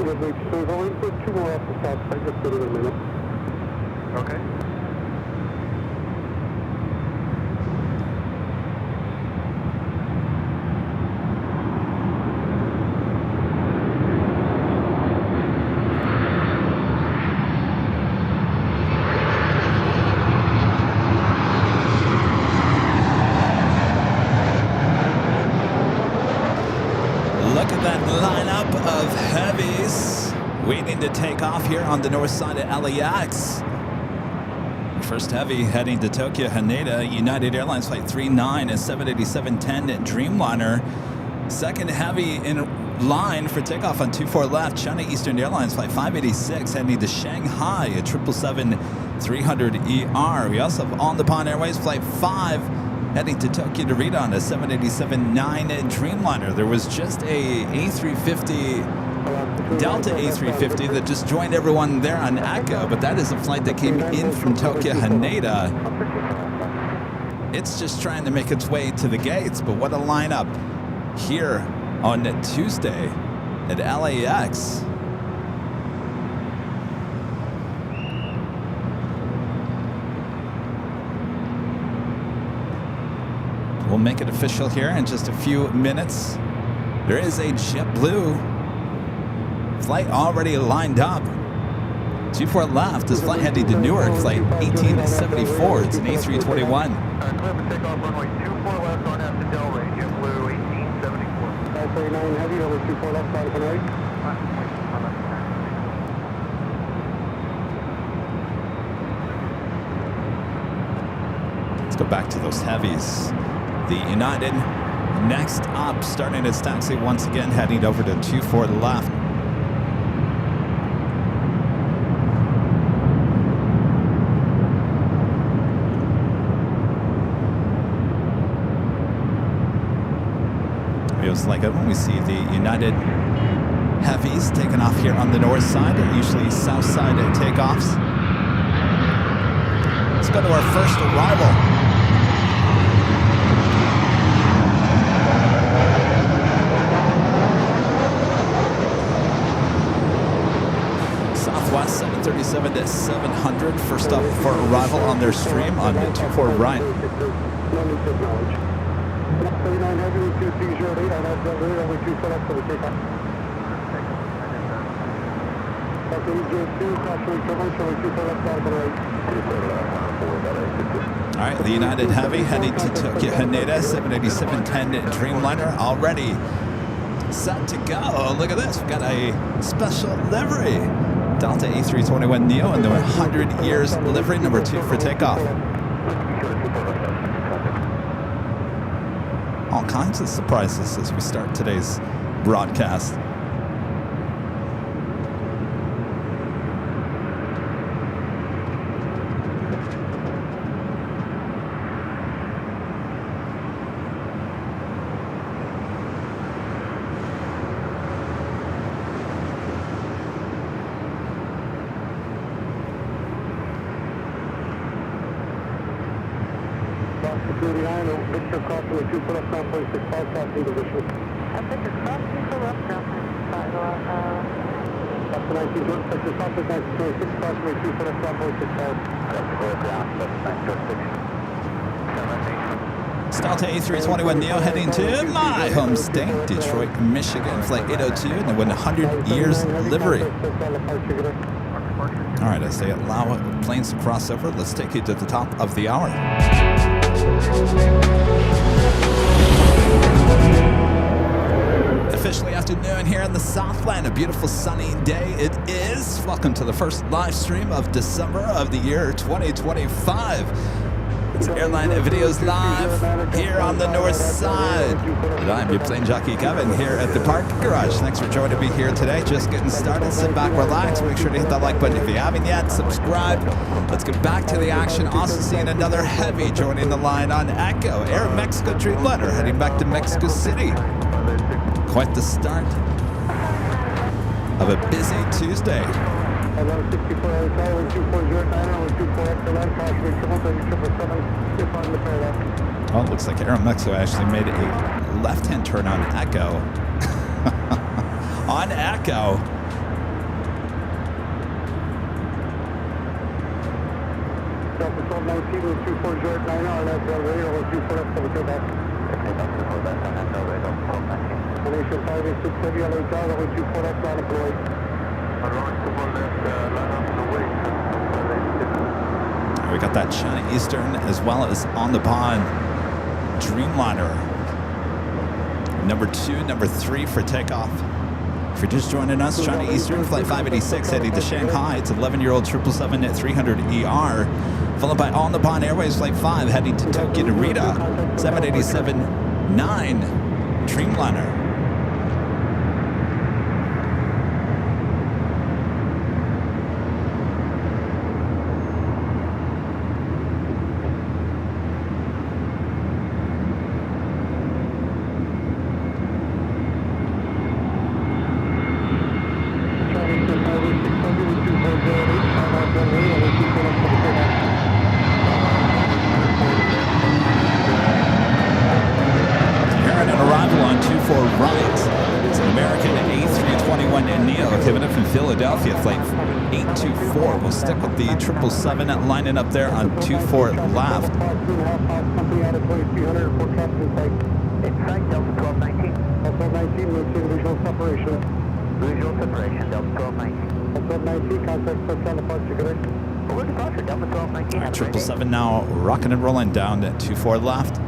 So we've only put 2 more off the south side, just put it in a minute. Okay. Look at that lineup of heavies waiting to take off here on the north side of LAX. First heavy heading to Tokyo Haneda, United Airlines Flight 39 and 787-10 Dreamliner. Second heavy in line for takeoff on 24 left, China Eastern Airlines Flight 586 heading to Shanghai at 777-300ER. We also have On the Pond Airways Flight 5 heading to Tokyo Narita on a 787-9 Dreamliner. There was just a A350, Delta A350 that just joined everyone there on Echo, but that is a flight that came in from Tokyo Haneda. It's just trying to make its way to the gates, but what a lineup here on Tuesday at LAX. We'll make it official here in just a few minutes. There is a JetBlue flight already lined up. 24 left, this flight heading to Newark, flight 1874. It's an A321. Clear for takeoff runway 24 left on after Delray, JetBlue 1874. 539 heavy, over 24 left, side of right. Let's go back to those heavies. The United next up, starting its taxi once again, heading over to 24 left. Feels like it when we see the United heavies taking off here on the north side, or usually south side takeoffs. Let's go to our first arrival. Southwest 737-700, first up for arrival on their stream on 24 right. 39 heavy with 2308, I have Delray, over 24 left for the takeoff. Okay, EJ2, crossway commercial, over 24 left, side of right. All right, the United Heavy heading to Tokyo Haneda, 787-10 Dreamliner already set to go. Look at this, we've got a special livery. Delta A321neo and the 100 years livery, number 2 for takeoff. All kinds of surprises as we start today's broadcast. Security Island, Victor crossway 24 left, 9.65, crossing position. Victor crossing for left, crossing 5 That's the 19, Victor southwest 1926, crossway 24 left, 9.65. Delta A321neo heading to my home state, Detroit, Michigan, flight 802, and they win 100 years livery. All right, as they allow planes to cross over, let's take you to the top of the hour. Officially afternoon here in the Southland, a beautiful sunny day it is. Welcome to the first live stream of December of the year 2025. It's Airline Videos Live here on the north side. And I'm your Plane Jockey Kevin here at the parking garage. Thanks for joining me here today. Just getting started. Sit back, relax. Make sure to hit that like button if you haven't yet. Subscribe. Let's get back to the action. Also seeing another heavy joining the line on Echo. Air Mexico Dreamliner heading back to Mexico City. Quite the start of a busy Tuesday. Oh, it looks like Aeromexico actually made a left-hand turn on Echo. On Echo. Delta 1219 with 24 Jordan 9 on that runway, over 24 left for the takeoff. Takeoff 24 left on that runway, Delta 1219. Formation 586 Heavy LA Tower, over 24 left on deploy. Runway 24 left, line up to the wing. We got that China Eastern as well as on the pond Dreamliner. Number 2, number 3 for takeoff. If you're just joining us, China Eastern, flight 586 heading to Shanghai. It's 11-year-old 777 at 300 ER. Followed by On the Pond Airways Flight 5 heading to Tokyo Narita, 787-9 Dreamliner. Philadelphia, flight 824. We'll stick with the 777 lining up there on 24 left. Inside Delta 1219. Delta 1219, maintain visual separation. Visual separation, Delta 1219. Delta 1219, contact touchdown departure, good day. Over departure, Delta 1219. 777 now rocking and rolling down to 24 left.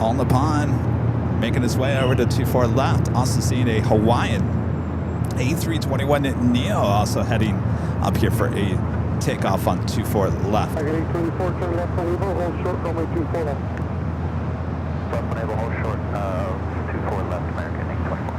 On the pond, making his way over to 24 left. Also seeing a Hawaiian A321neo also heading up here for a takeoff on 24 left. Target 824, turn left on Evo, hold short, runway 24 left. Left on Evo, hold short, 24 left, American 824.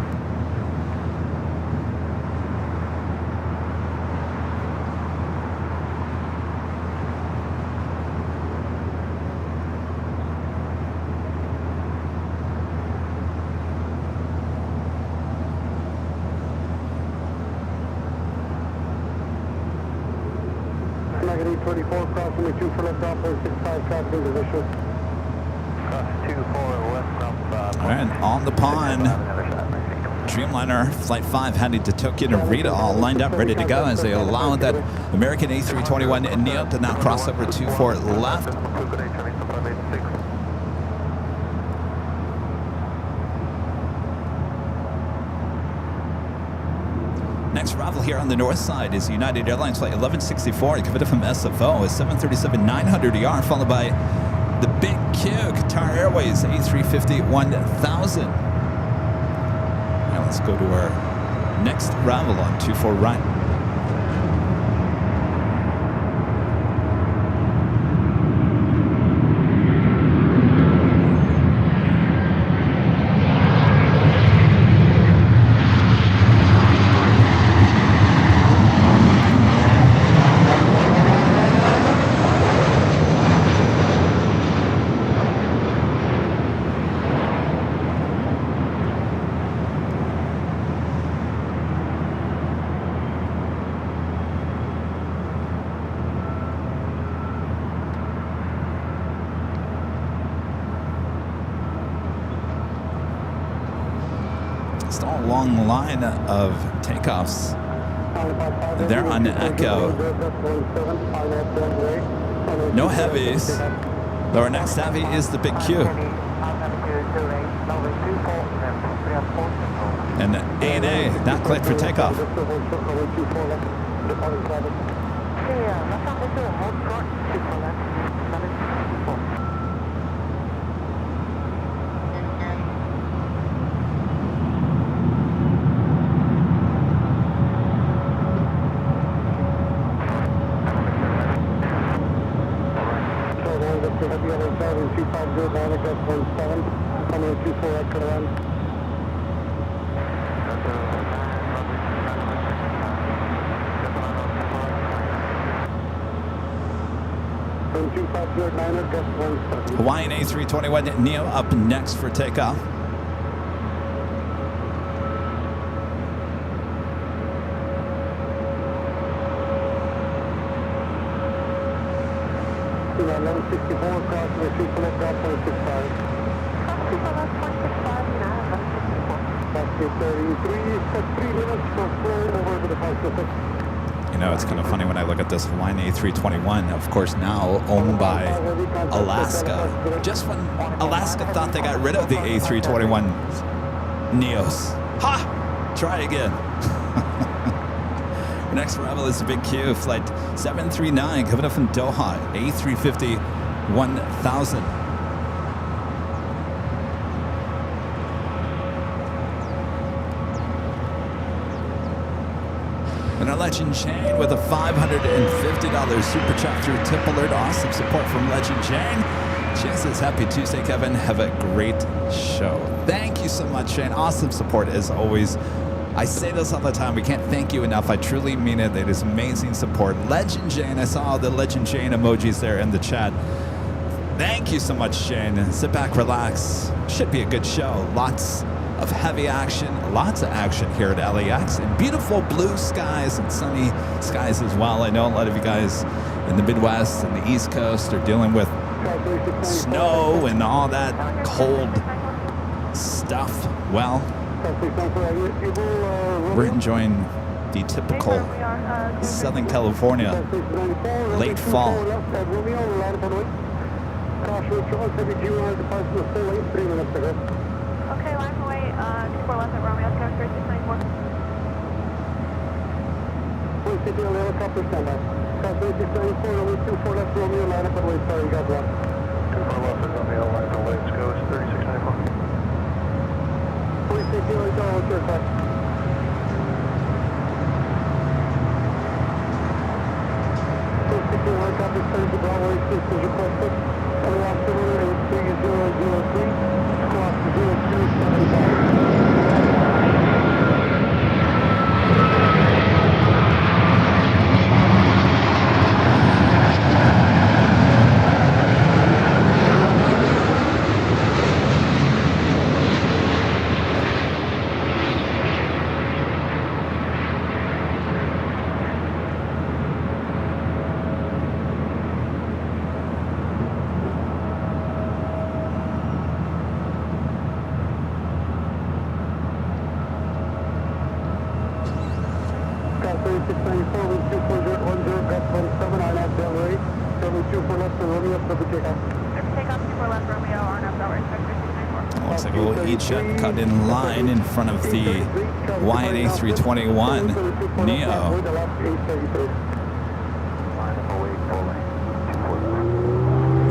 Target 824, crossing the 24 left, off 65, traffic in position. Cross 24 left, All right, on the pond, Dreamliner Flight 5 heading to Tokyo Narita, all lined up, ready to go as they allow that American A321neo to now cross over 24 left. Next arrival here on the north side is United Airlines flight 1164, coming from SFO, a 737-900 ER, followed by the Big Q, Qatar Airways A350-1000. Now let's go to our next arrival on 24 right. Just a long line of takeoffs. They're on Echo. No heavies. Our next heavy is the Big Q. And A&A not cleared for takeoff. Hawaiian A321neo up next for takeoff. You know, it's kind of funny when I look at this Hawaiian A321, of course now owned by Alaska. Just when Alaska thought they got rid of the A321 Neos. Ha! Try again. Our next arrival is a big Q, flight 739, coming up from Doha, A350 1000. And our Legend Jane with a $550 super chat through tip alert. Awesome support from Legend Jane. Shane says, happy Tuesday, Kevin. Have a great show. Thank you so much, Shane. Awesome support as always. I say this all the time. We can't thank you enough. I truly mean it. It is amazing support. Legend Jane. I saw the Legend Jane emojis there in the chat. Thank you so much, Shane. Sit back, relax. Should be a good show. Lots of heavy action, lots of action here at LAX, and beautiful blue skies and sunny skies as well. I know a lot of you guys in the Midwest and the East Coast are dealing with snow and all that cold stuff. Well, we're enjoying the typical Southern California late fall. Okay, line away, 24 left at Romeo, Oscar 3694. Police city on the helicopter standby. Cross 3694, only 24 left Romeo, line up and wait, sorry, you got blocked. 24 left at Romeo, line away, let's go, it's 3694. Police city on the helicopter standby. Police city on the helicopter standby, Bravo 86 is requested. Other altimeter is 3003, squawk 0275. Looks like a little E-jet cut in line in front of the Hawaiian A321 Neo.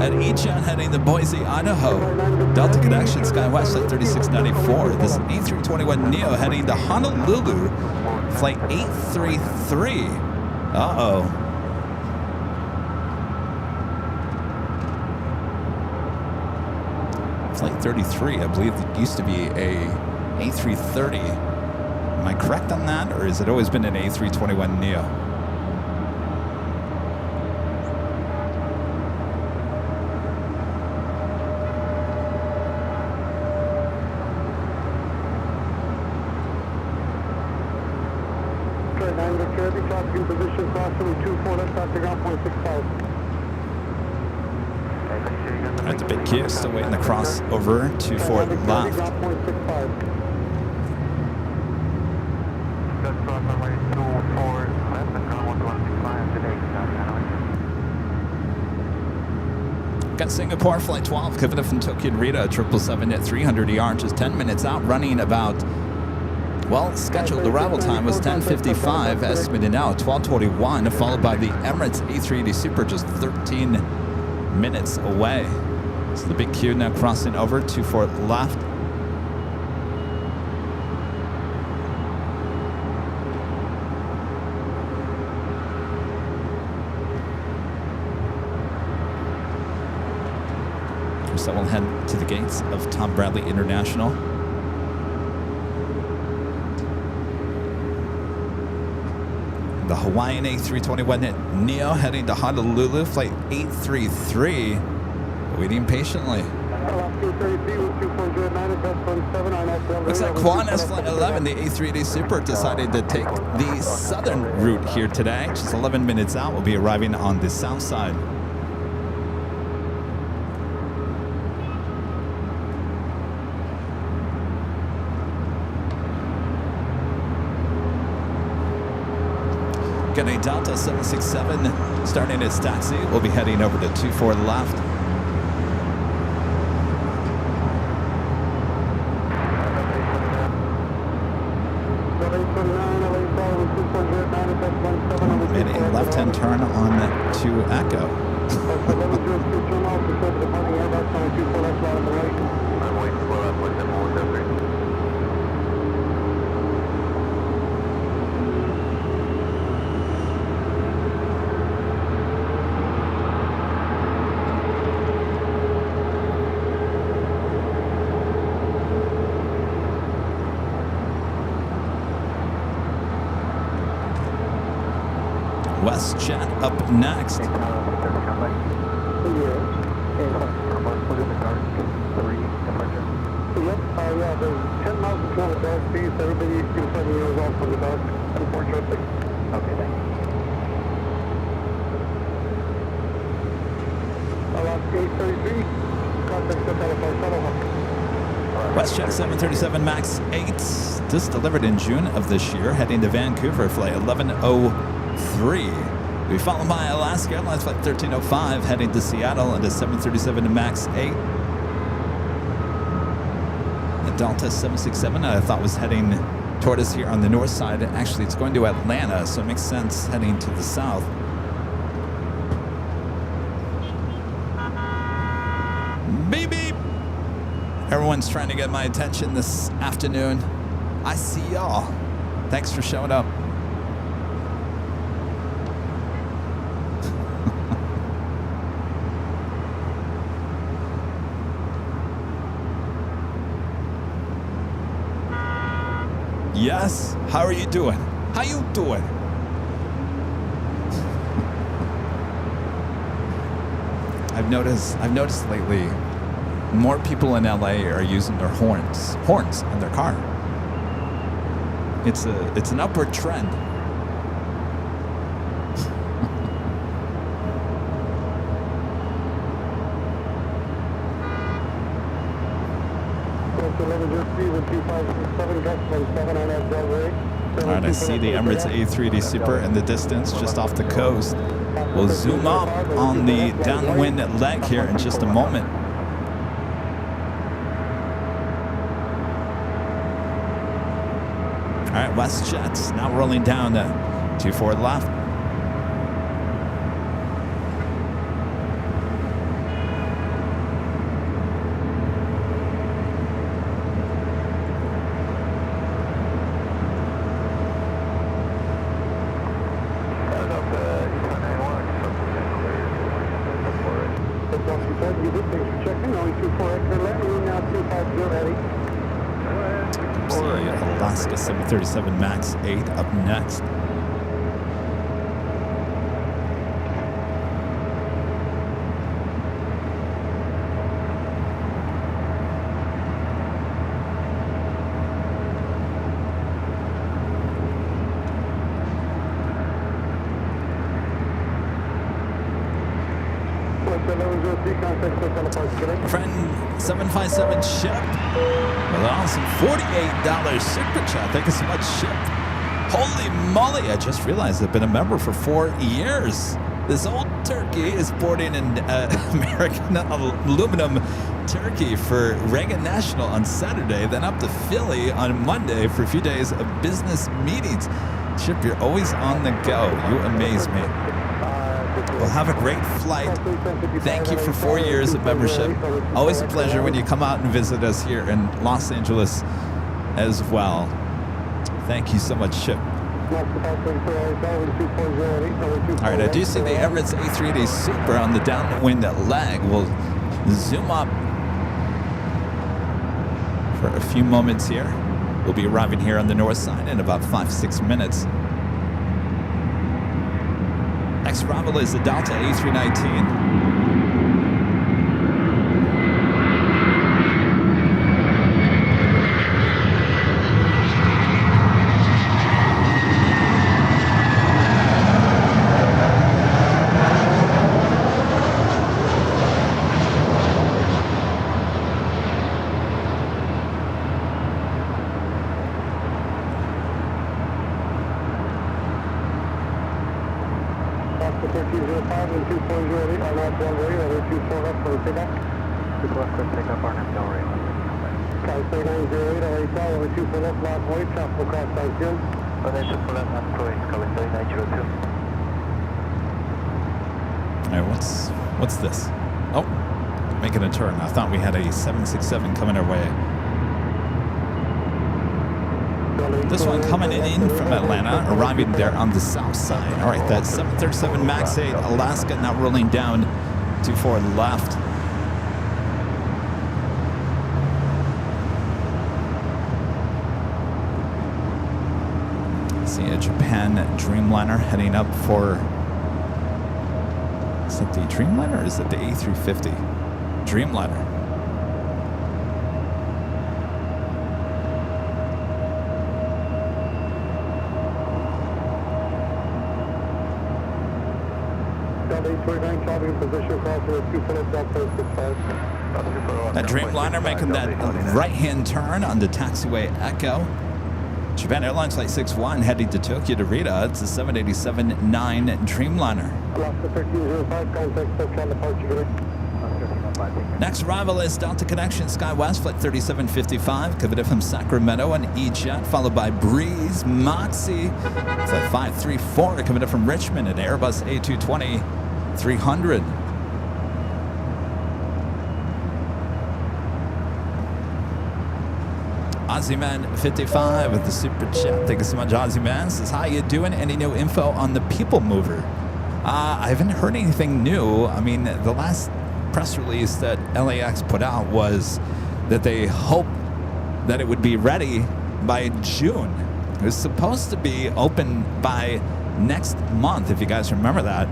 At E-jet heading to Boise, Idaho. Delta Connection, SkyWest at 3694. This is A321 Neo heading to Honolulu. Flight 833. Uh-oh. Flight 33, I believe it used to be a A330. Am I correct on that, or has it always been an A321 Neo? Position crossing 24 left after ground point 65. Alright, the big Q still waiting to cross over 24 left. Got Singapore flight 12 coming up from Tokyo Narita 777 at 300 ER, just 10 minutes out, running about, well, scheduled arrival time was 10:55, estimated now 12:21, followed by the Emirates A380 Super just 13 minutes away. So the big Q now crossing over 24 left. So we'll head to the gates of Tom Bradley International. The Hawaiian A321 Neo heading to Honolulu, flight 833, waiting patiently. Looks like Qantas Flight 11, the A380 Super, decided to take the southern route here today. Just 11 minutes out, we'll be arriving on the south side. Got a Delta 767 starting its taxi. We'll be heading over to 24 left. Made a left-hand turn on 2 Echo. WestJet up next. Yeah, there's 10 miles in front of the dark speed, so everybody can send the arrows off from the dark, unfortunately. Okay, thank you. Alaska 833, contact Hotel WestJet 737 MAX 8, just delivered in June of this year, heading to Vancouver, flight 1103. We followed by Alaska Airlines flight 1305, heading to Seattle, and a 737 MAX 8. The Delta 767 I thought was heading toward us here on the north side. Actually, it's going to Atlanta, so it makes sense heading to the south. Beep, beep. Everyone's trying to get my attention this afternoon. I see y'all. Thanks for showing up. Yes. How are you doing? How you doing? I've noticed lately more people in LA are using their horns in their car. It's an upward trend. All right, I see the Emirates A380 Super in the distance just off the coast. We'll zoom up on the downwind leg here in just a moment. All right, WestJet's now rolling down to 24 left. Alaska 737 MAX 8 up next. Friend 757 Ship with an awesome $48 super chat. Thank you so much, Ship. Holy moly, I just realized I've been a member for 4 years. This old turkey is boarding an American aluminum turkey for Reagan National on Saturday, then up to Philly on Monday for a few days of business meetings. Ship, you're always on the go. You amaze me. Well, have a great flight. Thank you for 4 years of membership. Always a pleasure when you come out and visit us here in Los Angeles as well. Thank you so much, Chip. All right, I do see the Emirates A380 Super on the downwind leg. We'll zoom up for a few moments here. We'll be arriving here on the north side in about 5-6 minutes. Next arrival is the Delta A319. 2408, on that runway, over 24 left for the takeoff. 24 left, clear for takeoff, RNF Delray. Sky 3908, LA Tower, over 24 left, last way, traffic across downfield. RNF 24 left, not close, Kevin 3902. All right, what's this? Oh, making a turn. I thought we had a 767 coming our way. This one coming in from Atlanta, arriving there on the south side. All right, that's 737 MAX 8 Alaska now rolling down to forward left. See a Japan Dreamliner heading up for... Is it the Dreamliner or is it the A350? Dreamliner. That Dreamliner making that right-hand turn on the taxiway Echo. Japan Airlines Flight 61 heading to Tokyo to Rita. It's a 787-9 Dreamliner. Next arrival is Delta Connection SkyWest Flight 3755 coming in from Sacramento and E-Jet, followed by Breeze Moxie Flight 534 coming in from Richmond and Airbus A320 300. Ozzyman55 with the super chat. Thank you so much, Ozzyman. Says, how you doing? Any new info on the People Mover? I haven't heard anything new. I mean, the last press release that LAX put out was that they hope that it would be ready by June. It was supposed to be open by next month, if you guys remember that.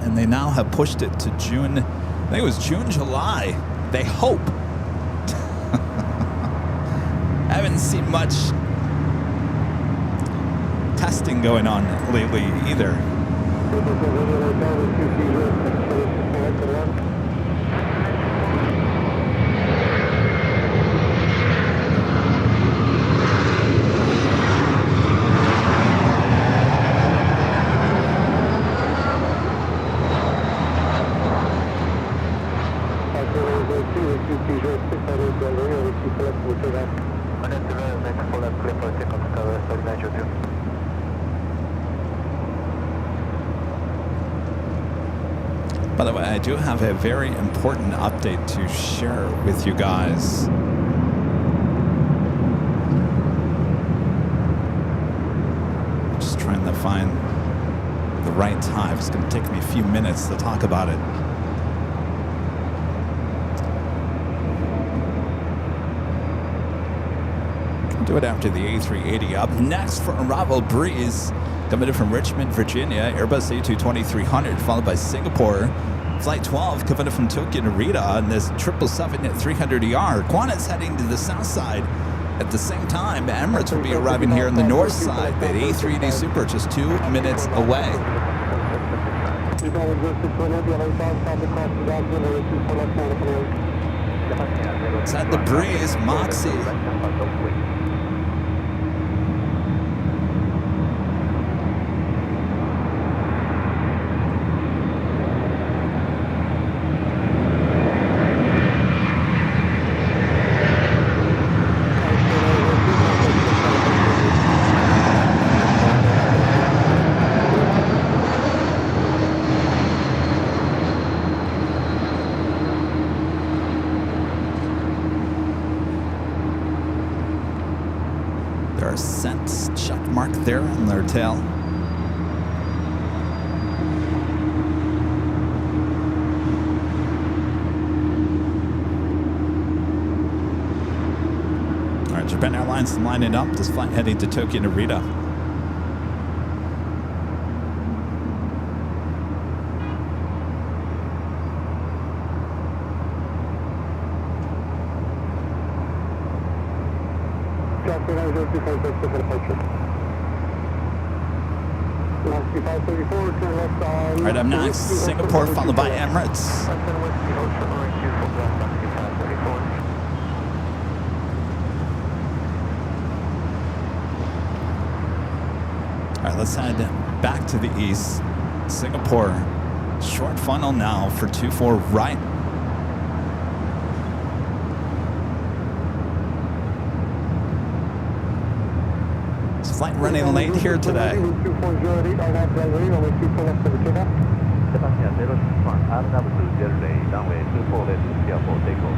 And they now have pushed it to June. I think it was June, July. They hope. I haven't seen much testing going on lately either. By the way, I do have a very important update to share with you guys. Just trying to find the right time. It's going to take me a few minutes to talk about it. I'll do it after the A380. Up next for arrival, Breeze coming in from Richmond, Virginia, Airbus A320 300, followed by Singapore. Flight 12 coming in from Tokyo to Rita, and this 777-300ER. Qantas heading to the south side. At the same time, Emirates will be arriving here on the north side. The A380 Super just 2 minutes away. It's at the Breeze Moxie. There on their tail. All right, Japan Airlines lining up. This flight heading to Tokyo to Rita. All right, up next, Singapore, followed by Emirates. All right, let's head back to the east. Singapore Short funnel now for 24 right. This flight running late here today. 2408, I have runway 24 left over takeoff. Japan 061, RW08, runway 24 left, clear for takeoff.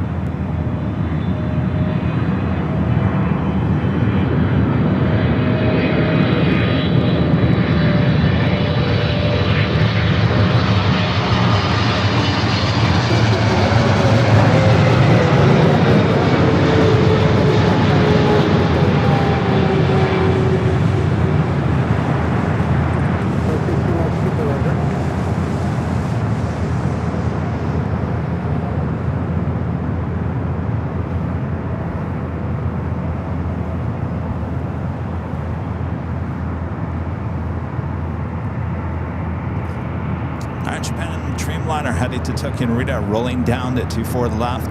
Japan Dreamliner heading to Tokyo Narita, rolling down at 24 left.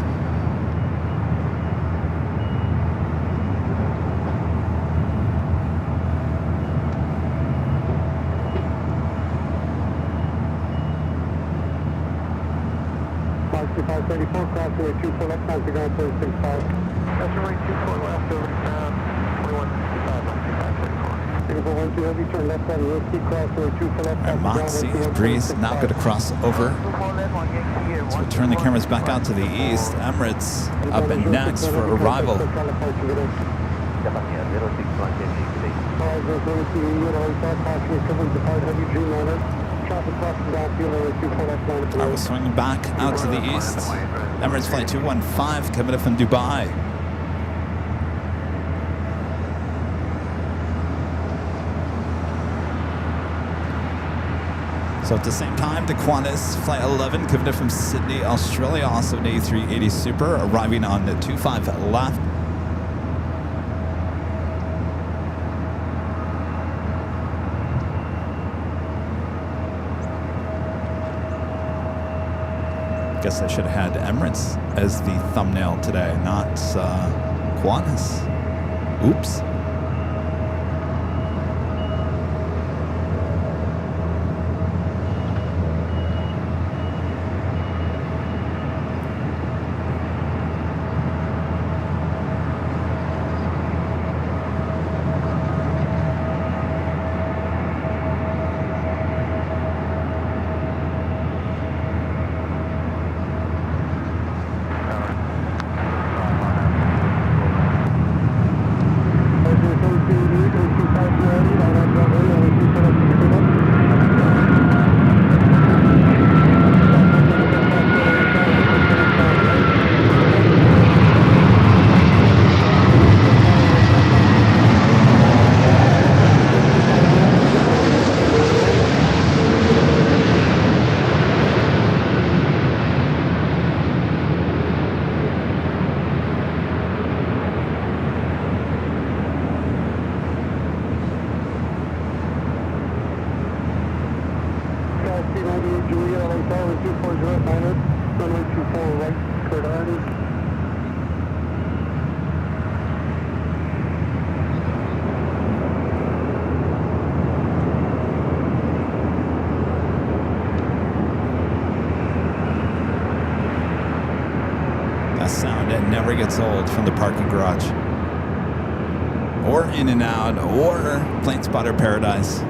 Mark 2534, crossing at 24 left, time to go 365. That's runway 24 left over to 2165, 2534. Singapore 12 Heavy, turn left on the Whiskey, crossing at 24 left. Our Moxie breeze now going to cross over. So we'll turn the cameras back out to the east. Emirates up and next for arrival. I was swinging back out to the east. Emirates flight 215 coming up from Dubai. So at the same time, the Qantas flight 11 coming in from Sydney, Australia, also an A380 Super, arriving on the 25 left. Guess I should have had Emirates as the thumbnail today, not Qantas. Oops. That sound, it never gets old from the parking garage. Or In and Out, or Plane Spotter Paradise.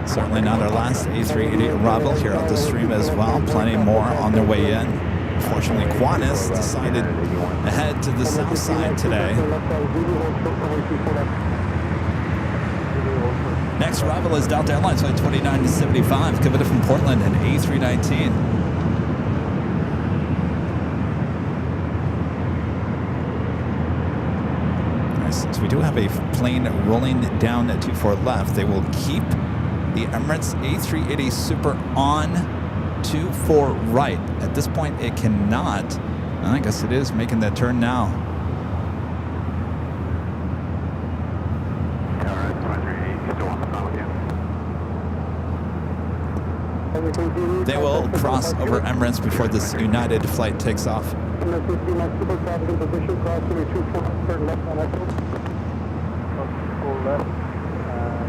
Certainly not our last A380 arrival here on the stream as well. Plenty more on their way in. Unfortunately, Qantas decided to head to the south side today. Next arrival is Delta Airlines flight 2975, coming in from Portland, an A319. Since we do have a plane rolling down at 24 left, they will keep the Emirates A380 Super on 24 right. At this point, it cannot. I guess it is making that turn now. They will cross over Emirates before this United flight takes off. Emirates 50 Mexico traffic in position, crossing your 24, turn left on Echo. Full left and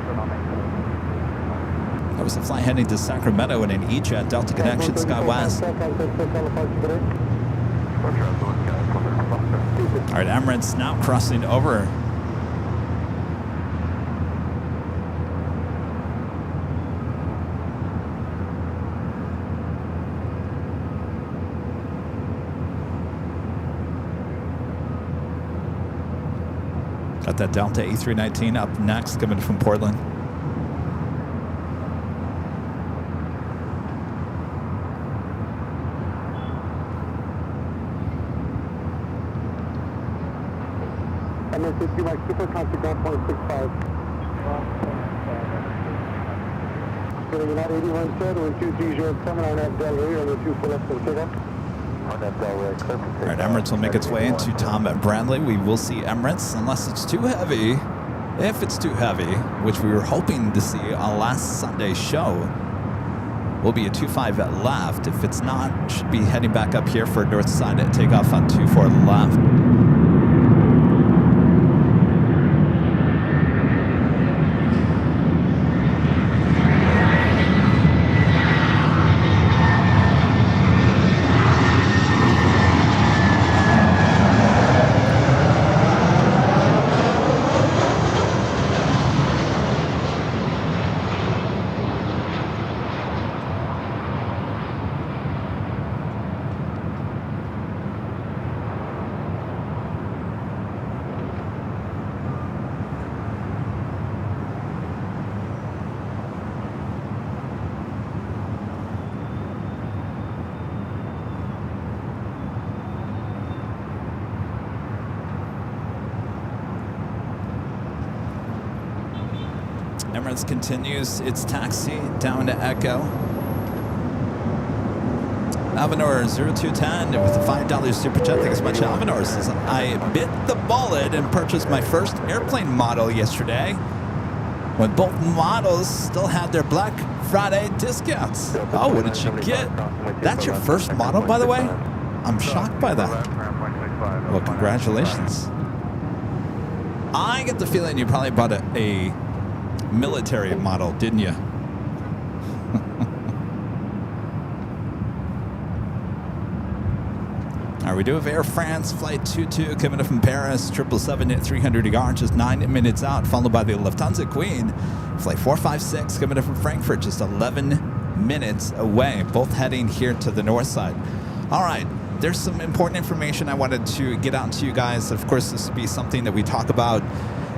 turn on exit. That was a flight heading to Sacramento in an E-Jet Delta Connection SkyWest. All right, Emirates now crossing over. Got that Delta A380 up next, coming from Portland. Emirates 50 Mexico, contact 1.65. United 81 said, 1230 coming on that Del Rey on the 2 full left and takeoff. On that Del Rey, clear for All right, Emirates will make its way into Tom Bradley. We will see Emirates unless it's too heavy. If it's too heavy, which we were hoping to see on last Sunday's show, will be a 25 left. If it's not, should be heading back up here for north side at takeoff on 24 left. Emirates continues its taxi down to Echo. Avenor 0210 with a $5 super chat. Thanks so much, Avenor. Says, I bit the bullet and purchased my first airplane model yesterday when both models still had their Black Friday discounts. Oh, what did you get? That's your first model, by the way? I'm shocked by that. Well, congratulations. I get the feeling you probably bought a military model, didn't you? All right, we do have Air France Flight 22 coming up from Paris, 777 at 300 yards, just 9 minutes out, followed by the Lufthansa Queen, Flight 456 coming up from Frankfurt, just 11 minutes away, both heading here to the north side. All right, there's some important information I wanted to get out to you guys. Of course, this will be something that we talk about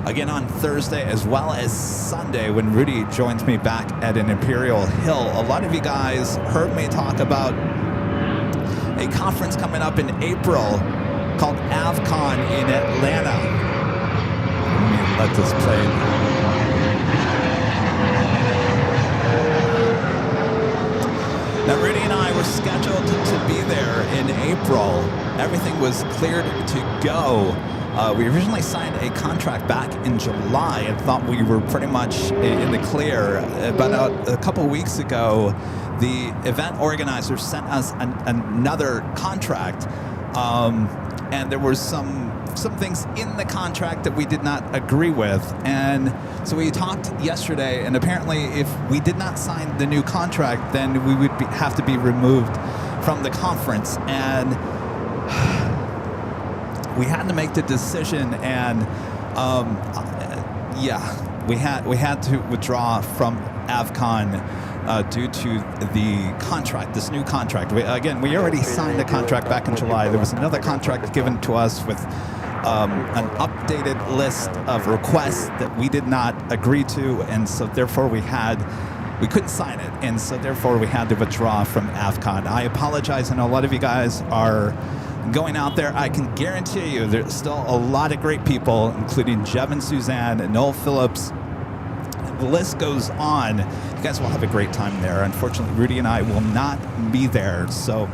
again on Thursday as well as Sunday when Rudy joins me back at an Imperial Hill. A lot of you guys heard me talk about a conference coming up in April called AvCon in Atlanta. Let me let this play. Now, Rudy and I were scheduled to be there in April. Everything was cleared to go. We originally signed a contract back in July and thought we were pretty much in the clear. About a couple weeks ago, the event organizers sent us another contract, and there were some things in the contract that we did not agree with. And so we talked yesterday, and apparently if we did not sign the new contract, then we would have to be removed from the conference. And we had to make the decision, and we had to withdraw from AvCon due to the contract, this new contract. We already signed a contract back in July. There was another contract given to us with an updated list of requests that we did not agree to, and so therefore we couldn't sign it, and so therefore we had to withdraw from AvCon. I apologize. I know a lot of you guys are going out there. I can guarantee you there's still a lot of great people, including Jeb and Suzanne and Noel Phillips. The list goes on. You guys will have a great time there. Unfortunately, Rudy and I will not be there, so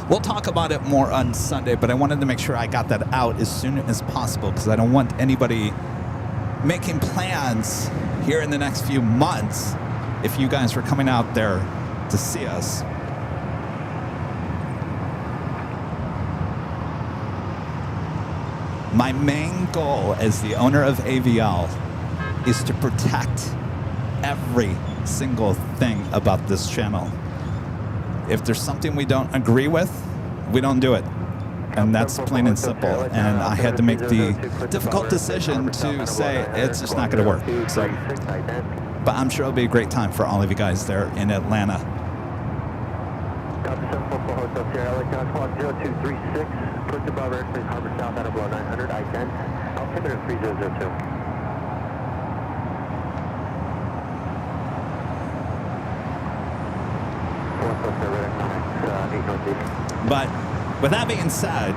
we'll talk about it more on Sunday, but I wanted to make sure I got that out as soon as possible because I don't want anybody making plans here in the next few months if you guys were coming out there to see us. My main goal as the owner of AVL is to protect every single thing about this channel. If there's something we don't agree with, we don't do it. And that's plain and simple. And I had to make the difficult decision to say it's just not going to work. So, but I'm sure it'll be a great time for all of you guys there in Atlanta. But with that being said,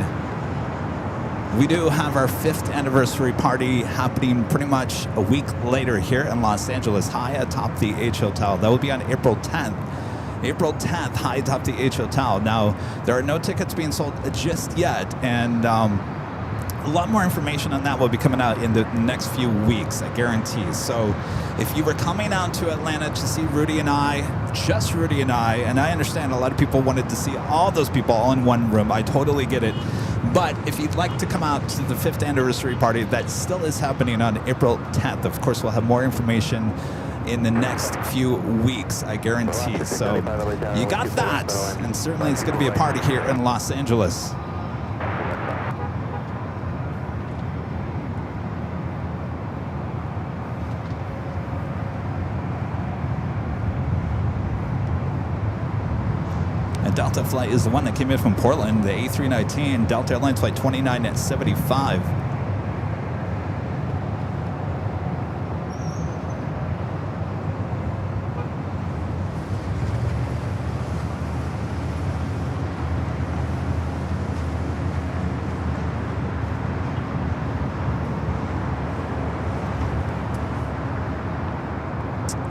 we do have our 5th anniversary party happening pretty much a week later here in Los Angeles, high atop the H Hotel. That will be on April 10th. April 10th, high atop the H Hotel. Now, there are no tickets being sold just yet, and a lot more information on that will be coming out in the next few weeks, I guarantee. So if you were coming out to Atlanta to see Rudy and I, just Rudy and I understand a lot of people wanted to see all those people all in one room. I totally get it. But if you'd like to come out to the 5th anniversary party, that still is happening on April 10th. Of course, we'll have more information in the next few weeks, I guarantee. So you got that, and certainly it's going to be a party here in Los Angeles. Delta flight is the one that came in from Portland, the A319, Delta Airlines flight 29 at 75.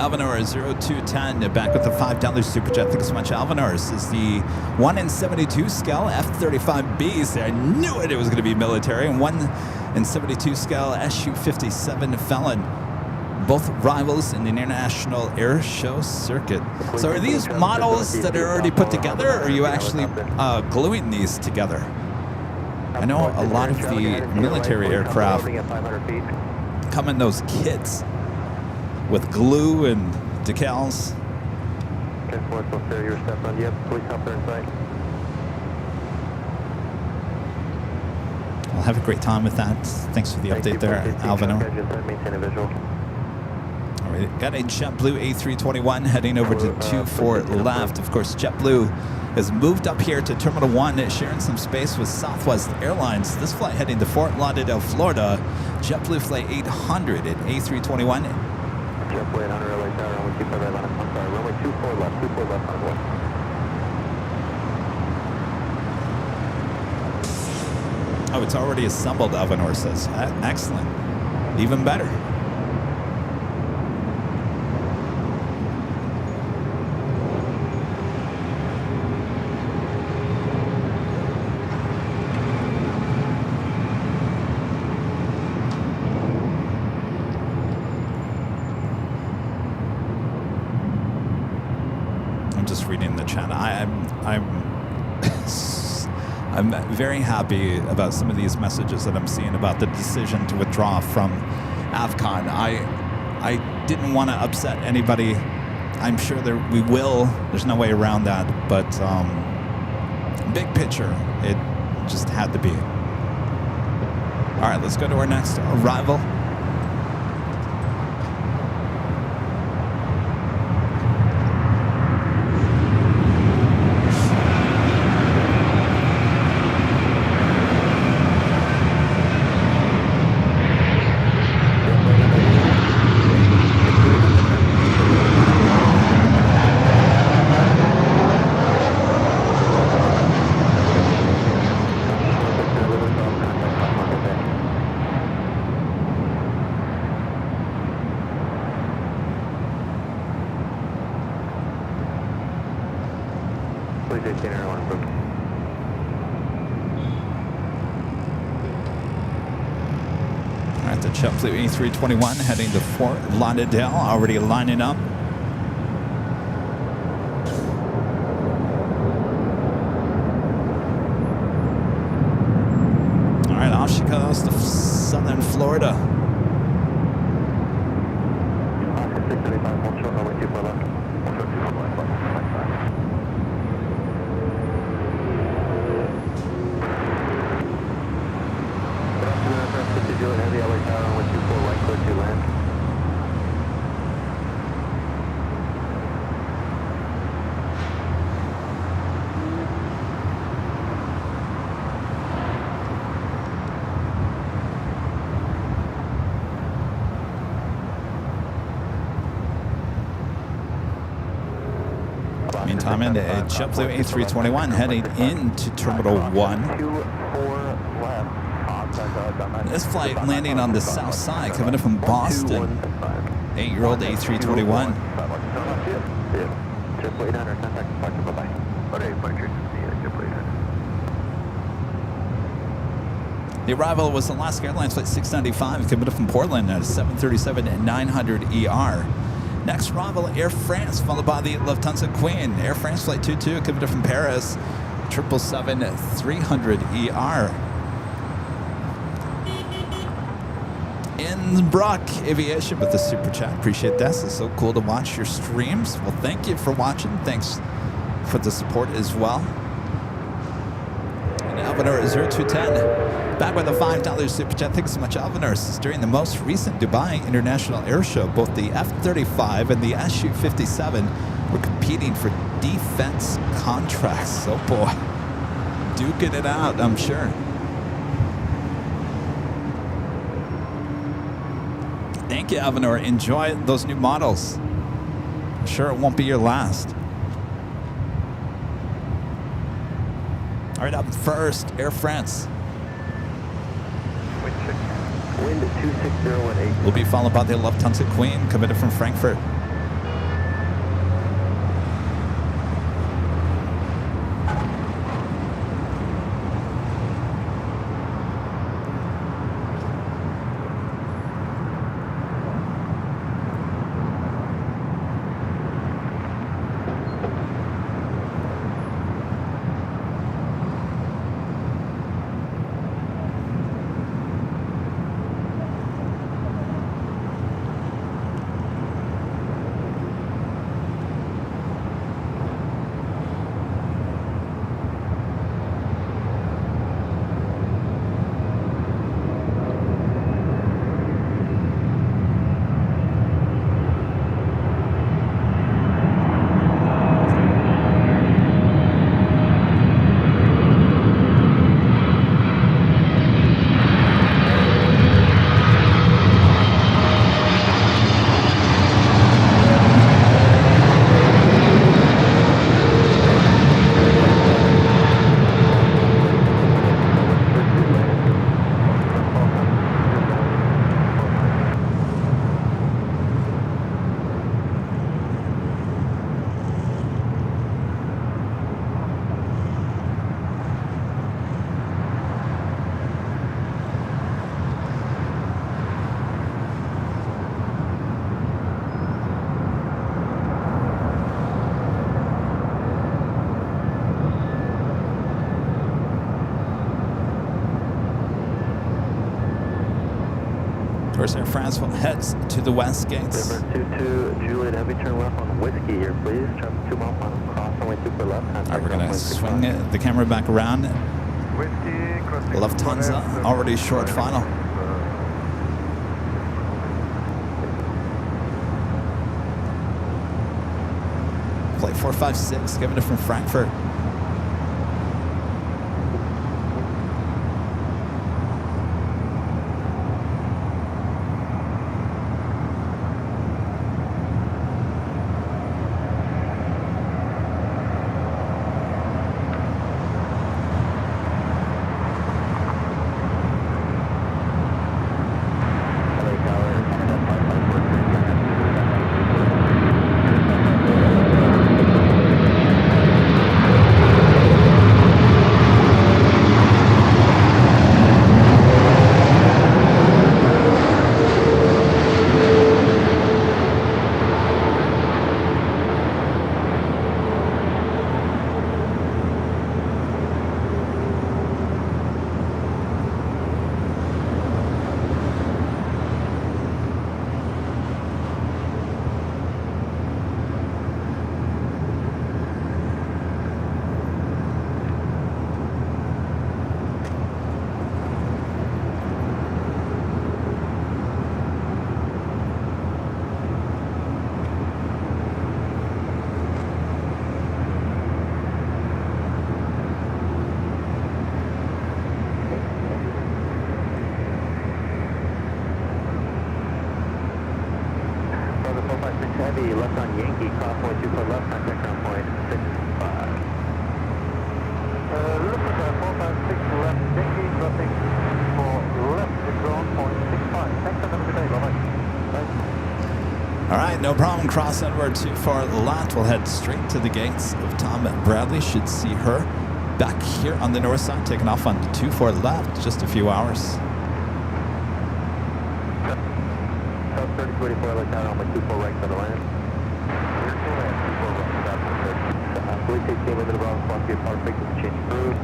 Alvanor 0210 back with the $5 super chat. Thanks so much, Alvanor. This is the 1 in 72 scale F-35Bs. I knew it was going to be military. And 1 in 72 scale SU-57 Felon. Both rivals in the International Air Show circuit. So are these models that are already put together, or are you actually gluing these together? I know a lot of the military aircraft come in those kits with glue and decals. I'll have a great time with that. Thanks for the update there, Alvino. All right, got a JetBlue A321 heading over to 24 left. Of course, JetBlue has moved up here to Terminal 1, sharing some space with Southwest Airlines. This flight heading to Fort Lauderdale, Florida. JetBlue Flight 800 at A321. JetBlue 800 LA Tower, runway 25 right left. I'm sorry, runway 24 left on one. Oh, it's already assembled, Alvanor says. Excellent. Even better. Reading the chat. I'm very happy about some of these messages that I'm seeing about the decision to withdraw from AvCon. I didn't want to upset anybody. I'm sure we will. There's no way around that. But big picture, it just had to be. All right, let's go to our next arrival. JetBlue A321 heading to Fort Lauderdale, already lining up. coast of southern Florida. Oscar 635, hold short, runway 24 left. Hold short, 24 left, left, left, left. Good afternoon, Aircraft 50 Juliet Heavy, LA Tower, runway 24 right, clear to land. Meantime, in a JetBlue A321 heading into Terminal 1. 24 left. This flight landing on the south side, coming in from Boston. 8-year-old A321. JetBlue 800, contact departure, bye-bye. The arrival was Alaska Airlines Flight 695, coming in from Portland at a 737-900 ER. Next arrival, Air France, followed by the Lufthansa Queen. Air France Flight 22, coming in from Paris, 777-300 ER. In Brock Aviation with the Super Chat. Appreciate this. It's so cool to watch your streams. Well, thank you for watching. Thanks for the support as well. And Alvinor 0210. Back with a $5 Super Chat. Thanks so much, Alvinor. This is during the most recent Dubai International Air Show. Both the F-35 and the Su-57 were competing for defense contracts. Oh boy. Duking it out, I'm sure. Thank you, Alvinor. Enjoy those new models. I'm sure it won't be your last. All right, up first, Air France. Wind 26018. Will be followed by the Lufthansa Queen, coming in from Frankfurt. Air France heads to the west gates. River 22 Juliet Heavy, turn left on Whiskey here, please. Traffic 2 mile final, cross runway 24 left. All right, we're going to swing the camera back around. Lufthansa already short final. Flight 456, giving it from Frankfurt. Takeoff point 24 left, contact ground point 65. Look at that, 456 left, Yankee, nothing for left, to ground point 65. Thanks, have a good day, bye-bye. Bye. All right, no problem. Cross over to far left. We'll head straight to the gates of Tom Bradley. Should see her back here on the north side, taking off on 24 left, just a few hours. South 3284, let's out on my 24 right for the land. Clear to land, 24 right, south 30. Police 18 with the Bravo, response to your power frequency change through.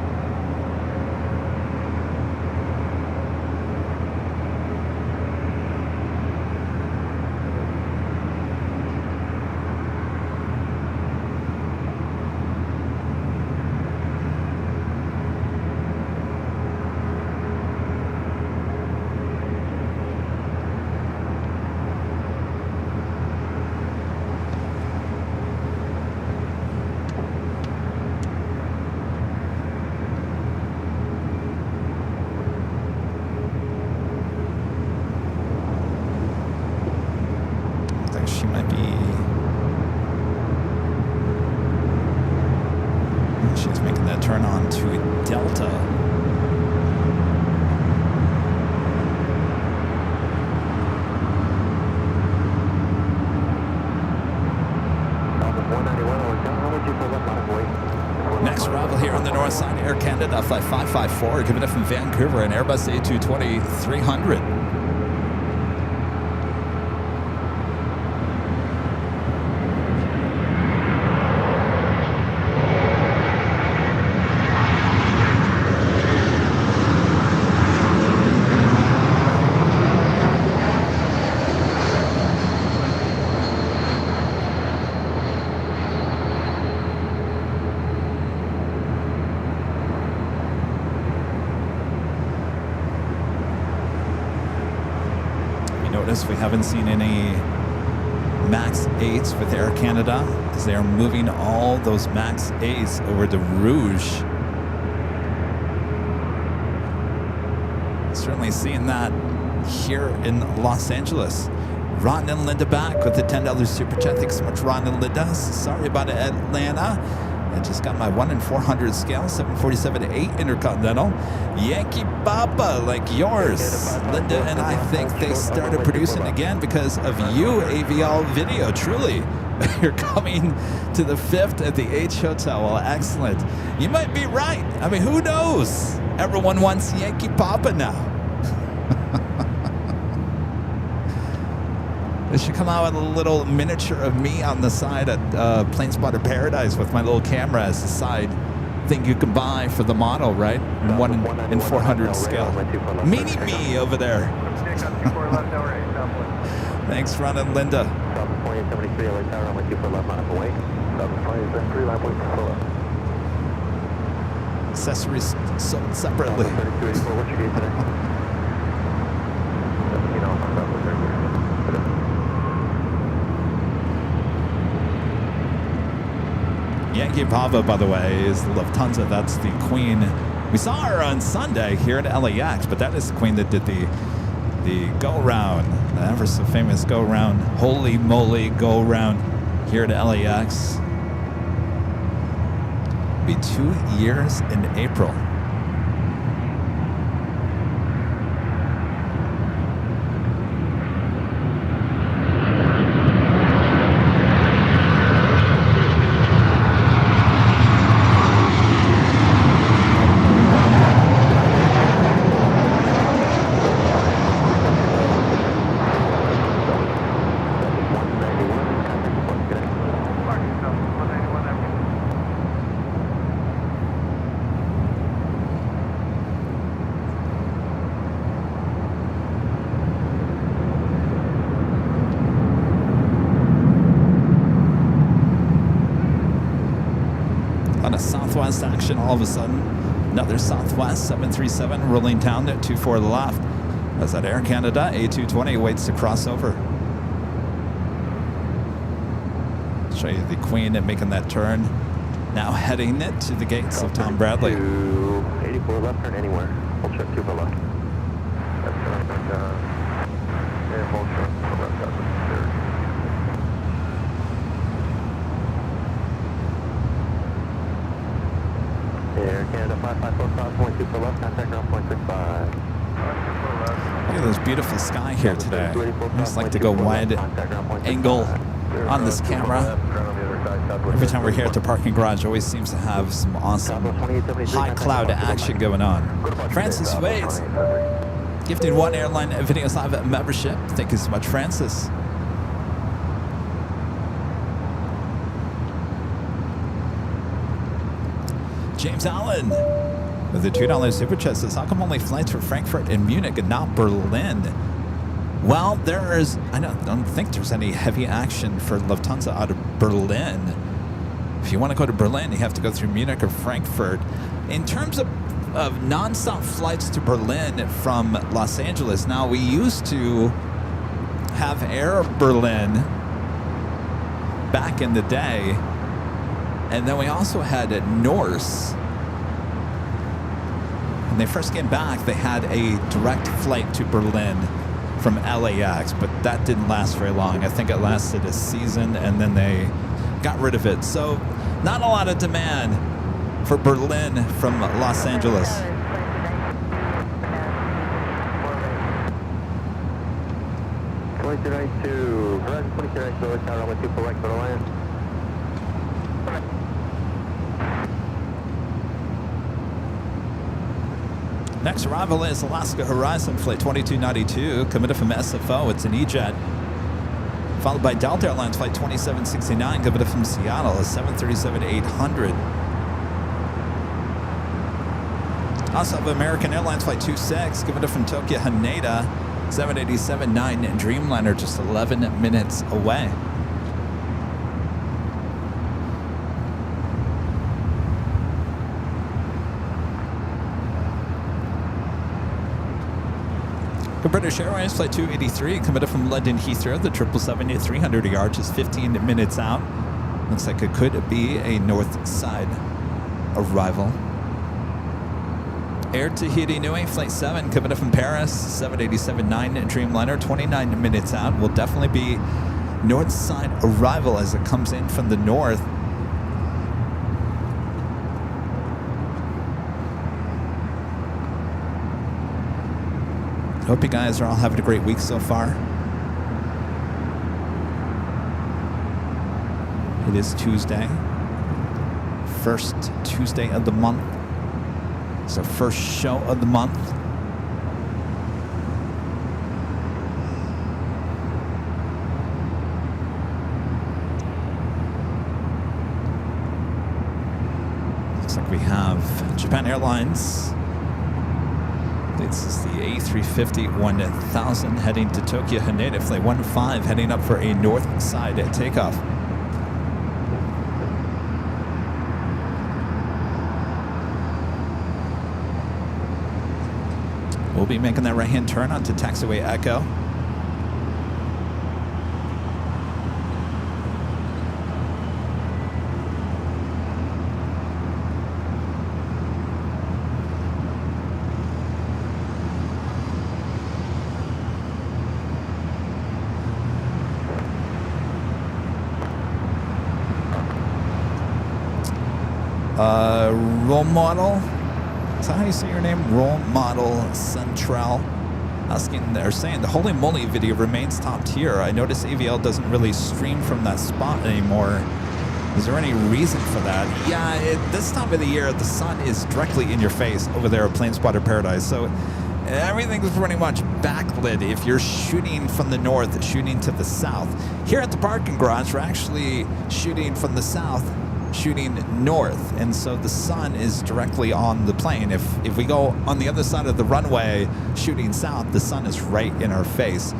She might be. She's making that turn on to Delta. Next arrival here on the north side, Air Canada Flight 554, giving it from Vancouver, an Airbus A320 300. We haven't seen any MAX 8s with Air Canada as they are moving all those MAX 8s over to Rouge. Certainly seeing that here in Los Angeles. Ron and Linda back with the $10 super chat. Thanks so much, Ron and Linda. Sorry about Atlanta. I just got my 1 in 400 scale, 747-8 Intercontinental. Yankee Papa, like yours. Linda and I think they started producing again because of you, AVL Video. Truly, you're coming to the 5th at the H Hotel. Well, excellent. You might be right. I mean, who knows? Everyone wants Yankee Papa now. They should come out with a little miniature of me on the side at Plane Spotter Paradise with my little camera as the side thing you can buy for the model, right? 1 in 400 scale. Mini me over there. Thanks, Ron and Linda. Accessories sold separately. Yankee Pava, by the way, is Lufthansa. That's the queen. We saw her on Sunday here at LAX, but that is the queen that did the go-round, the ever so famous go-round, holy moly go-round here at LAX. It'll be 2 years in April. Southwest action all of a sudden. Another Southwest 737 rolling down at 24 left. As that Air Canada A220 waits to cross over. Show you the Queen and making that turn. Now heading it to the gates of Tom Bradley. 84 left, turn anywhere. Hold check 2 for left. That's hold check for left. Air Canada 554 cross, 124 left, contact ground 0.65. Look at this beautiful sky here today. I just like to go wide angle on this camera. Every time we're here at the parking garage, always seems to have some awesome high cloud action going on. Francis Waits, gifting 1 Airline Videos Live membership. Thank you so much, Francis. James Allen with the $2 super chat says, how come only flights for Frankfurt and Munich and not Berlin? Well, I don't think there's any heavy action for Lufthansa out of Berlin. If you want to go to Berlin, you have to go through Munich or Frankfurt. In terms of non-stop flights to Berlin from Los Angeles, now we used to have Air Berlin back in the day, and then we also had Norse. When they first came back, they had a direct flight to Berlin from LAX, but that didn't last very long. I think it lasted a season, and then they got rid of it. So not a lot of demand for Berlin from Los Angeles. Horizon 2292, Lowest Tower, 124 right, go to land. Next arrival is Alaska Horizon Flight 2292, committed from SFO. It's an E-Jet. Followed by Delta Airlines Flight 2769, committed from Seattle, a 737-800. Also have American Airlines Flight 26, committed from Tokyo Haneda, 787-9 Dreamliner, just 11 minutes away. British Airways Flight 283, committed from London Heathrow, the 777-300 just 15 minutes out. Looks like it could be a north side arrival. Air Tahiti Nui Flight 7, committed from Paris, 787-9 Dreamliner, 29 minutes out. Will definitely be north side arrival as it comes in from the north. Hope you guys are all having a great week so far. It is Tuesday. First Tuesday of the month. It's our first show of the month. Looks like we have Japan Airlines. This is the A350 1000 heading to Tokyo Haneda, Flight 15 heading up for a north side takeoff. We'll be making that right-hand turn onto taxiway Echo. Role model, is that how you say your name? Role model Central, asking or saying the Holy Moly video remains top tier. I notice AVL doesn't really stream from that spot anymore. Is there any reason for that? Yeah, this time of the year, the sun is directly in your face over there at Plane Spotter Paradise, so everything's pretty much backlit if you're shooting from the north, shooting to the south. Here at the parking garage, we're actually shooting from the south, shooting north, and so the sun is directly on the plane. If we go on the other side of the runway shooting south, the sun is right in our face.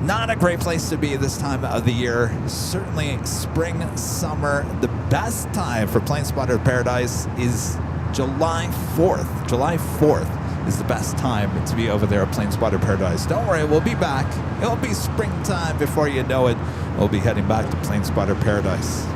Not a great place to be this time of the year. Certainly spring, summer. The best time for Plane Spotter Paradise is July 4th. July 4th is the best time to be over there at Plane Spotter Paradise. Don't worry, we'll be back. It'll be springtime before you know it. We'll be heading back to Plane Spotter Paradise.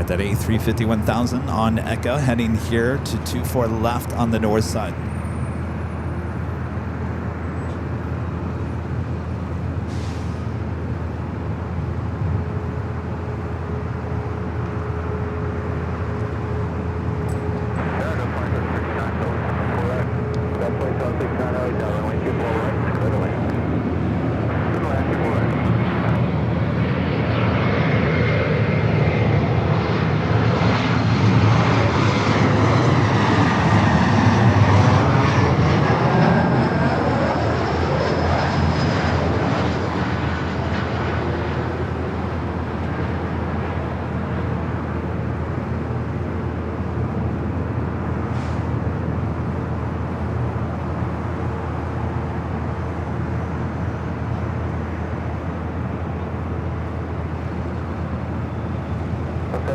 That A350 1000 on Echo, heading here to 24 left on the north side.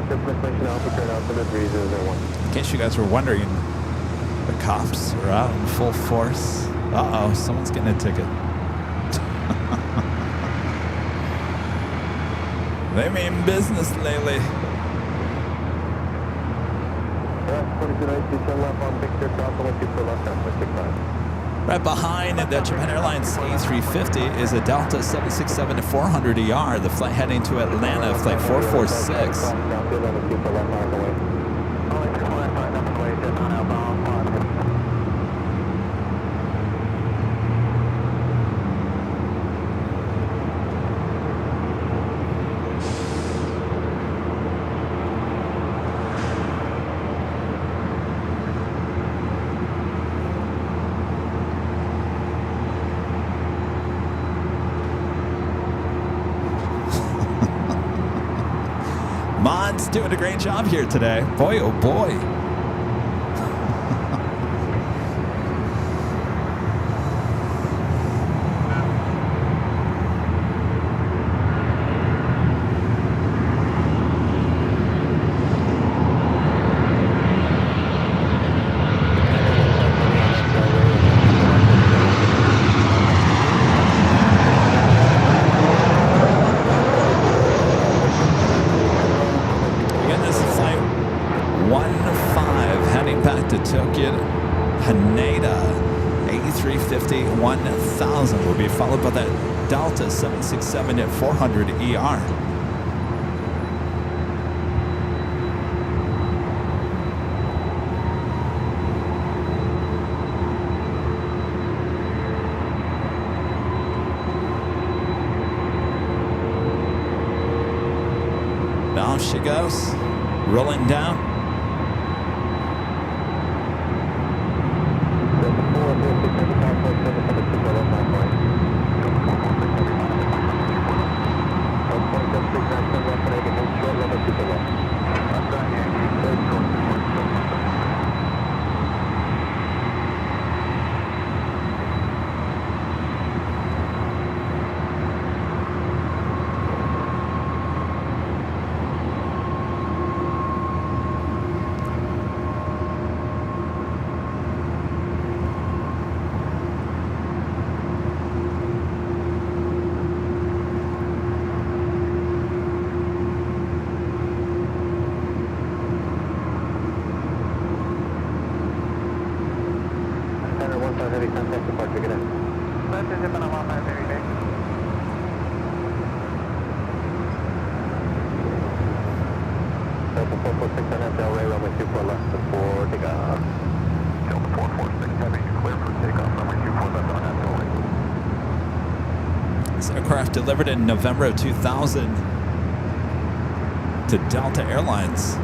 In case you guys were wondering, the cops are out in full force. Uh-oh, someone's getting a ticket. They mean business lately. Right behind the Japan Airlines A380 is a Delta 767-400ER, the flight heading to Atlanta, flight 446. Mod's doing a great job here today. Boy, oh boy. Will be followed by that Delta 767-400ER. Down she goes, rolling down. This aircraft delivered in November of 2000 to Delta Airlines.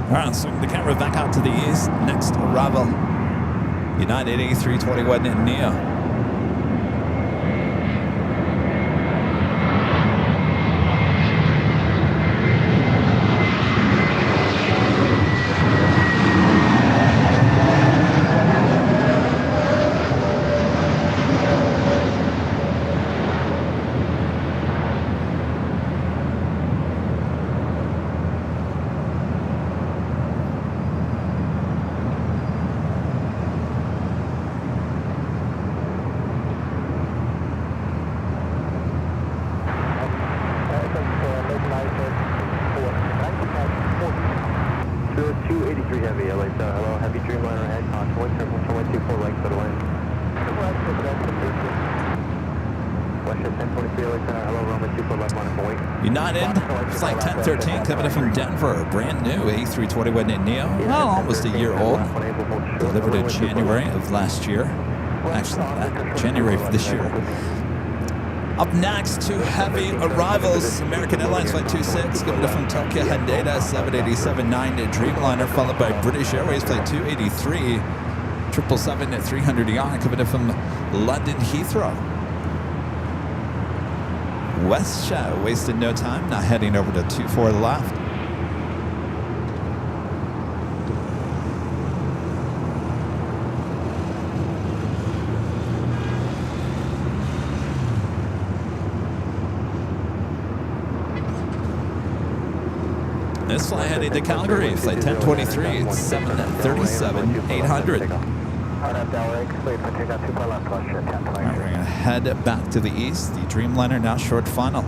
Alright, swing the camera back out to the east. Next arrival, United A321 Neo. United, flight 1013, coming in from Denver. Brand new A321 Neo. Well, almost a year old. Delivered in January of last year. Actually, January of this year. Up next, two heavy arrivals. American Airlines Flight 26, coming in from Tokyo Haneda, 787-9 Dreamliner, followed by British Airways Flight 283, 777-300ER, coming in from London Heathrow. WestJet wasted no time, now heading over to 24 left. This flight heading to Calgary, flight 1023, it's 737-800. Alright, we're going to head back to the east. The Dreamliner now short final.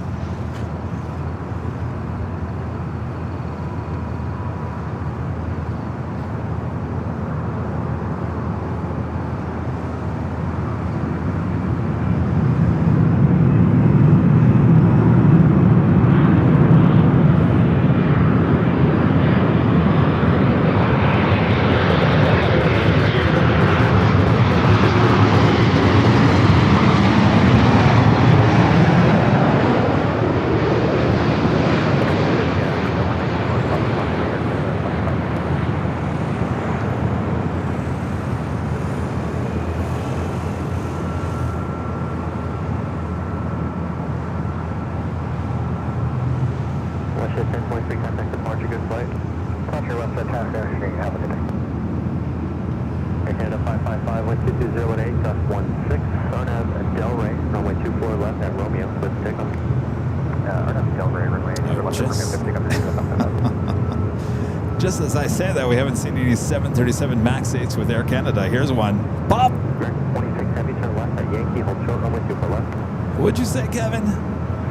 Just as I say that, we haven't seen any 737 MAX 8s with Air Canada. Here's one. Bob! 26 heavy, turn left at Yankee, hold short, runway 24 left. What'd you say, Kevin?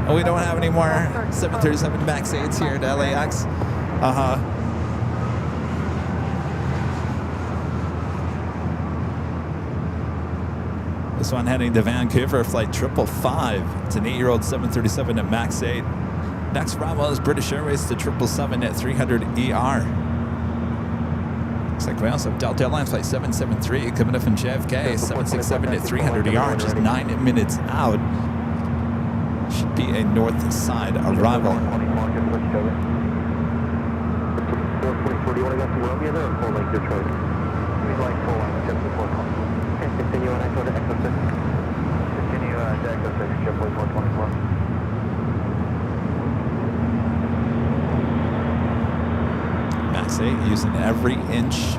Oh, we don't have any more 737 MAX 8s here at LAX? Uh-huh. This one heading to Vancouver, flight 555. It's an 8-year-old 737 at MAX 8. Next arrival is British Airways to 777-300ER. Looks like we also have Delta Airlines flight 773 coming up from JFK, 767-300ER, just 9 minutes out. Should be a north side arrival. 424, do you want to go to Romeo there or full length your choice? We'd like full length, just before 420. Okay, continue on Echo to Echo 6. Continue to Echo 6, JetBlue 424. Max 8 using every inch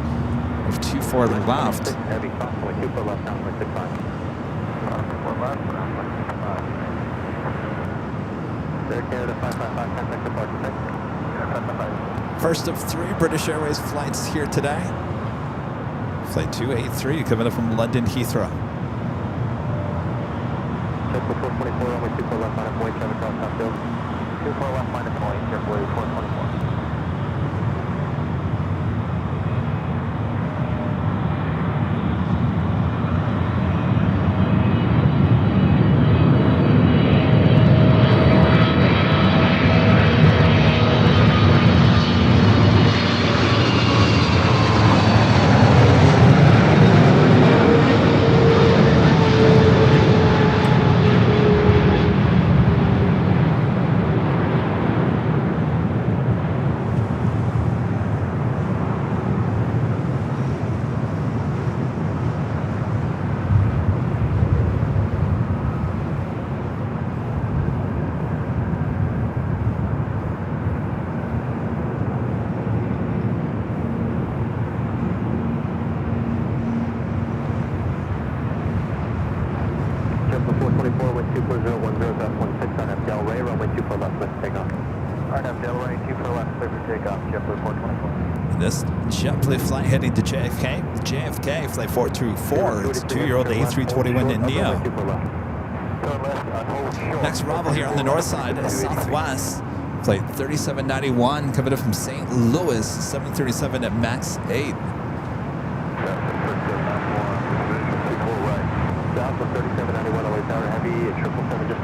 of 24 left. Heavy, 24 left, now 65. 24 left, now 65. Air Canada 555, contact departure 6. First of 3 British Airways flights here today. Flight 283 coming up from London Heathrow. JetBlue 424, runway 24 left, minus 1, across top field. 24 left, minus 1, JetBlue 424. This JetBlue flight heading to JFK. JFK flight 424. It's a 2-year-old A321 Neo. Next arrival here on the north side is Southwest. Flight 3791 coming up from St. Louis. 737 at MAX 8. South of 3791 away tower heavy, 777 just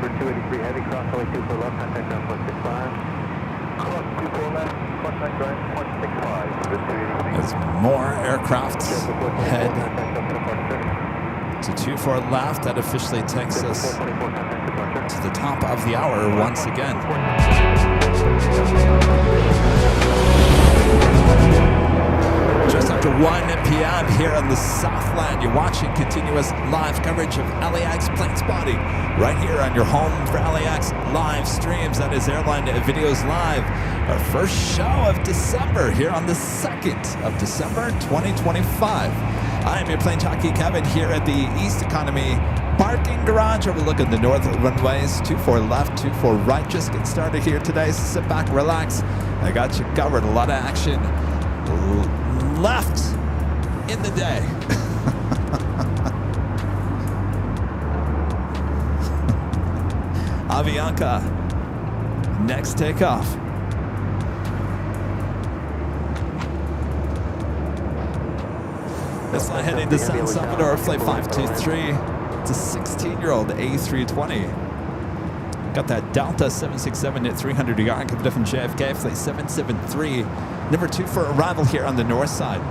Super 283 Heavy, cross runway 24 left, contact ground 165. Cross 24 left, contact ground 165, Super 283. As more aircraft head to 24 left, that officially takes us to the top of the hour once again. Just after 1 p.m. here on the Southland, you're watching continuous live coverage of LAX Plane Spotting right here on your home for LAX live streams. That is Airline Videos Live, our first show of December here on the 2nd of December 2025. I am your Plane Jockey Kevin here at the East Economy parking garage overlooking the north runways. 24 left, 24 right. Just get started here today. So sit back, relax. I got you covered. A lot of action left in the day. Avianca, next takeoff. This line heading to San Salvador, flight 523. It's a 16-year-old A320. Got that Delta 767 at 300 yard, coming from JFK, flight 773. Number 2 for arrival here on the north side.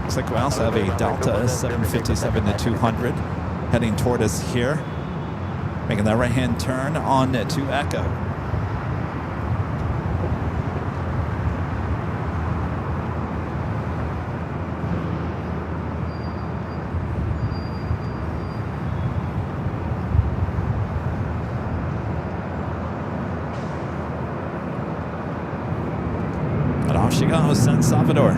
Looks like we also have a Delta 757 to 200 heading toward us here, making that right-hand turn on to Echo. And off she goes, San Salvador.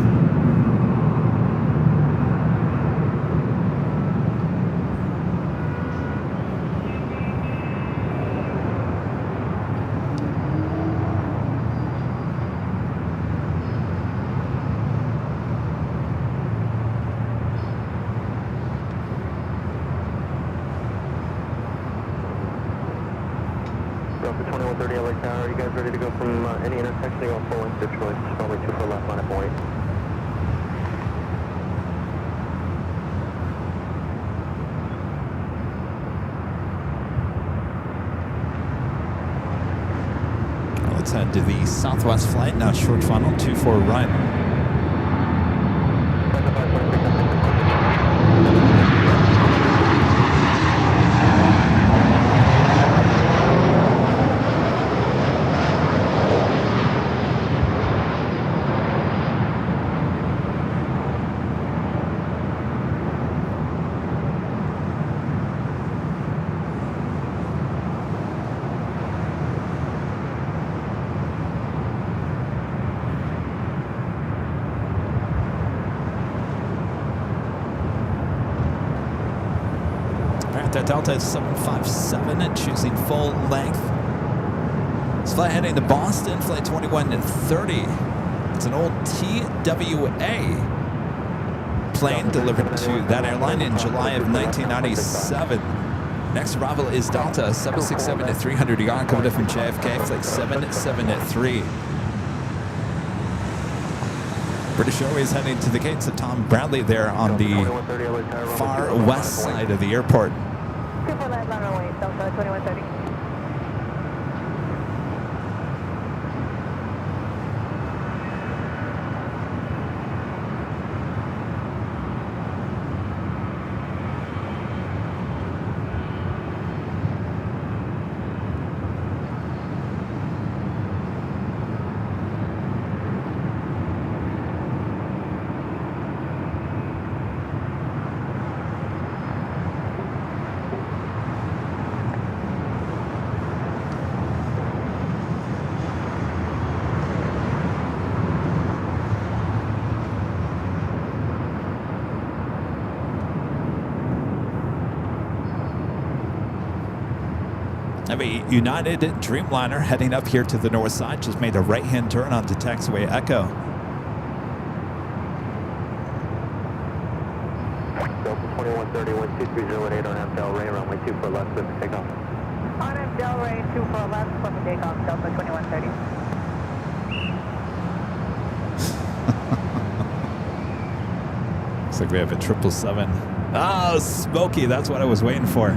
Delta 2130 LA Tower, you guys ready to go from any intersection? You want full length your choice. Runway 24 left, line up point. Let's head to the southwest flight, now short funnel, 24 right. That Delta is 757, choosing full length. This flight heading to Boston, flight 2130. It's an old TWA plane delivered to that airline in July of 1997. Next arrival is Delta 767 at 300 yard, coming in from JFK, flight 773. British Airways heading to the gates of Tom Bradley there on the far west side of the airport. Super left, line runway, Delta 2130. Have a United Dreamliner heading up here to the north side. Just made a right-hand turn onto taxiway Echo. Delta 2130, 12308 on M Del Rey, runway 24 left, with takeoff. On M Del Rey, 24 left, for takeoff, Delta 2130. Looks like we have a 777. Oh, smoky. That's what I was waiting for.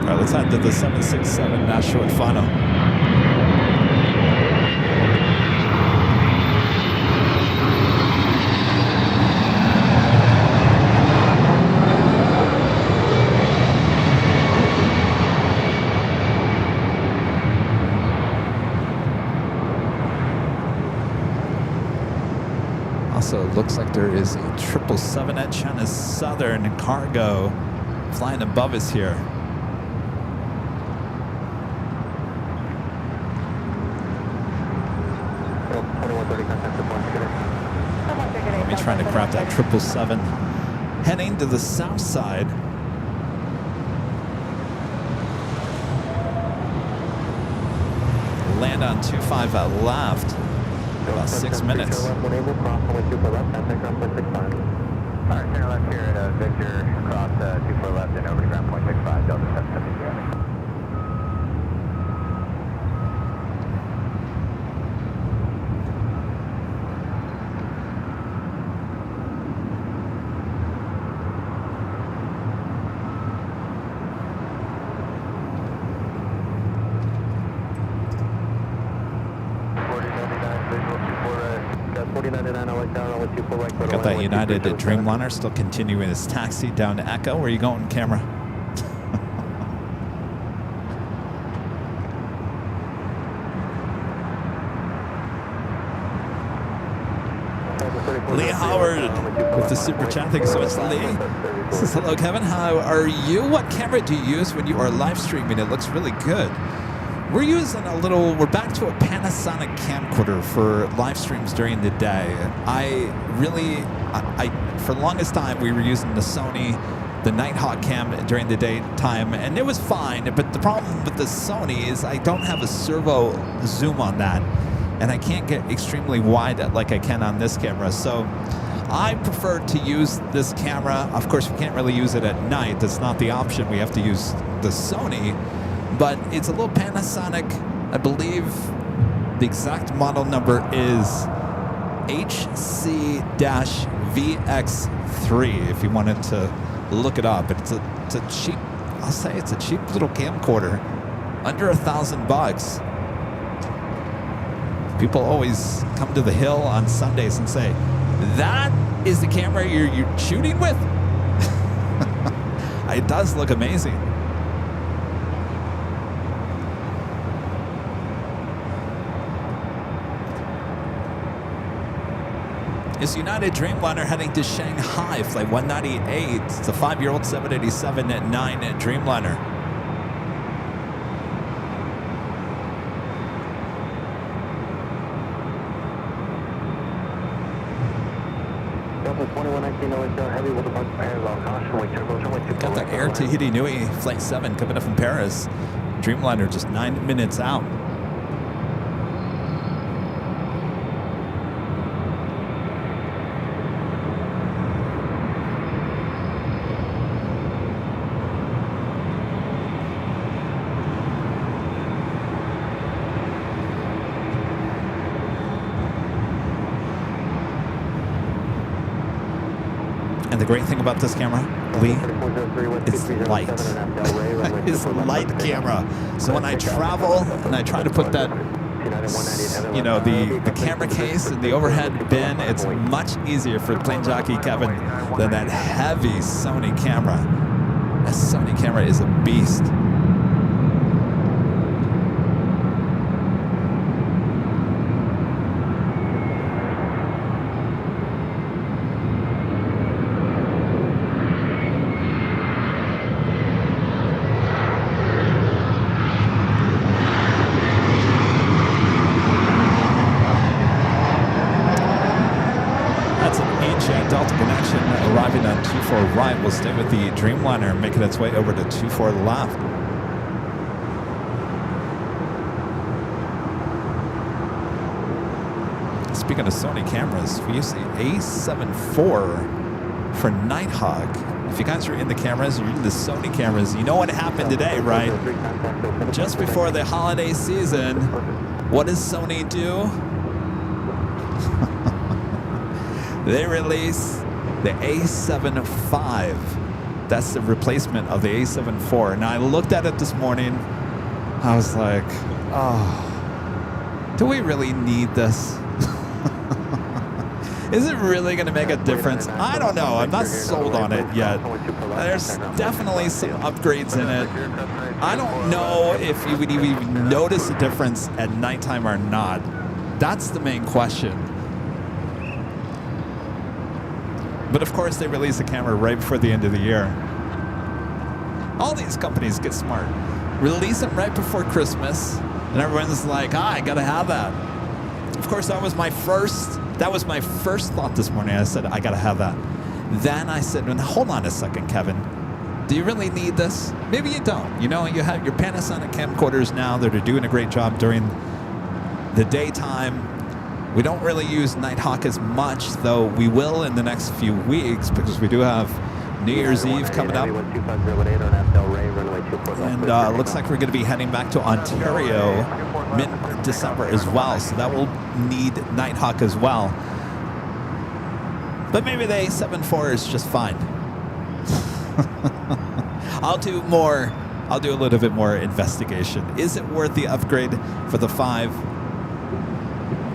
All right, let's head to the 767 Nashua final. Also, it looks like there is a 777 at China Southern cargo flying above us here. Let me try to grab that 777. Heading to the south side. Land on 25 left. About 6 minutes. Alright, turn left here at Victor, cross 24 left and over to ground point 65, Delta 770. Got that United Dreamliner still continuing his taxi down to Echo. Where are you going, camera? Lee Howard with the super chat. Thank you so much, Lee. This is hello, Kevin. How are you? What camera do you use when you are live streaming? It looks really good. We're using we're back to a Panasonic camcorder for live streams during the day. For the longest time, we were using the Sony, the Nighthawk cam during the daytime, and it was fine. But the problem with the Sony is I don't have a servo zoom on that, and I can't get extremely wide like I can on this camera. So I prefer to use this camera. Of course, we can't really use it at night. That's not the option. We have to use the Sony. But it's a little Panasonic. I believe the exact model number is HC-VX3 if you wanted to look it up. It's a cheap, I'll say it's a cheap little camcorder, under $1,000. People always come to the hill on Sundays and say, that is the camera you're shooting with? It does look amazing. Is United Dreamliner heading to Shanghai, flight 198. It's a 5-year-old 787-9 Dreamliner. Got that Air Tahiti Nui, flight 7, coming up from Paris. Dreamliner just 9 minutes out. And the great thing about this camera, Lee, it's light. It's a light camera. So when I travel and I try to put that, the camera case in the overhead bin, it's much easier for Plane Jockey Kevin than that heavy Sony camera. That Sony camera is a beast. Right, we'll stay with the Dreamliner, making its way over to 24 left. Speaking of Sony cameras, we use the A7 IV for Nighthawk. If you guys are in the cameras, you're in the Sony cameras, you know what happened today, right? Just before the holiday season, what does Sony do? They release the A7 IV. That's the replacement of the A7 IV. Now, I looked at it this morning. I was like, oh, do we really need this? Is it really going to make a difference? I don't know. I'm not sold on it yet. There's definitely some upgrades in it. I don't know if you would even notice a difference at nighttime or not. That's the main question. But of course, they release the camera right before the end of the year. All these companies get smart. Release them right before Christmas, and everyone's like, I gotta have that. Of course, that was my first thought this morning. I said, I gotta have that. Then I said, hold on a second, Kevin. Do you really need this? Maybe you don't. You know, you have your Panasonic camcorders now that are doing a great job during the daytime. We don't really use Nighthawk as much, though we will in the next few weeks because we do have New Year's Eve coming up. And looks like we're going to be heading back to Ontario mid-December as well, so that will need Nighthawk as well. But maybe the A7 IV is just fine. I'll do a little bit more investigation. Is it worth the upgrade for the 5?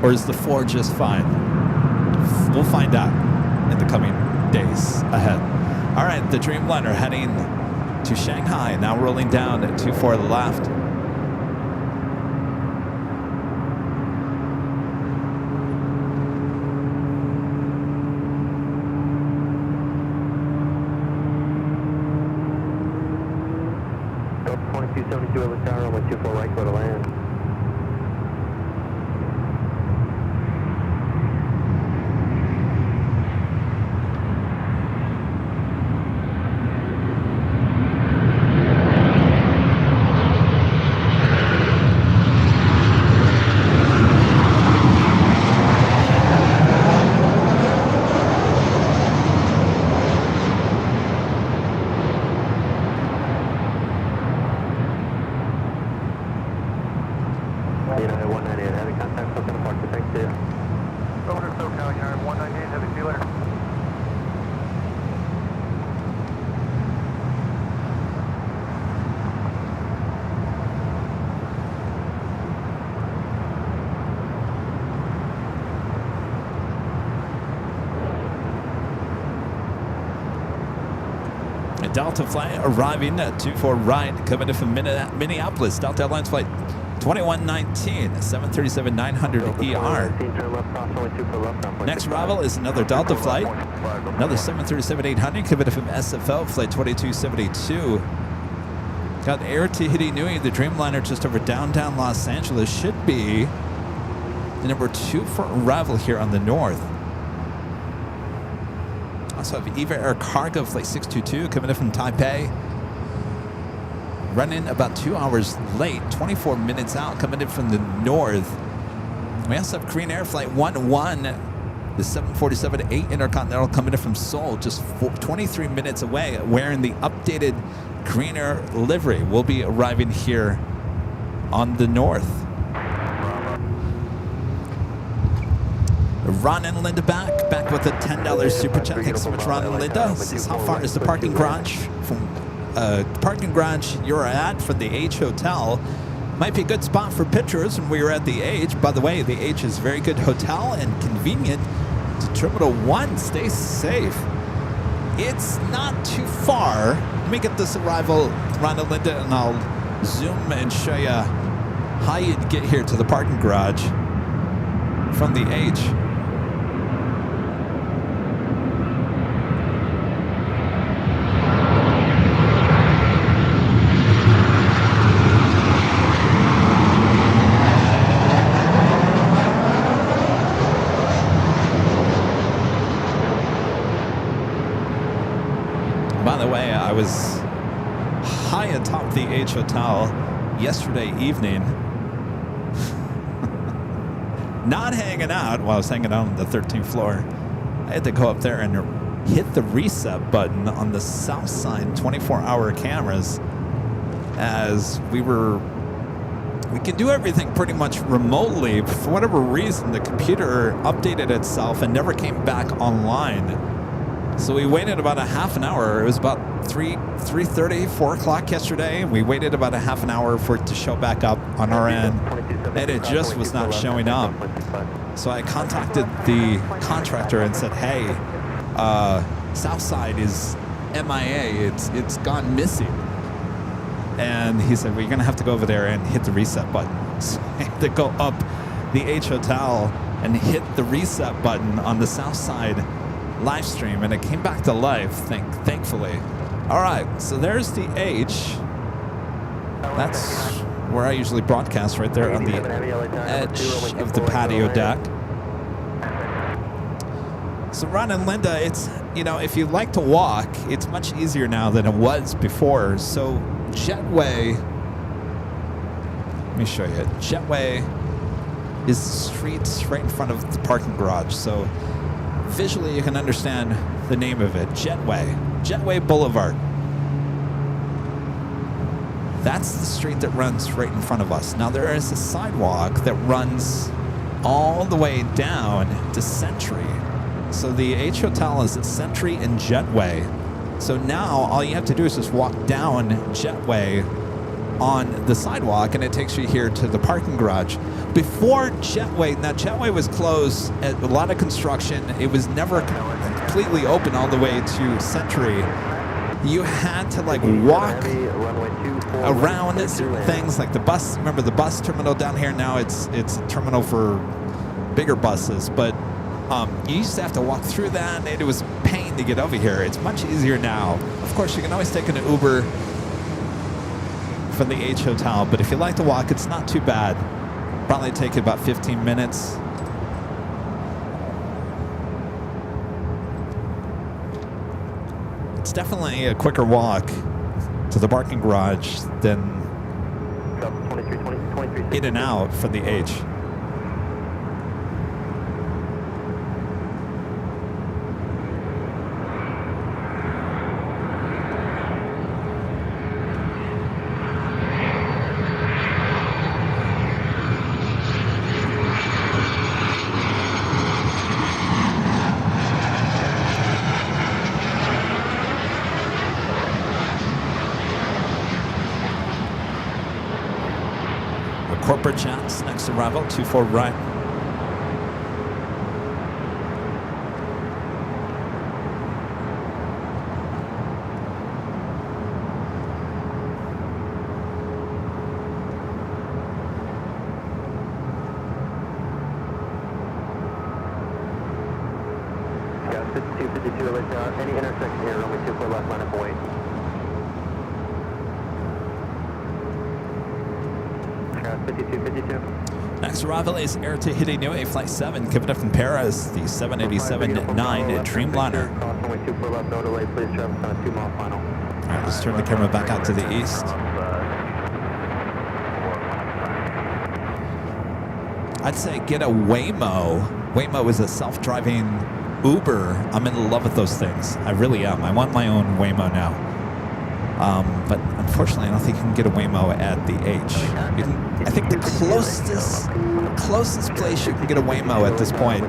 Or is the 4 just fine? We'll find out in the coming days ahead. All right, the Dreamliner heading to Shanghai, now rolling down at 24 left. Go 2272 Atlas Tower, 124 right, go to land. Delta flight arriving at 24 right, coming in from Minneapolis. Delta Airlines flight 2119, 737-900 ER. Next arrival is another Delta flight, another 737-800 coming in from SFO, flight 2272. Got Air Tahiti Nui, the Dreamliner just over downtown Los Angeles. Should be the number 2 for arrival here on the north. Also have Eva Air Cargo flight 622 coming in from Taipei. Running about 2 hours late, 24 minutes out, coming in from the north. We also have Korean Air flight 11, the 747-8 Intercontinental coming in from Seoul, just 23 minutes away, wearing the updated Korean Air livery. Will be arriving here on the north. Ron and Linda back with a $10 super chat. Thanks so much, Ron and Linda. Says, how far is the parking garage from parking garage you're at from the H Hotel? Might be a good spot for pictures when we were at the H. By the way, the H is a very good hotel and convenient to Terminal 1. Stay safe. It's not too far. Let me get this arrival, Ron and Linda, and I'll zoom and show you how you'd get here to the parking garage from the H. By the way, I was high atop the H Hotel yesterday evening. Not hanging out while I was hanging out on the 13th floor. I had to go up there and hit the reset button on the south side 24-hour cameras, as we can do everything pretty much remotely. For whatever reason, the computer updated itself and never came back online. So we waited about a half an hour. It was about 3:30, 4 o'clock yesterday. We waited about a half an hour for it to show back up on our end, and it just was not showing up. So I contacted the contractor and said, hey, Southside is MIA. It's gone missing. And he said, well, you're going to have to go over there and hit the reset button. So I had to go up the H Hotel and hit the reset button on the Southside live stream, and it came back to life, thankfully. All right, so there's the H. That's where I usually broadcast, right there on the edge of the patio deck. So Ron and Linda, it's, if you like to walk, it's much easier now than it was before. So Jetway, let me show you. Jetway is the street right in front of the parking garage. So visually you can understand the name of it. Jetway Boulevard. That's the street that runs right in front of us. Now there is a sidewalk that runs all the way down to Century. So the H Hotel is at Century and Jetway. So now all you have to do is just walk down Jetway on the sidewalk, and it takes you here to the parking garage. Before Jetway, now Jetway was closed at a lot of construction. It was never completely open all the way to Century. You had to walk around certain things like the bus. Remember the bus terminal down here? Now it's a terminal for bigger buses, but you used to have to walk through that, and it was a pain to get over here. It's much easier now. Of course, you can always take an Uber from the H Hotel, but if you like to walk, it's not too bad. Probably take you about 15 minutes. It's definitely a quicker walk to the parking garage than in and out from the H. Corporate Jets, next arrival, 24 right. Yeah, 52, any intersection here, runway 24 left, line up and wait. 52. Next arrival is Air Tahiti Niue Flight 7, coming up from Paris, the 787-9 Dreamliner. Runway 24 left, no delay, please traffic on a 2-mile final. All right, let's turn the camera back out to the east. I'd say get a Waymo. Waymo is a self-driving Uber. I'm in love with those things. I really am. I want my own Waymo now. But unfortunately, I don't think you can get a Waymo at the H. I think the closest place you can get a Waymo at this point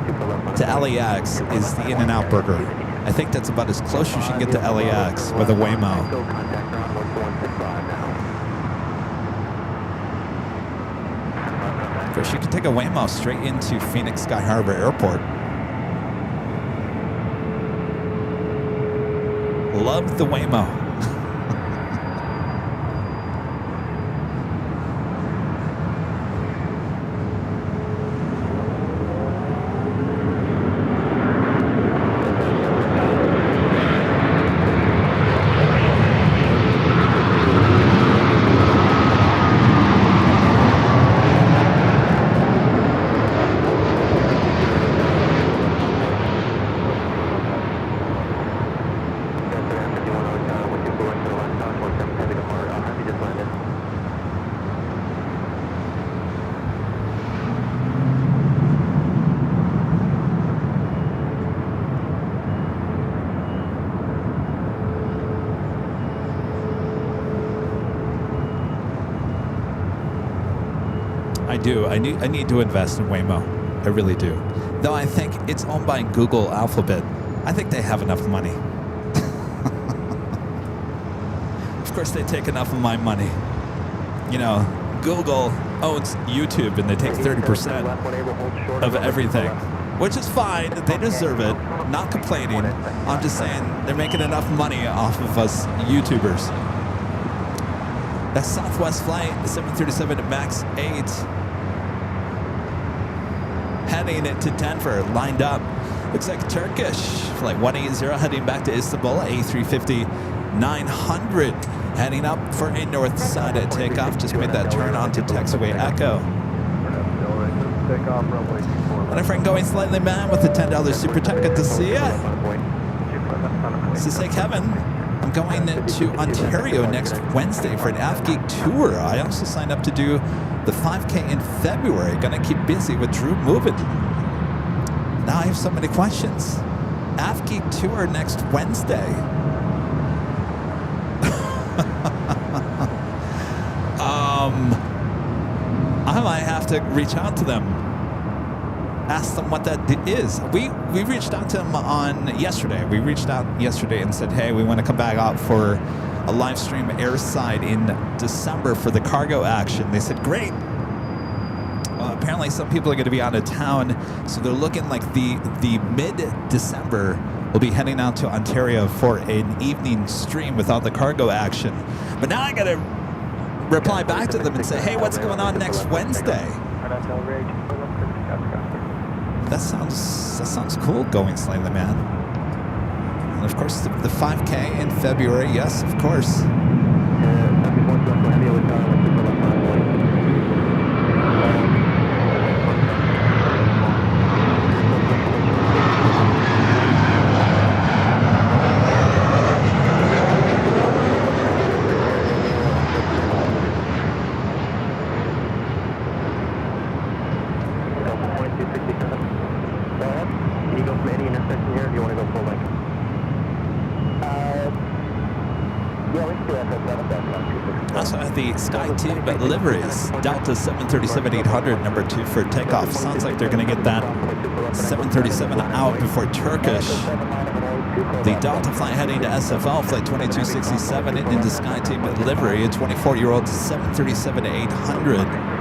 to LAX is the In-N-Out Burger. I think that's about as close as you can get to LAX with a Waymo. Of course, you can take a Waymo straight into Phoenix Sky Harbor Airport. Love the Waymo. I do. I need to invest in Waymo. I really do. Though I think it's owned by Google Alphabet. I think they have enough money. Of course, they take enough of my money. You know, Google owns YouTube, and they take 30% of everything, which is fine. They deserve it. Not complaining. I'm just saying they're making enough money off of us YouTubers. That Southwest flight, 737 MAX 8, heading to Denver, lined up. Looks like Turkish, flight 180 heading back to Istanbul, A350 900, heading up for a north side at takeoff. Just made that turn onto taxiway Echo. And a friend going slightly mad with a $10 super tech. Good to see ya. This is Kevin. I'm going to Ontario next Wednesday for an AFGeek tour. I also signed up to do the 5K in February. Gonna keep busy with Drew moving. Now I have so many questions. AFGeek tour next Wednesday. I might have to reach out to them. Ask them what that is. We reached out to them on yesterday. We reached out yesterday and said, hey, we want to come back out for a live stream airside in December for the cargo action. They said, great. Apparently some people are going to be out of town, so they're looking like the mid-December we'll be heading out to Ontario for an evening stream with all the cargo action. But now I got to reply back to them and say, hey, what's going on next Wednesday? That sounds cool, going slightly mad. And of course, the 5K in February, yes, of course. The SkyTeam liveries, Delta 737-800, number 2 for takeoff. Sounds like they're going to get that 737 out before Turkish. The Delta flight heading to SFL, flight 2267, into SkyTeam livery, a 24-year-old 737-800.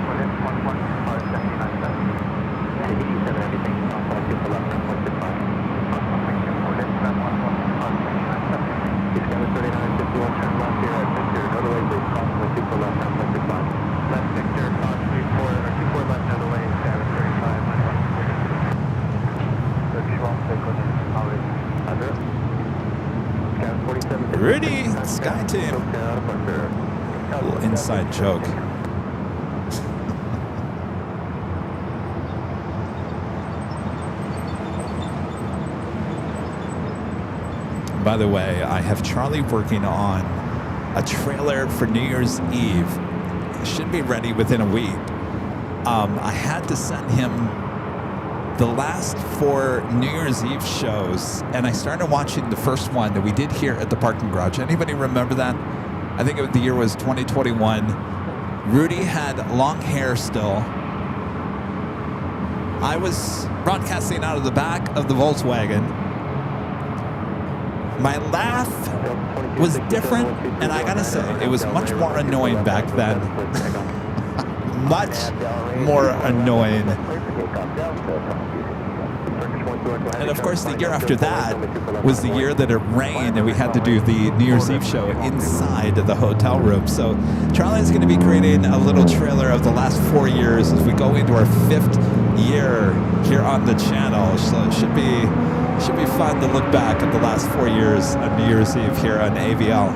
Rudy, SkyTeam. A little inside joke. By the way, I have Charlie working on a trailer for New Year's Eve. It should be ready within a week. I had to send him the last 4 New Year's Eve shows, and I started watching the first one that we did here at the parking garage. Anybody remember that? I think the year was 2021. Rudy had long hair still. I was broadcasting out of the back of the Volkswagen. My laugh was different, and I gotta say, it was much more annoying back then. Much more annoying. And of course, the year after that was the year that it rained and we had to do the New Year's Eve show inside the hotel room. So Charlie's going to be creating a little trailer of the last 4 years as we go into our 5th year here on the channel. So it should be fun to look back at the last 4 years on New Year's Eve here on AVL.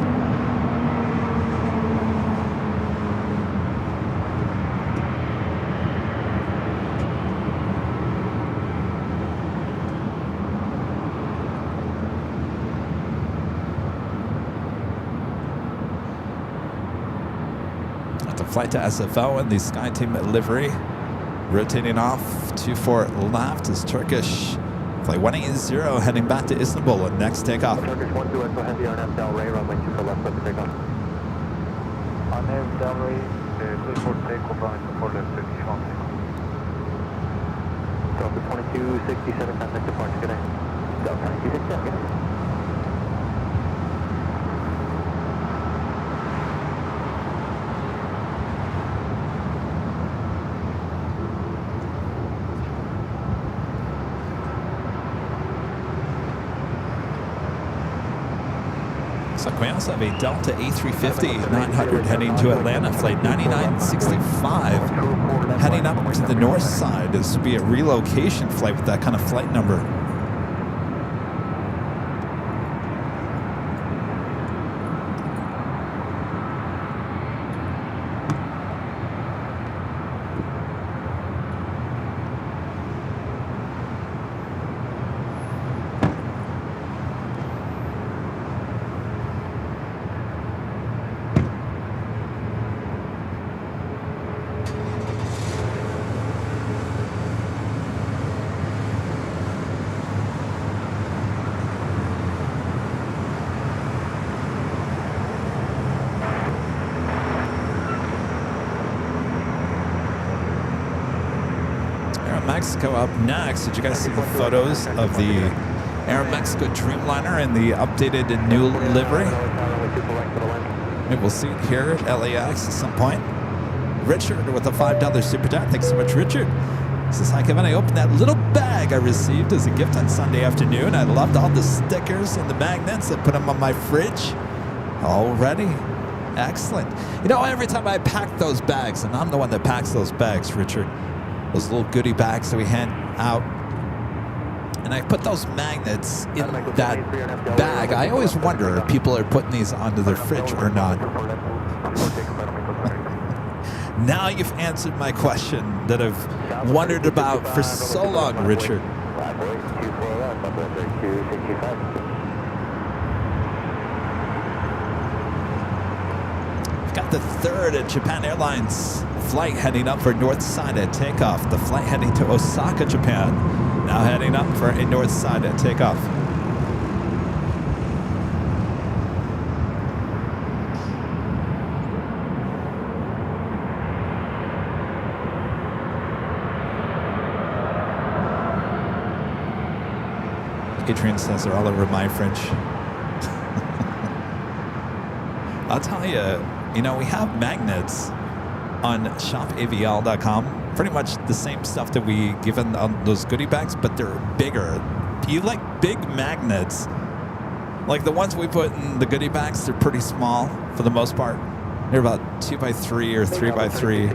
Flight to SFO in the SkyTeam livery. Rotating off 24 left is Turkish. Flight 180 heading back to Istanbul and next takeoff. Turkish 1 2 Echo Heavy on FL Ray, runway 24 left, left to takeoff. On FL Ray. Clear for takeoff, runway 24 left, 31. Delta 2267, contact departure, good day. Delta 2267, good day. So we also have a Delta A380 900 heading to Atlanta, flight 9965, heading up to the north side. This would be a relocation flight with that kind of flight number. Mexico up next. Did you guys see the photos of the Air Mexico Dreamliner in the updated and new livery? Maybe we'll see it here at LAX at some point. Richard with a $5 super chat. Thanks so much, Richard. Says, hi, Kevin. I opened that little bag I received as a gift on Sunday afternoon. I loved all the stickers and the magnets. I put them on my fridge. All ready. Excellent. You know, every time I pack those bags, and I'm the one that packs those bags, Richard, those little goodie bags that we hand out, and I put those magnets in that bag, I always wonder if people are putting these onto their fridge or not. Now you've answered my question that I've wondered about for so long, Richard. We've got the third at Japan Airlines flight heading up for north side at takeoff. The flight heading to Osaka, Japan, now heading up for a north side at takeoff. Adrian says they're all over my fridge. I'll tell you, you know, we have magnets on shopavl.com. Pretty much the same stuff that we give in those goodie bags, but they're bigger. You like big magnets? Like the ones we put in the goodie bags, they're pretty small for the most part. They're about 2x3 or 3x3.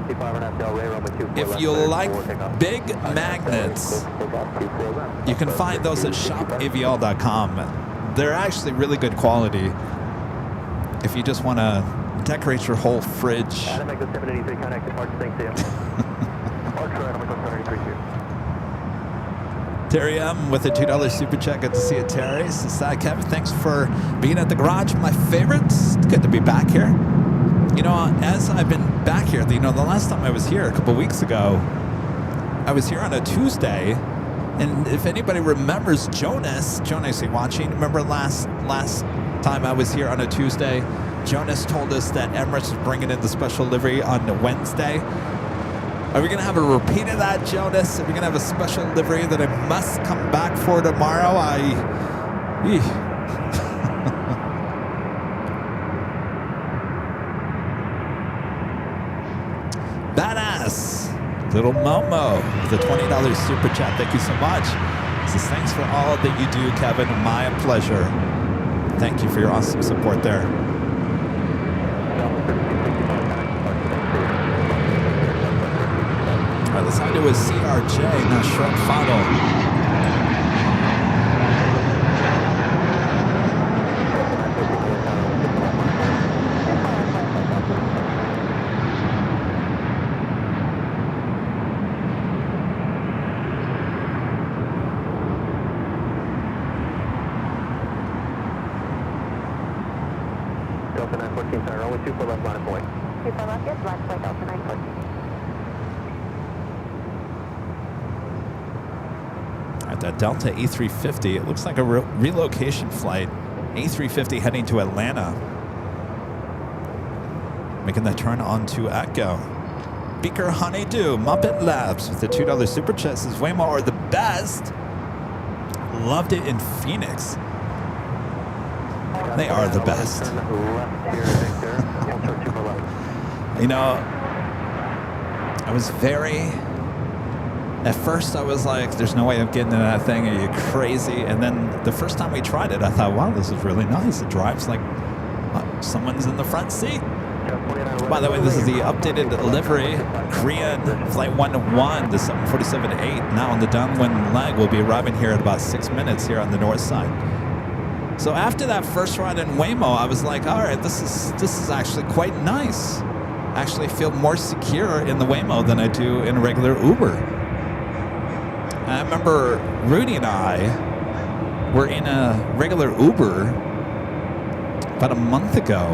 If you like big magnets, you can find those at shopavl.com. They're actually really good quality. If you just want to decorate your whole fridge. Terry M with a $2 super chat. Good to see you, Terry. Kevin, thanks for being at the garage. My favorites. It's good to be back here. You know, as I've been back here, you know, the last time I was here a couple weeks ago, I was here on a Tuesday. And if anybody remembers Jonas, are you watching? Remember last time I was here on a Tuesday, Jonas told us that Emirates was bringing in the special livery on Wednesday. Are we going to have a repeat of that, Jonas? Are we going to have a special livery that I must come back for tomorrow? Badass. Little Momo with a $20 super chat. Thank you so much. Says, thanks for all that you do, Kevin. My pleasure. Thank you for your awesome support there. All right, let's head to a CRJ, not short final. Delta 914, sorry, runway 24 left, line of point. 24 left, yes, line point, Delta 914. At that Delta A350, it looks like a relocation flight. A350 heading to Atlanta. making the turn onto Echo. Beaker Honeydew, Muppet Labs with the $2 super chat says Waymo are the best. Loved it in Phoenix. They are the best. You know, I was at first I was like, there's no way I'm getting in that thing. Are you crazy? And then the first time we tried it, I thought, wow, this is really nice. It drives like someone's in the front seat. By the way, this is the updated livery. Korean Flight 101, the 747-8, now on the downwind leg, will be arriving here in about 6 minutes here on the north side. So after that first ride in Waymo, I was like, all right, this is actually quite nice. I actually feel more secure in the Waymo than I do in a regular Uber. And I remember Rudy and I were in a regular Uber about a month ago,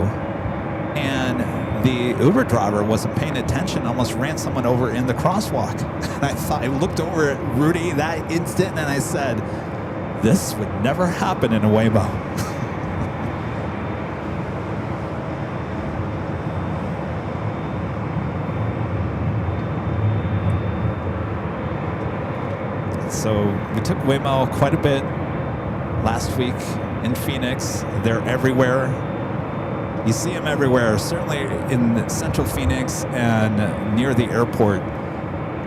and the Uber driver wasn't paying attention, almost ran someone over in the crosswalk. And I looked over at Rudy that instant and I said, this would never happen in a Waymo. So we took Waymo quite a bit last week in Phoenix. They're everywhere. You see them everywhere, certainly in central Phoenix and near the airport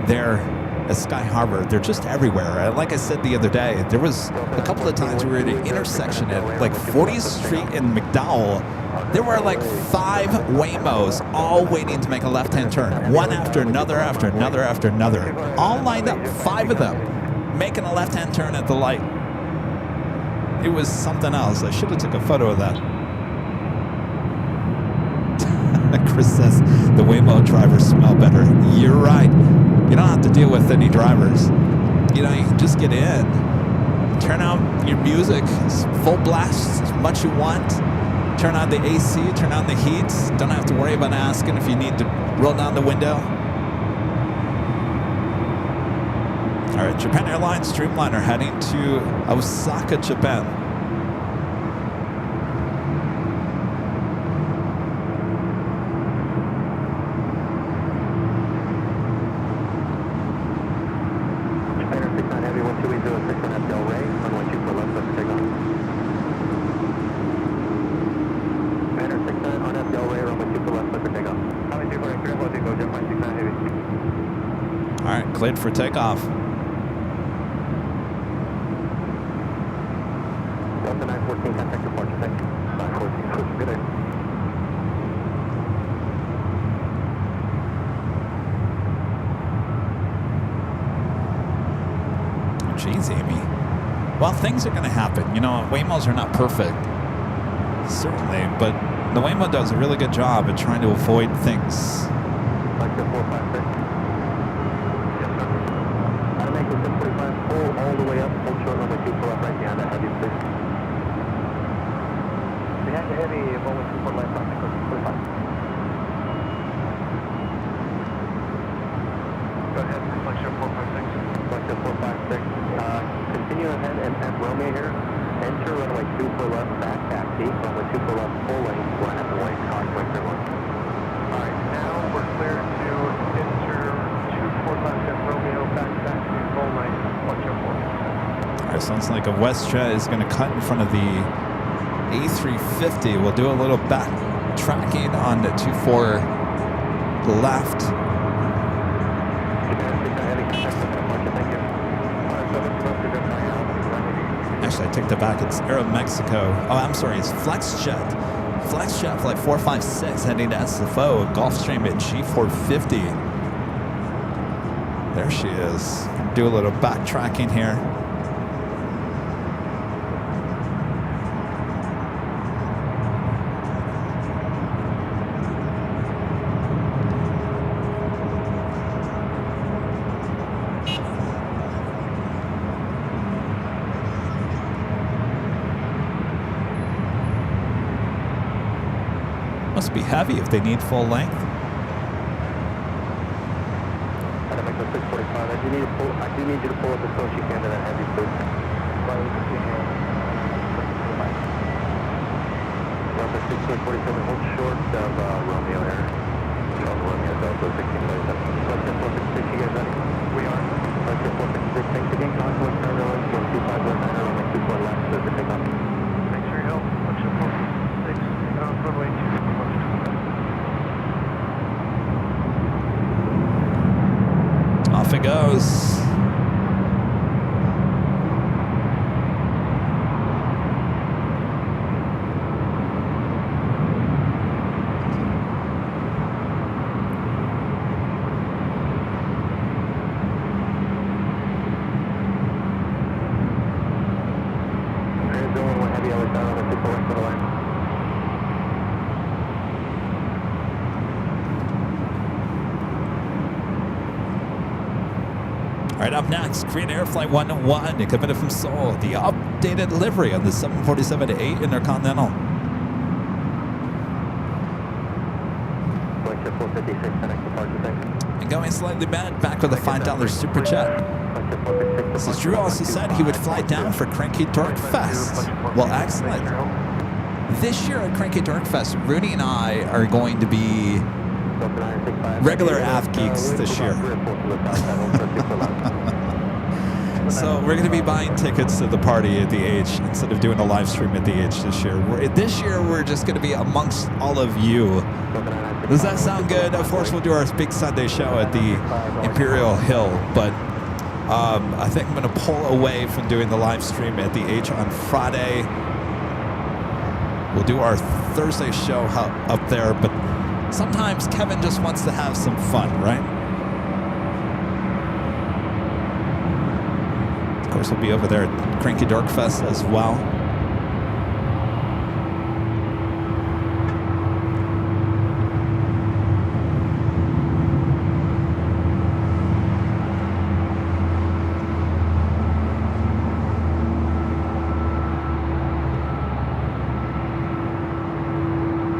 there at Sky Harbor. They're just everywhere. Like I said the other day, there was a couple of times we were at an intersection at like 40th Street in McDowell. There were like 5 Waymos all waiting to make a left-hand turn. One after another, after another, after another. All lined up, 5 of them, making a left-hand turn at the light. It was something else. I should have took a photo of that. Chris says the Waymo drivers smell better. You're right. You don't have to deal with any drivers. You know, you can just get in, turn out your music, full blast as much as you want, turn on the AC, turn on the heat. Don't have to worry about asking if you need to roll down the window. All right, Japan Airlines Streamliner heading to Osaka, Japan. Cleared for takeoff. Delta 914, contact departure, thank you. 914, good day. Jeez, Amy. Well, things are going to happen. You know, Waymos are not perfect, certainly, but the Waymo does a really good job at trying to avoid things. Like the 456. All the way up, hold short runway 2 pull up right behind that heavy, please. Behind the heavy, runway 2 pull left, 45. Go ahead, reflection 456. Reflection 456. Continue ahead and at Romeo here. Enter runway 2 pull left, back taxi. Runway 2 pull left, full lane, line up the white car, quick one. Alright, now we're clear to enter 2 pull left at Romeo, back taxi, full lane. All right, sounds like a WestJet is going to cut in front of the A350. We'll do a little back tracking on the 24 left. Actually, I take that back. It's Aeromexico. Oh, I'm sorry. It's FlexJet. FlexJet Flight 456 heading to SFO. Gulfstream at G450. There she is. Do a little backtracking here. Must be heavy if they need full length. I do need you to pull up as close as you can to that heavy, please. Delta 1647, hold short of Romeo Air. Charles Romeo, Delta 1647. Flight 456, you guys ready? We are. Flight 456, thanks again. Contour turn airlines, 12519, runway 24 left, clear for takeoff. Thanks for your help. Flight 456, taking off runway 24 left. Off it goes. All right, up next, Korean Air Flight 101, coming in from Seoul, the updated livery on the 747-8 Intercontinental. Flight 456, 10x departure, thanks. And going slightly mad, back with a $5 super chat. Since Drew also said he would fly down for Cranky Dork Fest. Well, excellent. This year at Cranky Dork Fest, Rudy and I are going to be regular AF geeks this year. So we're going to be buying tickets to the party at the H instead of doing a live stream at the H this year. This year we're just going to be amongst all of you. Does that sound good? Of course we'll do our big Sunday show at the Imperial Hill, but I think I'm going to pull away from doing the live stream at the H on Friday. We'll do our Thursday show up there, but sometimes Kevin just wants to have some fun, right? Of course, we'll be over there at Cranky Dork Fest as well.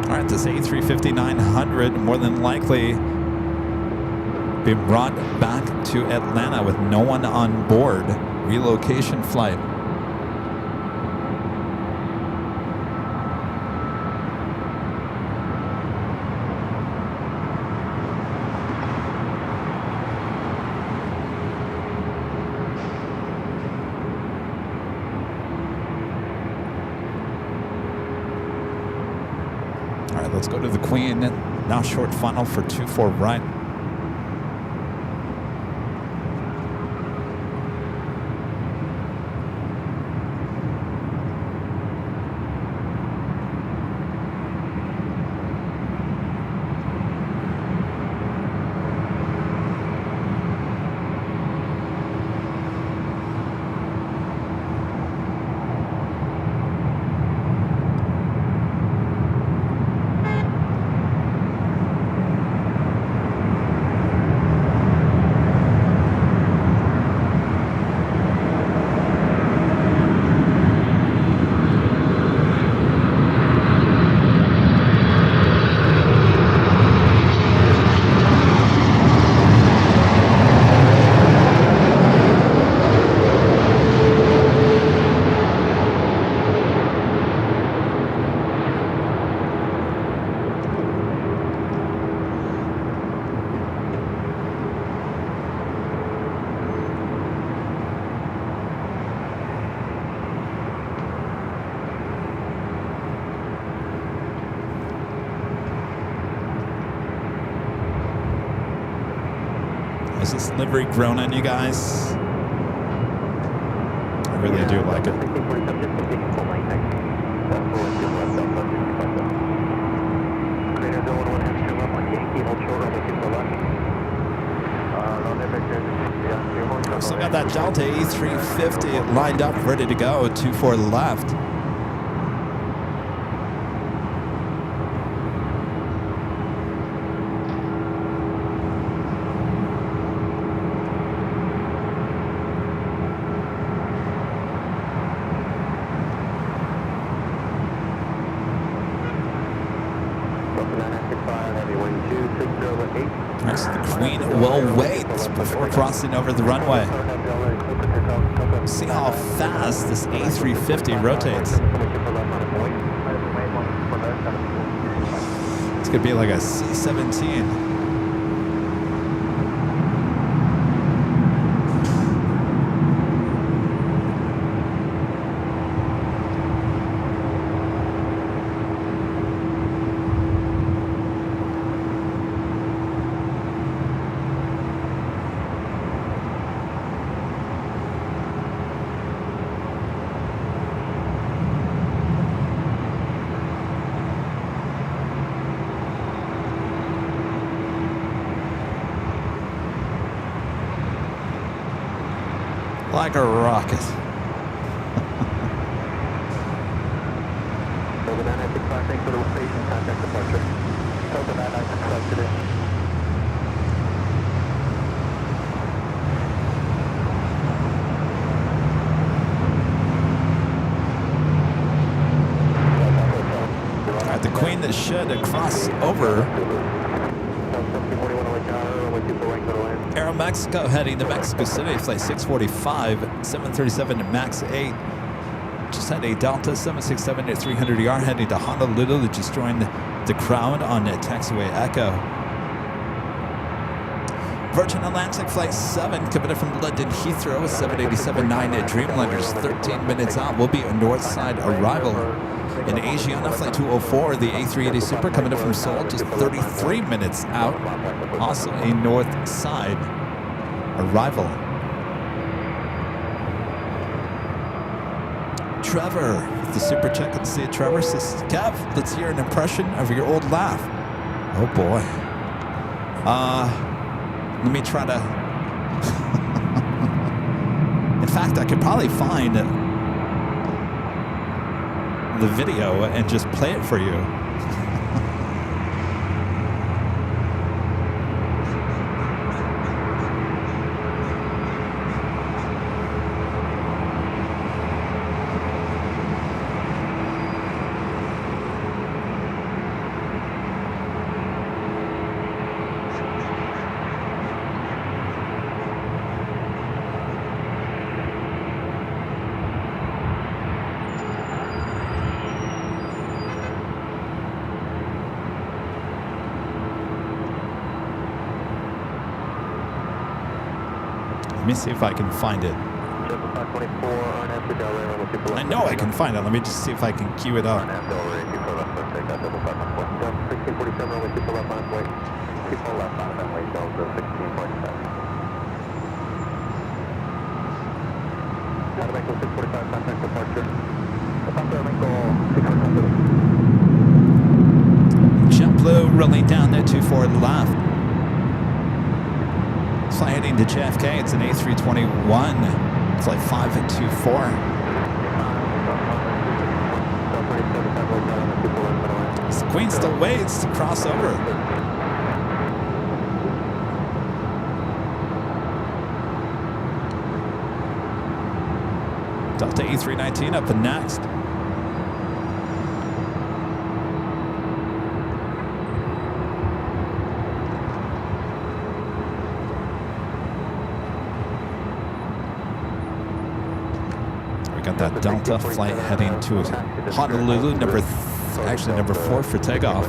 All right, this A350-900 more than likely be brought back to Atlanta with no one on board. Relocation flight. All right, let's go to the Queen. Now short funnel for 24 right. Is this livery grown on you guys? I really do like it. Still got that Delta A350 lined up, ready to go, 24 left. The Queen will wait before crossing over the runway. See how fast this A350 rotates. could be like a C-17. Like a rocket. Over 965, thanks for the station contact departure. Over 965 today. All right, the Queen that should cross over. Aeromexico heading to Mexico City, flight 645, 737 MAX 8. Just had a Delta 767 at 300ER heading to Honolulu that just joined the crowd on taxiway Echo. Virgin Atlantic flight 7 coming from London Heathrow, 787-9 at Dreamlanders, 13 minutes out. Will be a north side arrival. In Asiana flight 204, the A380 Super coming in from Seoul, just 33 minutes out. Also a north side arrival. Trevor, the super check and see it. Trevor says, Kev, let's hear an impression of your old laugh. Oh boy. Let me try to. In fact, I could probably find the video and just play it for you. Let me see if I can find it. I know I can find it. Let me just see if I can cue it up. JetBlue rolling down there 24 left. Fly heading to JFK. It's an A321. It's like 524. The Queen still waits to cross over. Delta A319 up and next. Got that Delta flight heading to Honolulu, number 4 for takeoff.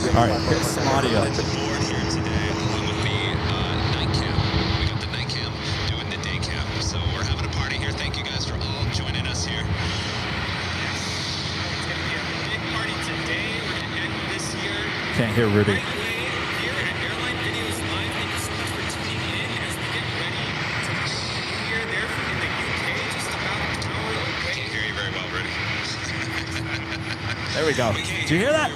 All right, here's some audio. Can't hear Rudy. Here at Airline Videos Live, thank you so much for tuning in as we get ready to premiere there in the UK, just about an hour away. I can't hear you very well, Rudy. There we go. Did you hear that?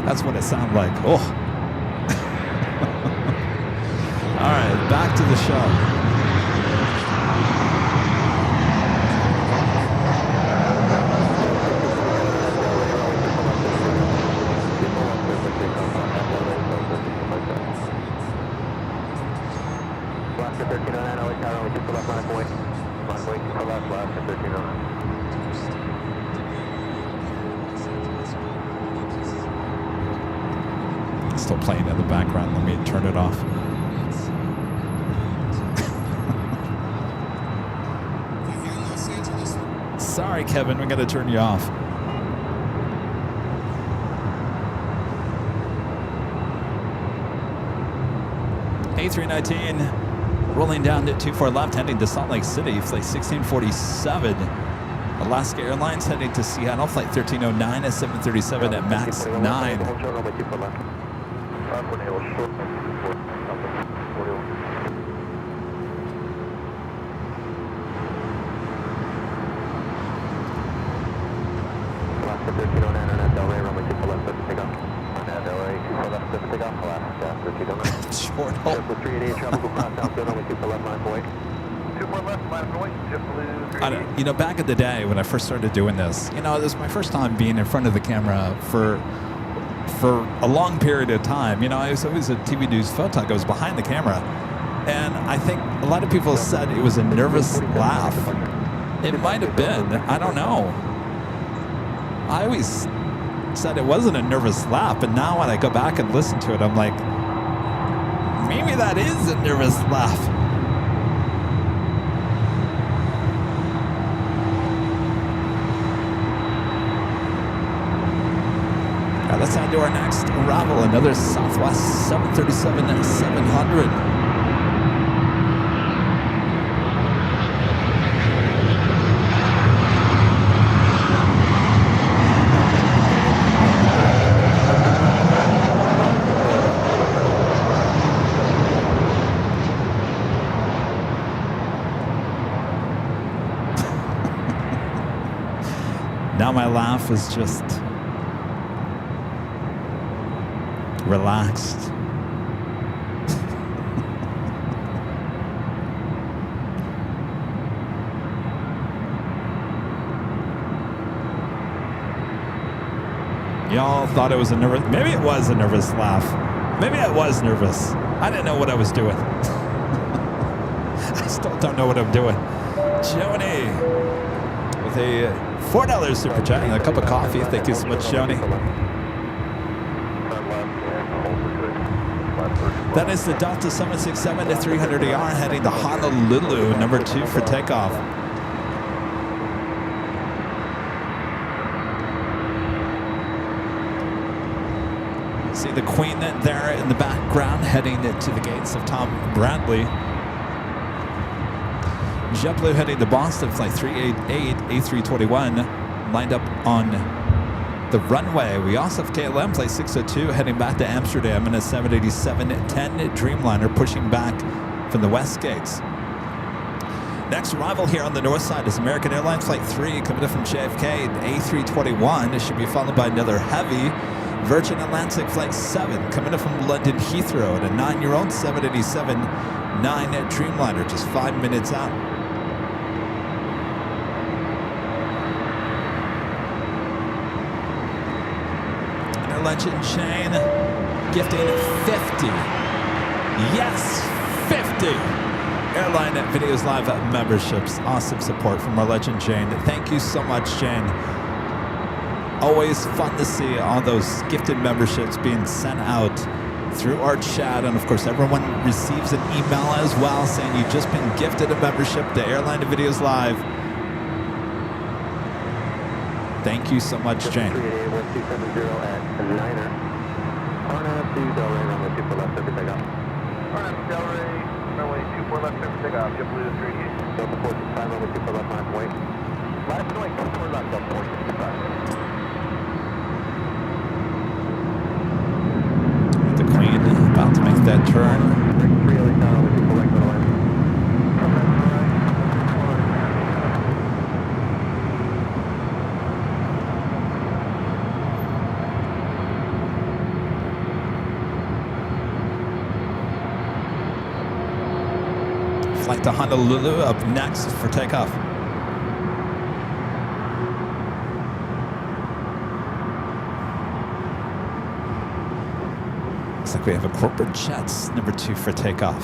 That's what it sounded like. Oh. All right, back to the show. still playing in the background. Let me turn it off. Sorry, Kevin, we're going to turn you off. A319 rolling down to 24 left, heading to Salt Lake City, flight 1647. Alaska Airlines heading to Seattle, flight 1309 at 737 at max 9. Alaska 1309 on Del Rey, runway 24 left, set to take off. On Del Rey, 24 left, set to take off. Alaska 1309. Short hold. Airport 388, tropical cross down, good runway 24 left, line point. 24 left, line point, JetBlue 388. You know, back in the day when I first started doing this, you know, it was my first time being in front of the camera for a long period of time. You know, I was always a TV news photog. I was behind the camera. And I think a lot of people said it was a nervous laugh. It might have been. I don't know. I always said it wasn't a nervous laugh, but now when I go back and listen to it, I'm like, maybe that is a nervous laugh. All right, let's head to our next arrival, another Southwest 737-700. Now my laugh is just relaxed. Y'all thought it was a nervous, maybe it was a nervous laugh. Maybe I was nervous. I didn't know what I was doing. I still don't know what I'm doing. Joni with a $4 super chat and a cup of coffee. Thank you so much, Joni. That is the Delta 767-300ER heading to Honolulu, number 2 for takeoff. See the Queen there in the background heading to the gates of Tom Bradley. JetBlue heading to Boston, flight 388, A321, lined up on the runway. We also have KLM, flight 602, heading back to Amsterdam in a 787-10 Dreamliner, pushing back from the west gates. Next arrival here on the north side is American Airlines, flight 3, coming in from JFK, A321. It should be followed by another heavy. Virgin Atlantic, flight 7, coming in from London Heathrow at a 9-year-old 787-9 Dreamliner, just 5 minutes out. Legend chain gifting 50. Yes, 50 Airline Videos Live memberships. Awesome support from our Legend Jane. Thank you so much, Jane. Always fun to see all those gifted memberships being sent out through our chat. And of course, everyone receives an email as well saying you've just been gifted a membership to Airline Videos Live. Thank you so much, Jane. 388-1270 at Niner. Arna to Del Rey, runway 24 left, clear for takeoff. Arna to Del Rey, runway 24 left, clear for takeoff. JetBlue 388. Delta 465, runway 24 left, line point. Last point, 24 left, Delta 465. The Queen about to make that turn. 308 down, runway 24 left, middle line. Flight to Honolulu up next for takeoff. Looks like we have a corporate jets, number 2 for takeoff.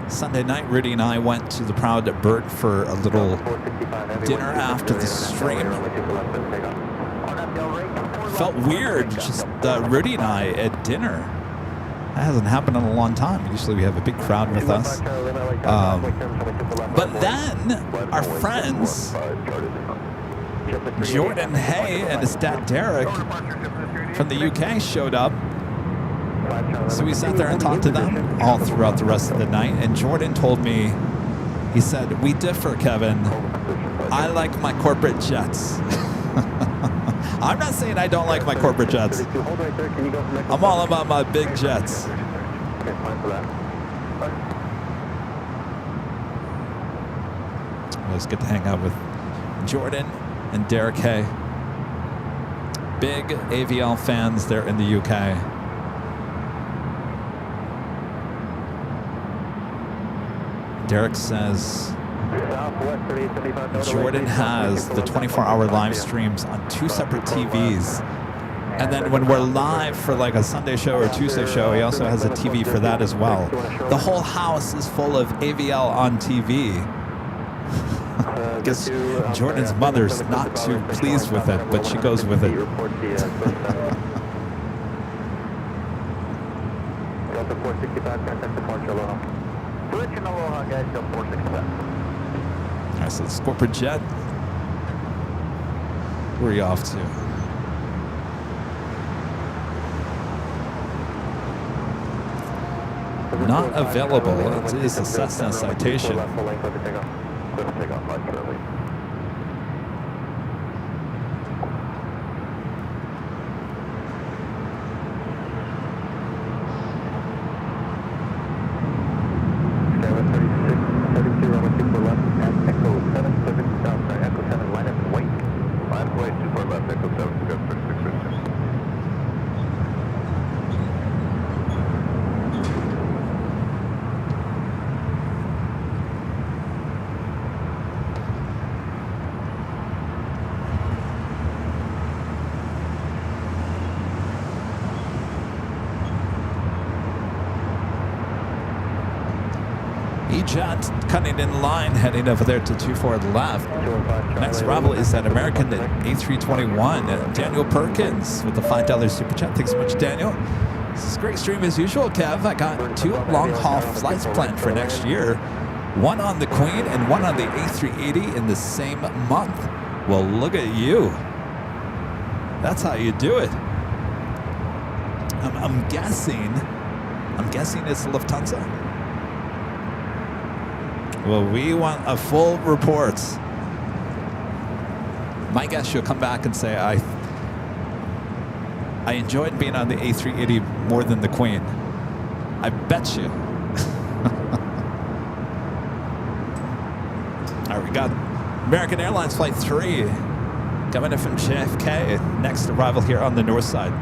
Sunday night, Rudy and I went to the Proud Bird for a little dinner after the stream. felt weird, just Rudy and I at dinner. That hasn't happened in a long time. Usually we have a big crowd with us. But then our friends, Jordan Hay and his dad Derek from the UK showed up. So we sat there and talked to them all throughout the rest of the night. And Jordan told me, he said, "We differ, Kevin. I like my corporate jets." I'm not saying I don't like my corporate jets. I'm all about my big jets. It was good to hang out with Jordan and Derek Hay. Big AVL fans there in the UK. Derek says Jordan has the 24-hour live streams on 2 separate TVs. And then when we're live for like a Sunday show or Tuesday show, he also has a TV for that as well. The whole house is full of AVL on TV. Guess Jordan's mother's not too pleased with it, but she goes with it. Alright, so it's corporate jet. Where are you off to? Not available. It is a Cessna citation. Jet cutting in line, heading over there to 24 left. Next arrival is that American A321. Daniel Perkins with the $5 super chat. Thanks so much, Daniel. This is a great stream as usual, Kev. I got 2 long-haul flights planned for next year. One on the Queen and one on the A380 in the same month. Well, look at you. That's how you do it. I'm guessing it's Lufthansa. Well, we want a full report. My guess she'll come back and say, I enjoyed being on the A380 more than the Queen. I bet you. All right, we got American Airlines Flight 3 coming in from JFK. Next arrival here on the north side.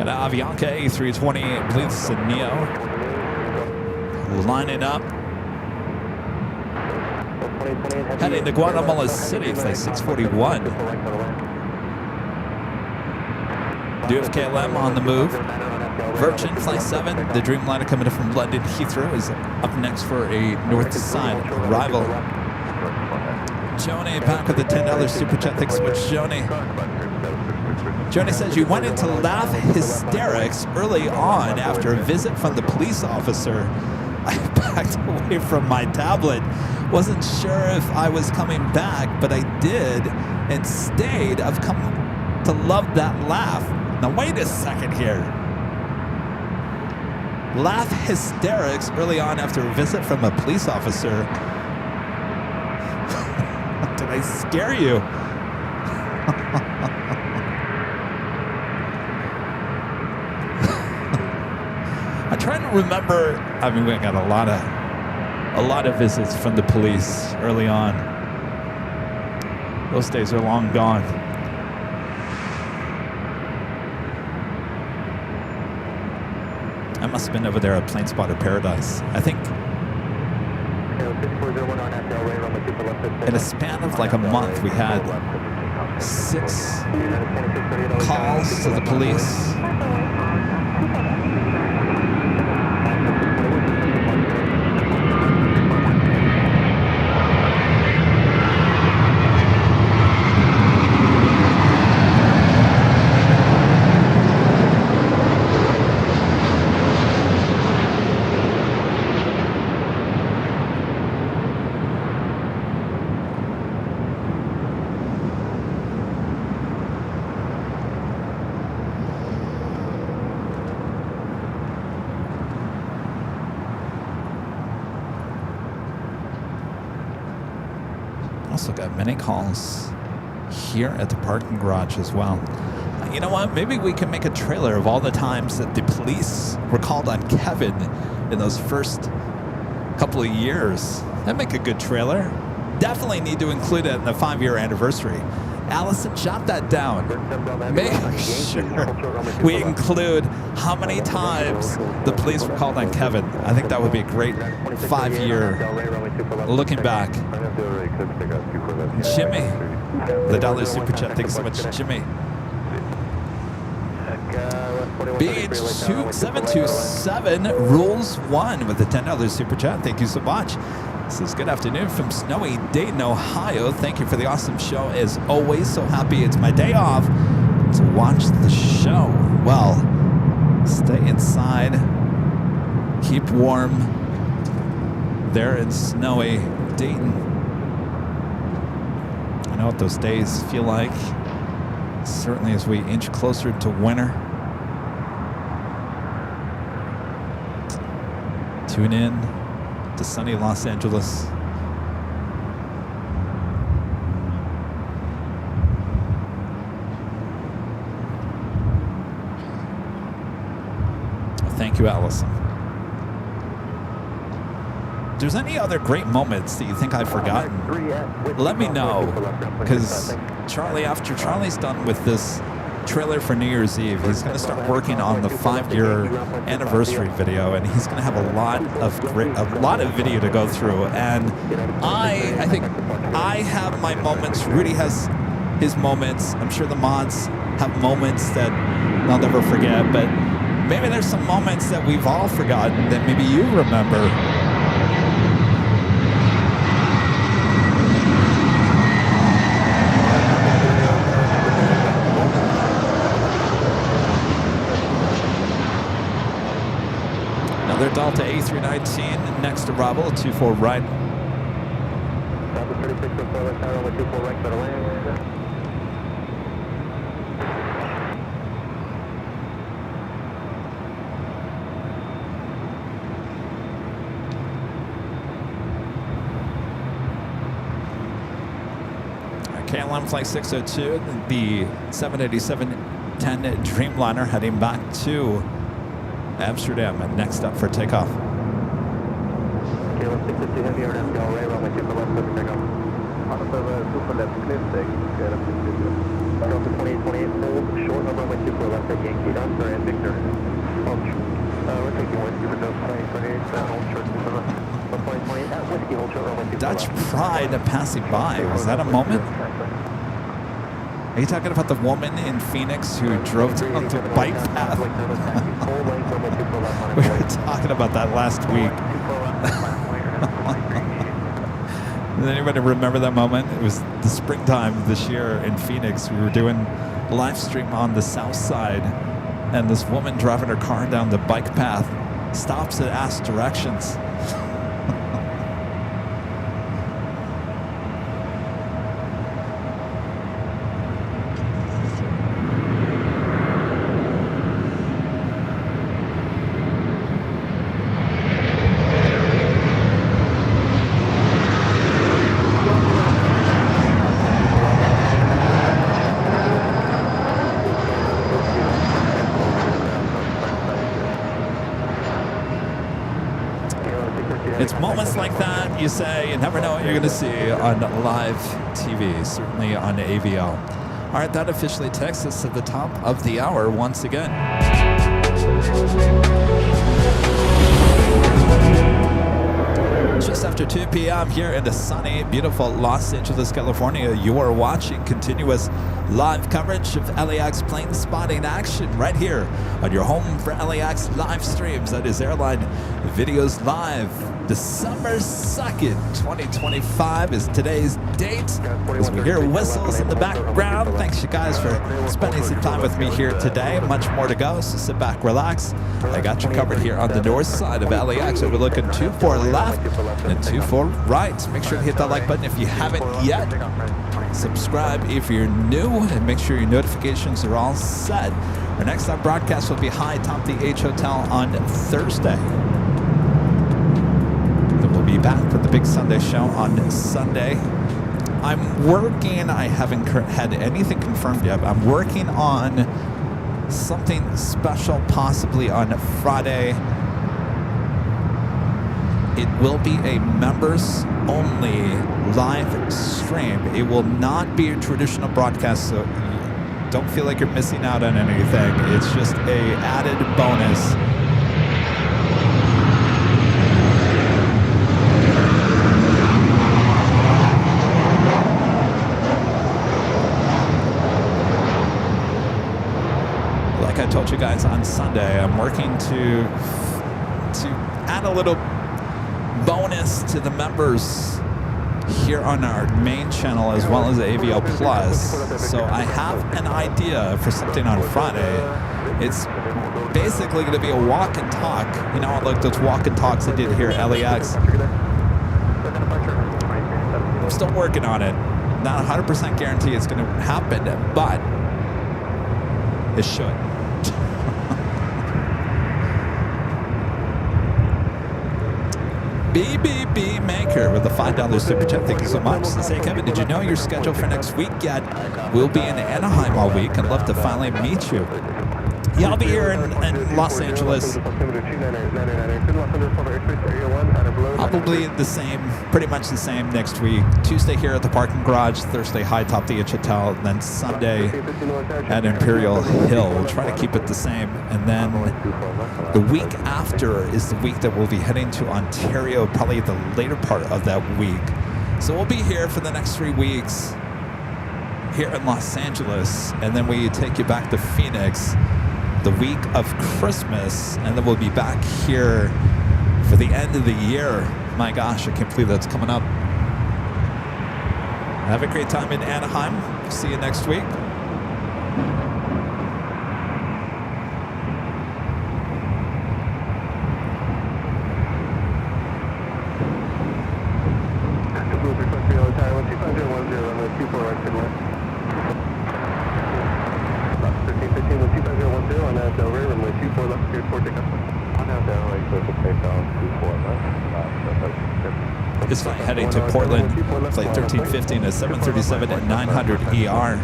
Got an Avianca A320, I believe it's a Neo. Lining up. Heading to Guatemala City, flight 641. DFKLM on the move. Virgin, flight 7. The Dreamliner coming in from London Heathrow is up next for a north side arrival. Joni back with the $10 super chat. Thanks so much, Joni. Joni says, you went into laugh hysterics early on after a visit from the police officer. I backed away from my tablet. Wasn't sure if I was coming back, but I did and stayed. I've come to love that laugh. Now, wait a second here. Laugh hysterics early on after a visit from a police officer. Did I scare you? I'm trying to remember. I mean, we got a lot of visits from the police early on. Those days are long gone. I must have been over there at Plane Spotter Paradise. I think in a span of like a month, we had 6 calls to the police. Also got many calls here at the parking garage as well. You know what? Maybe we can make a trailer of all the times that the police were called on Kevin in those first couple of years. That'd make a good trailer. Definitely need to include it in the 5-year anniversary. Allison, jot that down. Make sure we include how many times the police were called on Kevin. I think that would be a great 5-year looking back. Jimmy, the dollar super chat. Thanks so much, Jimmy. BH2727 rules 1 with the $10 super chat. Thank you so much. This is good afternoon from snowy Dayton, Ohio. Thank you for the awesome show as always. So happy it's my day off to watch the show. Well, stay inside, keep warm there in snowy Dayton. I know what those days feel like, certainly as we inch closer to winter. Tune in to sunny Los Angeles. Thank you, Allison. If there's any other great moments that you think I've forgotten, let me know, because Charlie, after Charlie's done with this trailer for New Year's Eve, he's going to start working on the 5-year anniversary video, and he's going to have a lot of video to go through. And I think I have my moments. Rudy has his moments. I'm sure the mods have moments that they'll never forget. But maybe there's some moments that we've all forgotten that maybe you remember. Another Delta A319 next to Bravo, 24 right. Delta 36 with Tower, 24 right, better land. KLM Flight 602, the 787-10 Dreamliner heading back to Amsterdam, and next up for takeoff. KLM 602 Heavy, RNF, runway 2 for left, clear for takeoff. On the 2 for left, clear for takeoff. Delta 2828, hold short of runway 2 for left at Yankee, Oscar and Victor. We're taking whiskey for Delta 2828, hold short 2 for left. 2028 at whiskey, hold short runway 2 for left. Dutch Pride passing by. Was that a moment? Are you talking about the woman in Phoenix who drove down the bike path? We were talking about that last week. Does anybody remember that moment? It was the springtime this year in Phoenix. We were doing live stream on the south side, and this woman driving her car down the bike path stops and asks directions. what you say. You never know what you're going to see on live TV, certainly on AVO. All right, that officially takes us to the top of the hour once again. Just after 2 p.m. here in the sunny, beautiful Los Angeles, California, you are watching continuous live coverage of LAX plane spotting action right here on your home for LAX live streams. That is Airline Videos Live. December 2nd, 2025 is today's date. As we hear whistles in the background, thanks you guys for spending some time with me here today. Much more to go, so sit back, relax. I got you covered here on the north side of LAX. We're looking 2-4 left and 2-4 right. Make sure to hit that like button if you haven't yet. Subscribe if you're new, and make sure your notifications are all set. Our next live broadcast will be high top the H Hotel on Thursday. Then we'll be back for the big Sunday show on Sunday. I'm working, I haven't had anything confirmed yet, but I'm working on something special possibly on Friday. It will be a members only live stream. It will not be a traditional broadcast, so don't feel like you're missing out on anything. It's just a added bonus. Like I told you guys on Sunday, I'm working to add a little bonus to the members here on our main channel as well as AVO Plus. So I have an idea for something on Friday. It's basically going to be a walk and talk. You know, like those walk and talks I did here at LAX. I'm still working on it. Not 100% guarantee it's going to happen, but it should. BBB Maker with the $5 super chat. Thank you so much. Say, Kevin, did you know your schedule for next week yet? We'll be in Anaheim all week. I'd love to finally meet you. Yeah, I'll be here in Los Angeles. Probably the same, pretty much the same next week. Tuesday here at the parking garage, Thursday high top the H Hotel, and then Sunday at Imperial Hill. We'll try to keep it the same. And then the week after is the week that we'll be heading to Ontario, probably the later part of that week. So we'll be here for the next 3 weeks here in Los Angeles, and then we take you back to Phoenix the week of Christmas, and then we'll be back here for the end of the year. My gosh, I can't believe that's coming up. Have a great time in Anaheim. See you next week. This flight heading to Portland, flight 1315 at 737 at 900 ER.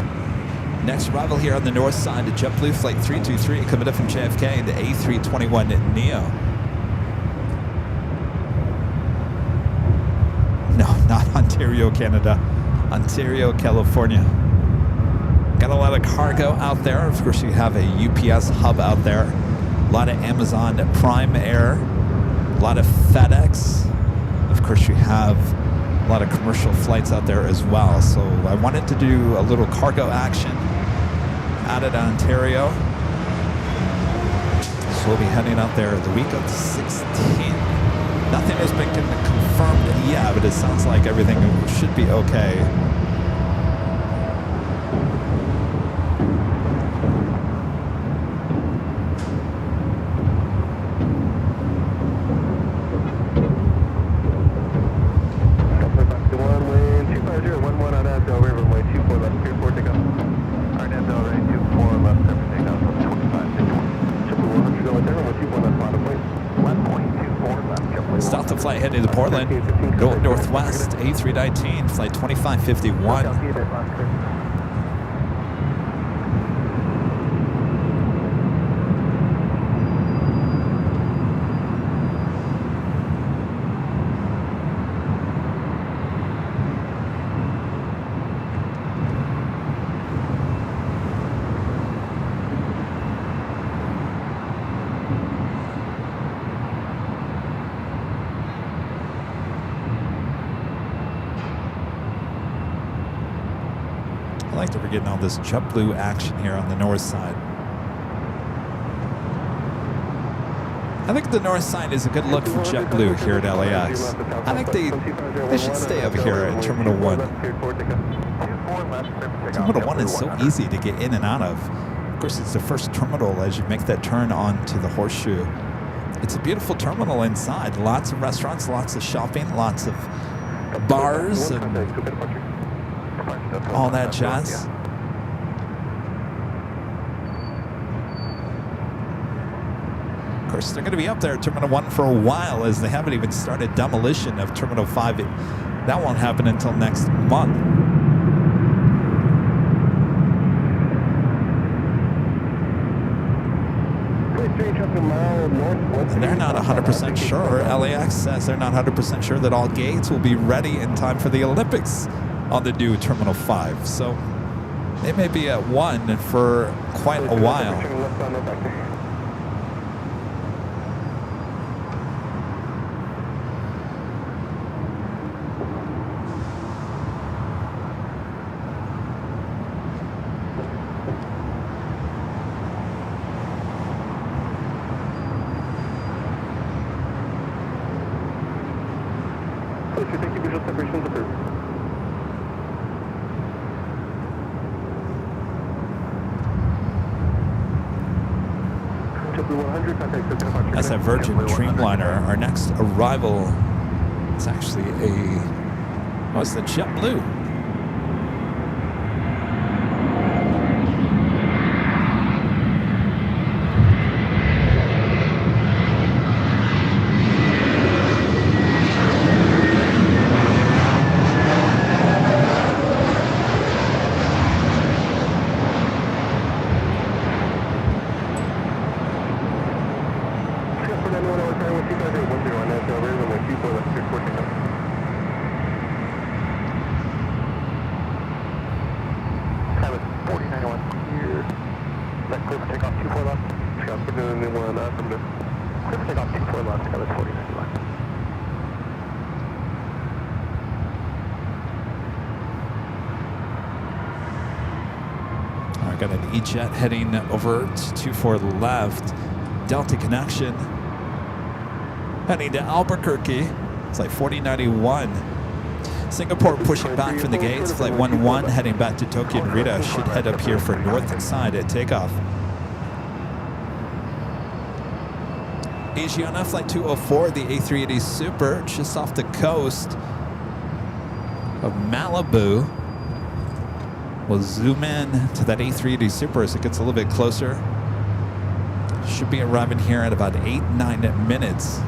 Next arrival here on the north side of JetBlue, flight 323, coming up from JFK, the A321 Neo. No, not Ontario, Canada. Ontario, California. Got a lot of cargo out there. Of course, you have a UPS hub out there. A lot of Amazon Prime Air. A lot of FedEx. Of course, you have a lot of commercial flights out there as well. So I wanted to do a little cargo action out at Ontario. So we'll be heading out there the week of the 16th. Nothing has been confirmed yet, but it sounds like everything should be okay. Flight heading to Portland, northwest, A319, flight 2551. I like that we're getting all this JetBlue action here on the north side. I think the north side is a good look for JetBlue here at LAX. I think they should stay over here at Terminal 1. Terminal 1 is so easy to get in and out of. Of course, it's the first terminal as you make that turn onto the Horseshoe. It's a beautiful terminal inside. Lots of restaurants, lots of shopping, lots of bars, and all that jazz. Of course, they're going to be up there at Terminal 1 for a while, as they haven't even started demolition of Terminal 5. That won't happen until next month. And they're not 100% sure. LAX says they're not 100% sure that all gates will be ready in time for the Olympics on the new Terminal 5. So they may be at 1 for quite a while. That's a Virgin Dreamliner. Our next arrival is actually it's the JetBlue. Got an E-Jet heading over to 24 left. Delta connection. Heading to Albuquerque. It's like 4091. Singapore pushing back from the gates. Flight 11 heading back to Tokyo Narita. Should head up here for north side at takeoff. Asiana Flight 204, the A380 Super, just off the coast of Malibu. We'll zoom in to that A380 Super as it gets a little bit closer. Should be arriving here at about 8-9 minutes.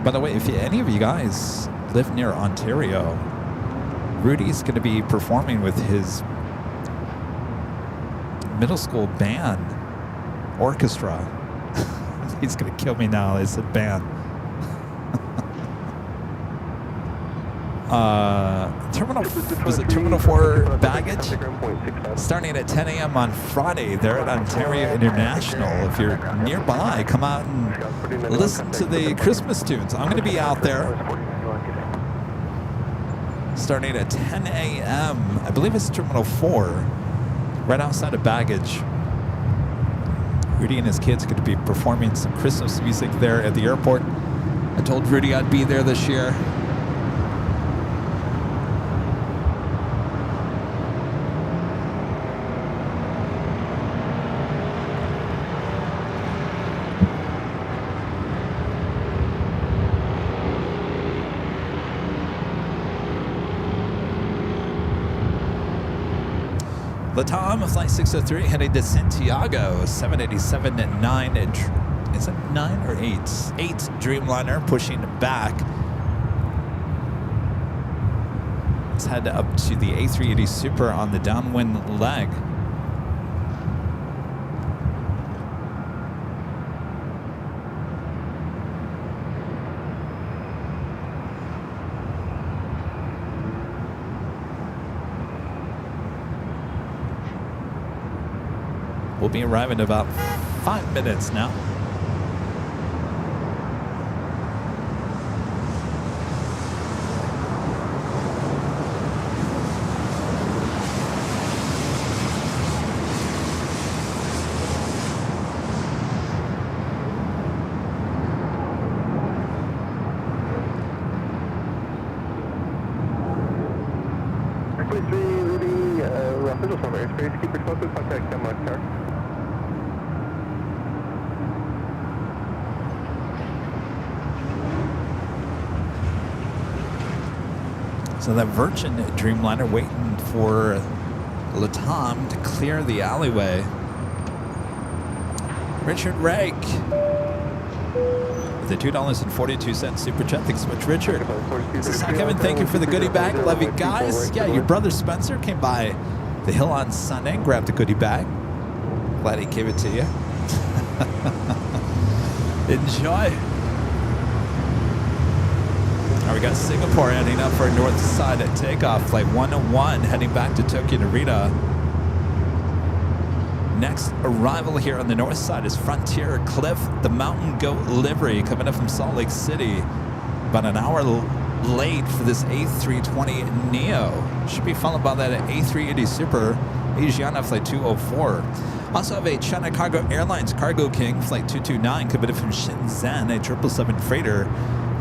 By the way, if any of you guys live near Ontario, Rudy's going to be performing with his middle school band orchestra. He's going to kill me now. I said band. Terminal 4 baggage? Starting at 10 a.m. on Friday. They're at Ontario International. If you're nearby, come out and listen to the Christmas tunes. I'm going to be out there starting at 10 a.m. I believe it's Terminal 4, right outside of baggage. Rudy and his kids are going to be performing some Christmas music there at the airport. I told Rudy I'd be there this year. Latam, Flight 603, heading to Santiago, 787 at 9. Is it 9 or 8? 8 Dreamliner pushing back. Let's head up to the A380 Super on the downwind leg. be arriving in about 5 minutes now. So that Virgin Dreamliner waiting for Latam to clear the alleyway. Richard Rake with the $2.42 super chat. Thanks so much, Richard. Says, hi, Kevin. Thank you for the goodie bag. Love you guys. Yeah, your brother Spencer came by the hill on Sunday and grabbed the goodie bag. Glad he gave it to you. Enjoy. We got Singapore heading up for north side at takeoff, flight 101, heading back to Tokyo Narita. Next arrival here on the north side is Frontier Cliff, the Mountain Goat livery, coming up from Salt Lake City. About an hour late for this A320 Neo. Should be followed by that A380 Super Asiana flight 204. Also have a China Cargo Airlines Cargo King flight 229, coming from Shenzhen, a 777 freighter.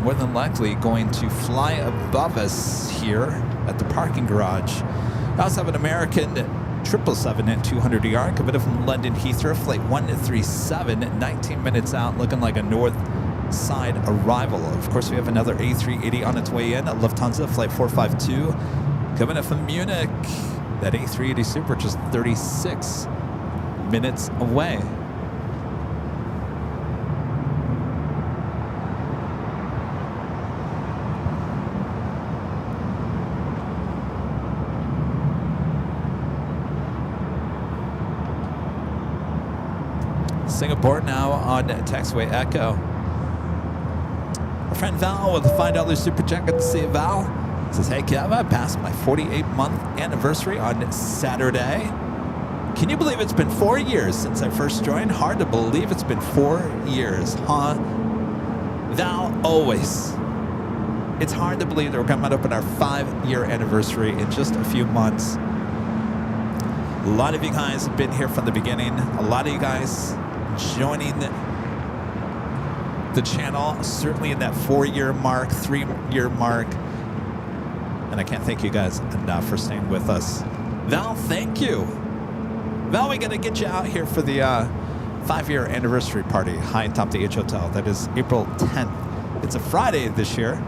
More than likely going to fly above us here at the parking garage. I also have an American 777 at 200 ER coming from London Heathrow, flight 137, 19 minutes out, looking like a north side arrival. Of course, we have another A380 on its way in at Lufthansa, flight 452, coming up from Munich. That A380 Super just 36 minutes away. Singapore now on taxiway Echo. Our friend Val with a $5 super chat. Good to see you, Val. Says, hey, Kev, I passed my 48-month anniversary on Saturday. Can you believe it's been 4 years since I first joined? Hard to believe it's been 4 years, huh? Val, always. It's hard to believe that we're coming up on our 5-year anniversary in just a few months. A lot of you guys have been here from the beginning. A lot of you guys joining the channel, certainly in that 4-year mark, 3-year mark. And I can't thank you guys enough for staying with us. Val, thank you. Val, we got to get you out here for the 5-year anniversary party, high atop the H Hotel. That is April 10th. It's a Friday this year.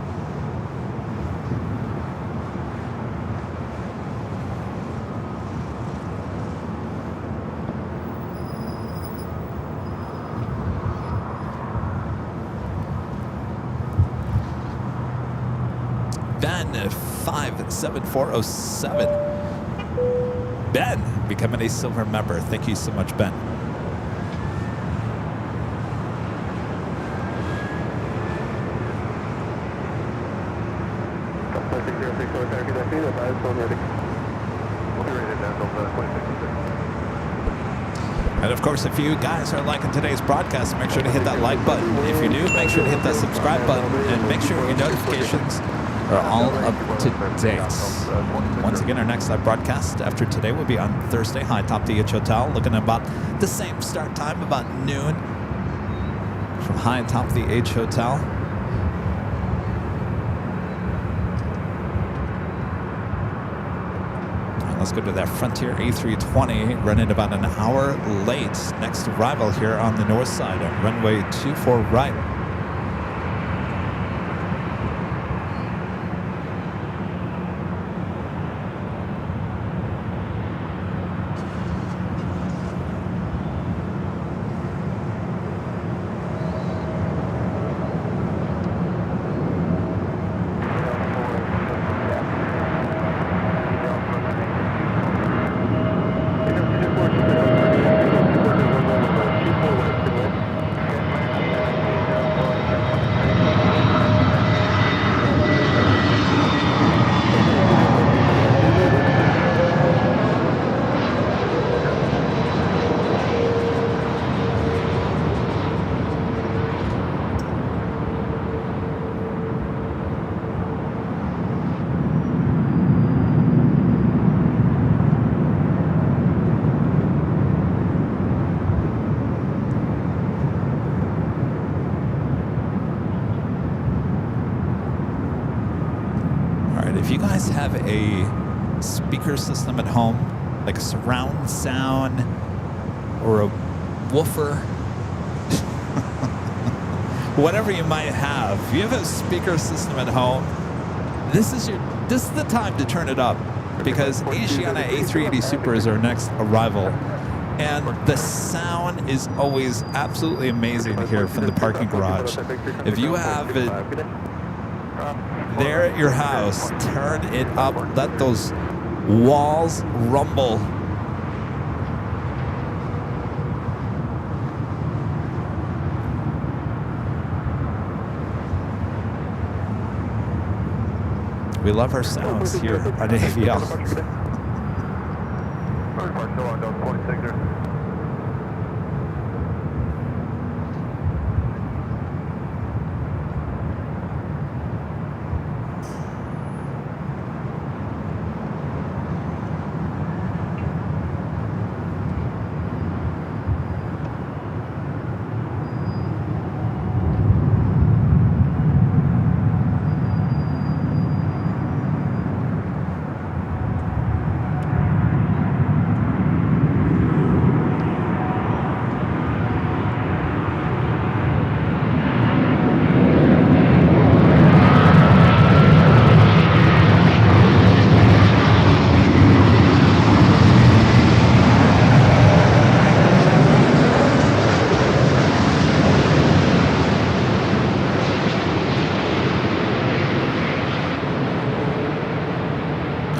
Ben 57407. Ben becoming a silver member. Thank you so much, Ben. And of course, if you guys are liking today's broadcast, make sure to hit that like button. If you do, make sure to hit that subscribe button and make sure your notifications are all up to date. Once again, our next live broadcast after today will be on Thursday, high atop the H Hotel, looking at about the same start time, about noon, from high atop the H Hotel. And let's go to that Frontier A320, running about an hour late. Next arrival here on the north side on runway 24 right. if you guys have a speaker system at home, like a surround sound or a woofer, whatever you might have, if you have a speaker system at home, this is the time to turn it up, because Asiana A380 Super is our next arrival, and the sound is always absolutely amazing here from the parking garage. If you have it there at your house, turn it up, let those walls rumble. We love our sounds here at AVL.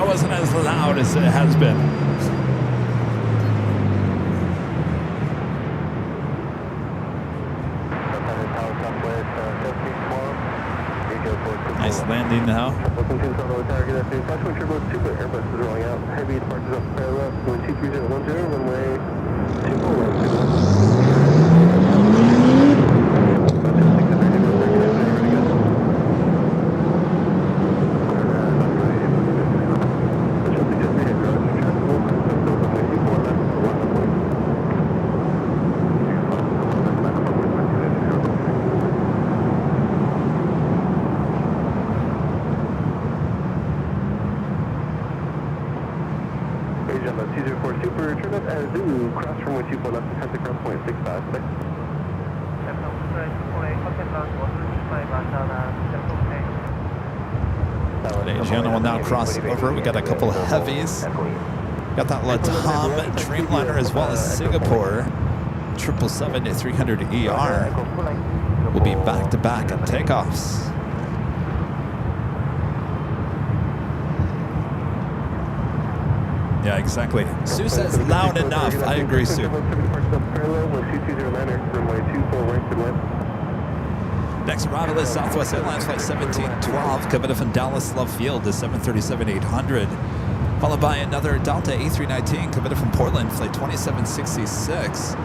Wasn't as loud as it has been. Nice landing now. Heavies departures off parallel, wind 23010, runway 24 204 Super, turn up as Zulu, cross from 124 left, descent to ground point 656. Asiana will now cross over. We got a couple of heavies. Got that Latam Dreamliner as well as Singapore 777-300ER. Will be back-to-back at takeoffs. Yeah, exactly. Sue says loud enough. I agree, Sue. Next arrival is Southwest Airlines Flight 1712, coming from Dallas Love Field to 737-800. Followed by another Delta A319 coming from Portland, Flight 2766.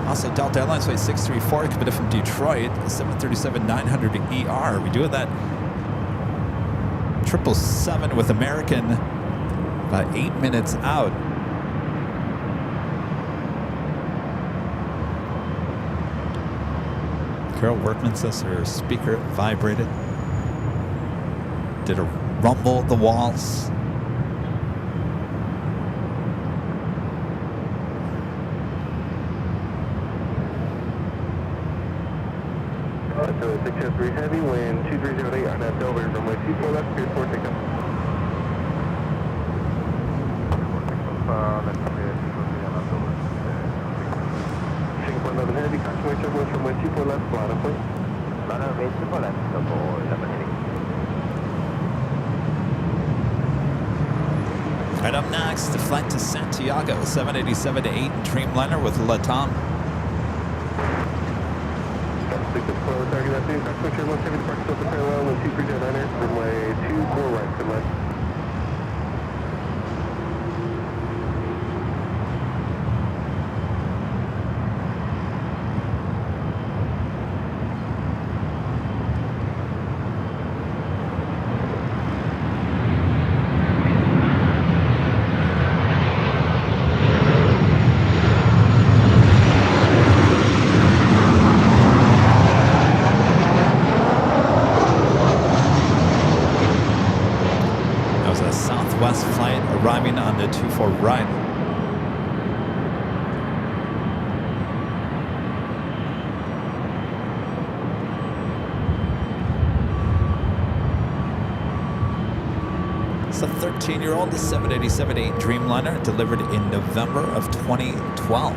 Also, Delta Airlines Flight 634 coming from Detroit, 737-900ER. We doing that 777 with American about 8 minutes out. Carol Workman says her speaker vibrated. Did a rumble the walls. So 603 heavy, wind 2308 on that Dover, runway 24 left, clear for takeoff. Singapore 11 heavy, caution wave turbulence from 124 left, line of point. Line of 24 left, Singapore 11 heavy. Right up next, the flight to Santiago, 787-8 Dreamliner with Latam. Target afternoon, caution turbulence, heavy departure over parallel, wind 2309er, runway 24 right, good left. in on the 24 right. It's a 13-year-old 787-8 Dreamliner delivered in November of 2012.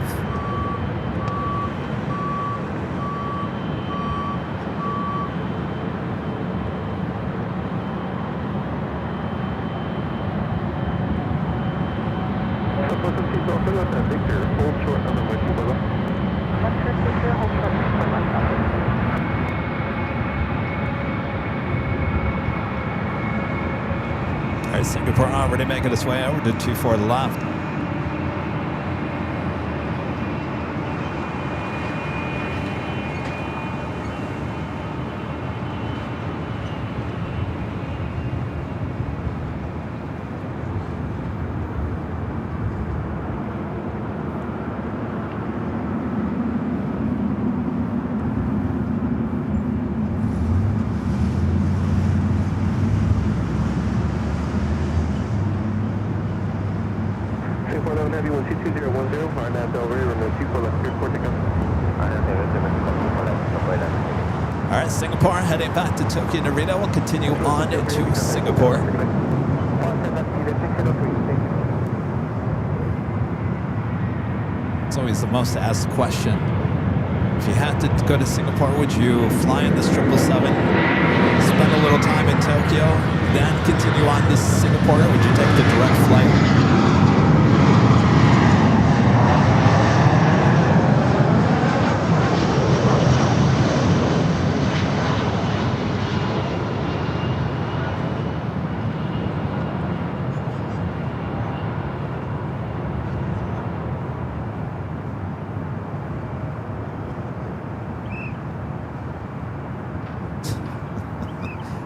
Victor, hold short on the way to Bella. Victor, hold short for left. All right, Singapore already making its way over to 24 left. Heavy 12210, RNAV Delray, runway 24 left, clear for takeoff. All right, Singapore heading back to Tokyo Narita. We'll continue on to Singapore. It's always the most asked question. If you had to go to Singapore, would you fly in this 777, spend a little time in Tokyo, then continue on to Singapore, or would you take the direct flight?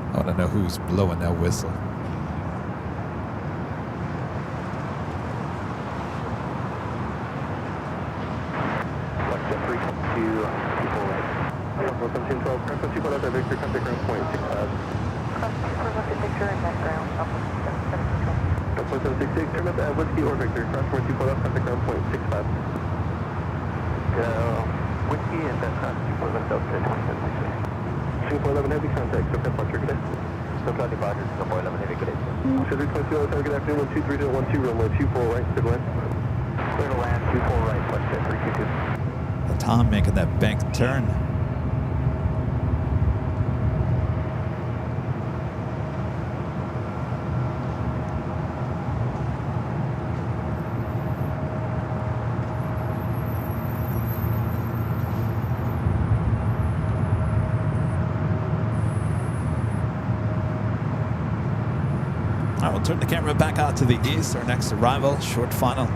I want to know who's blowing that whistle. Victor, contact ground point 65. Victor and that ground. 766, turn up at Whiskey or Victor, cross point 24 left, contact ground point 65. Whiskey and then cross 24 left, Delta 2766. 11 heavy contact, so Pep Archer, good day. Singapore 11 heavy, good day. Cedric 22, good afternoon, 123.12, runway 24 right, clear to land. Clear to land, 24 right, flight 322. Tom making that bank turn. All right, we'll turn the camera back out to the east. Our next arrival, short final.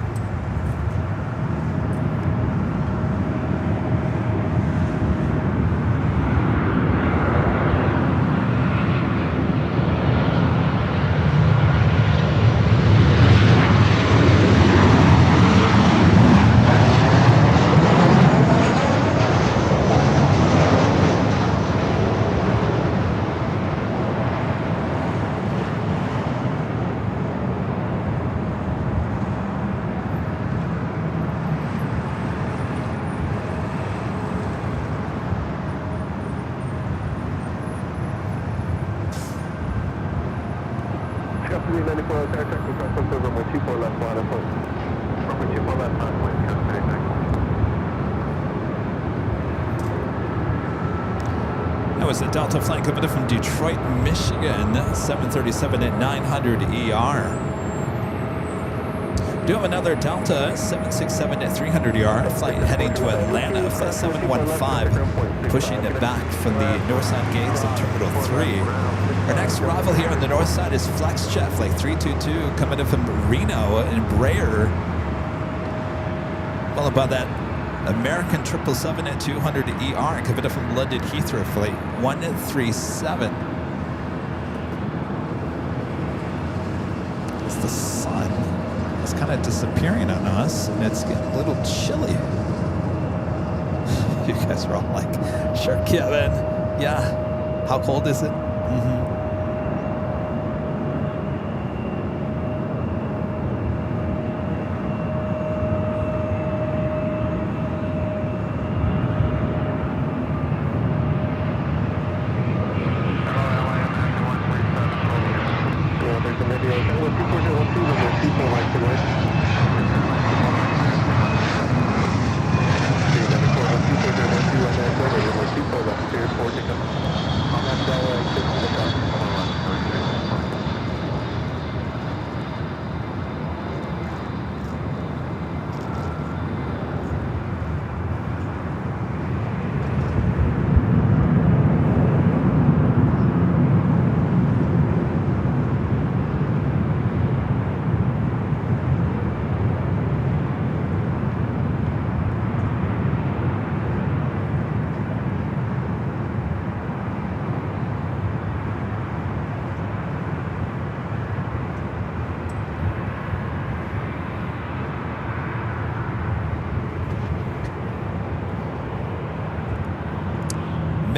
That was a Delta flight coming in from Detroit, Michigan, 737 at 900 ER. Do have another Delta 767 at 300 ER flight heading to Atlanta, flight 715, pushing it back from the north side gates of Terminal 3. Our next arrival here on the north side is FlexJet, flight 322, coming in from Reno in Breyer. Followed by that American 777 at 200 ER, coming in from London Heathrow, flight 137. It's the sun. It's kind of disappearing on us, and it's getting a little chilly. You guys are all like, sure, Kevin. Yeah. How cold is it?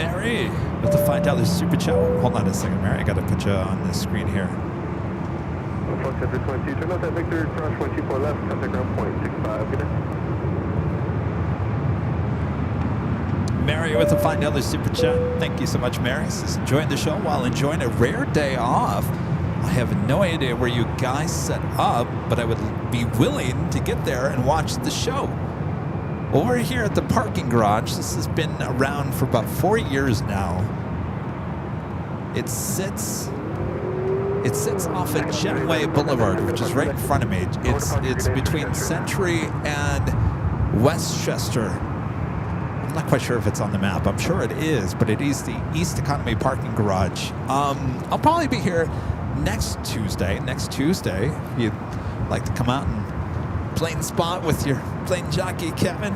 Mary with the $5 super chat. Hold on a second, Mary. I got to put you on the screen here. Fox Center 22, turn out that Victor, cross 124 left, contact ground point 65, good day. Mary with a $5 super chat. Thank you so much, Mary. Says enjoying the show while enjoying a rare day off. I have no idea where you guys set up, but I would be willing to get there and watch the show. Well, we're here at the parking garage. This has been around for about 4 years now. It sits off of Jetway Boulevard, which is right in front of me. It's between Century and Westchester. I'm not quite sure if it's on the map. I'm sure it is, but it is the East Economy parking garage. I'll probably be here next Tuesday, if you'd like to come out and plane spot with your plane jockey, Kevin.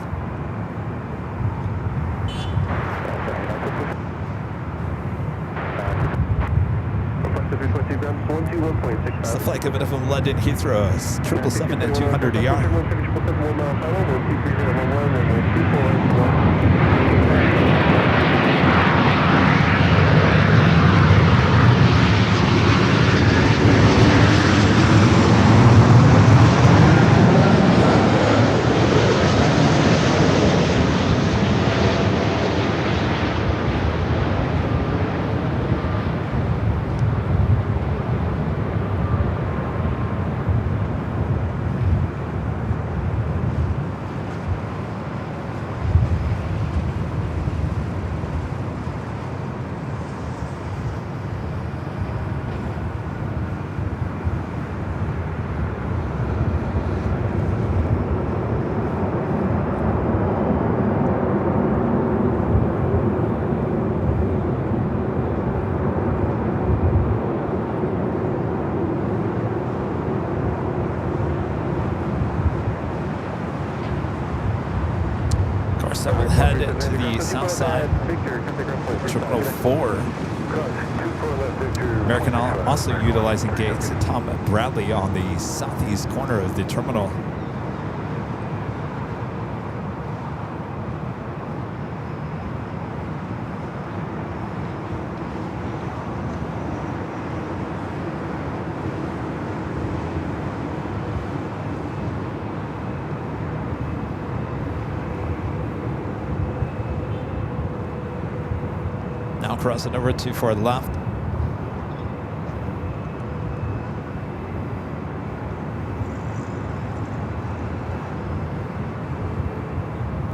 It's the flight coming from London Heathrow. 777 and 200 ER. So we'll head to the south side, Terminal 4. American also utilizing gates at Tom Bradley on the southeast corner of the terminal. Now crossing over to for left.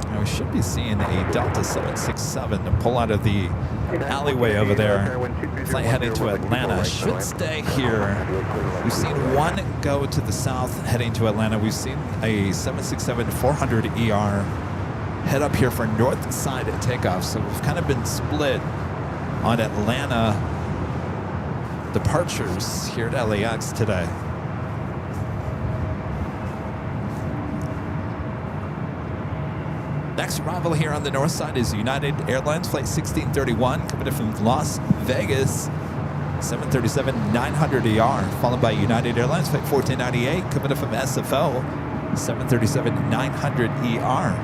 Now we should be seeing a Delta 767 to pull out of the alleyway over there. Flight heading to Atlanta. Should stay here. We've seen one go to the south heading to Atlanta. We've seen a 767-400ER head up here for north side at takeoff. So we've kind of been split on Atlanta departures here at LAX today. Next arrival here on the north side is United Airlines Flight 1631 coming in from Las Vegas, 737-900ER, followed by United Airlines Flight 1498 coming in from SFO, 737-900ER.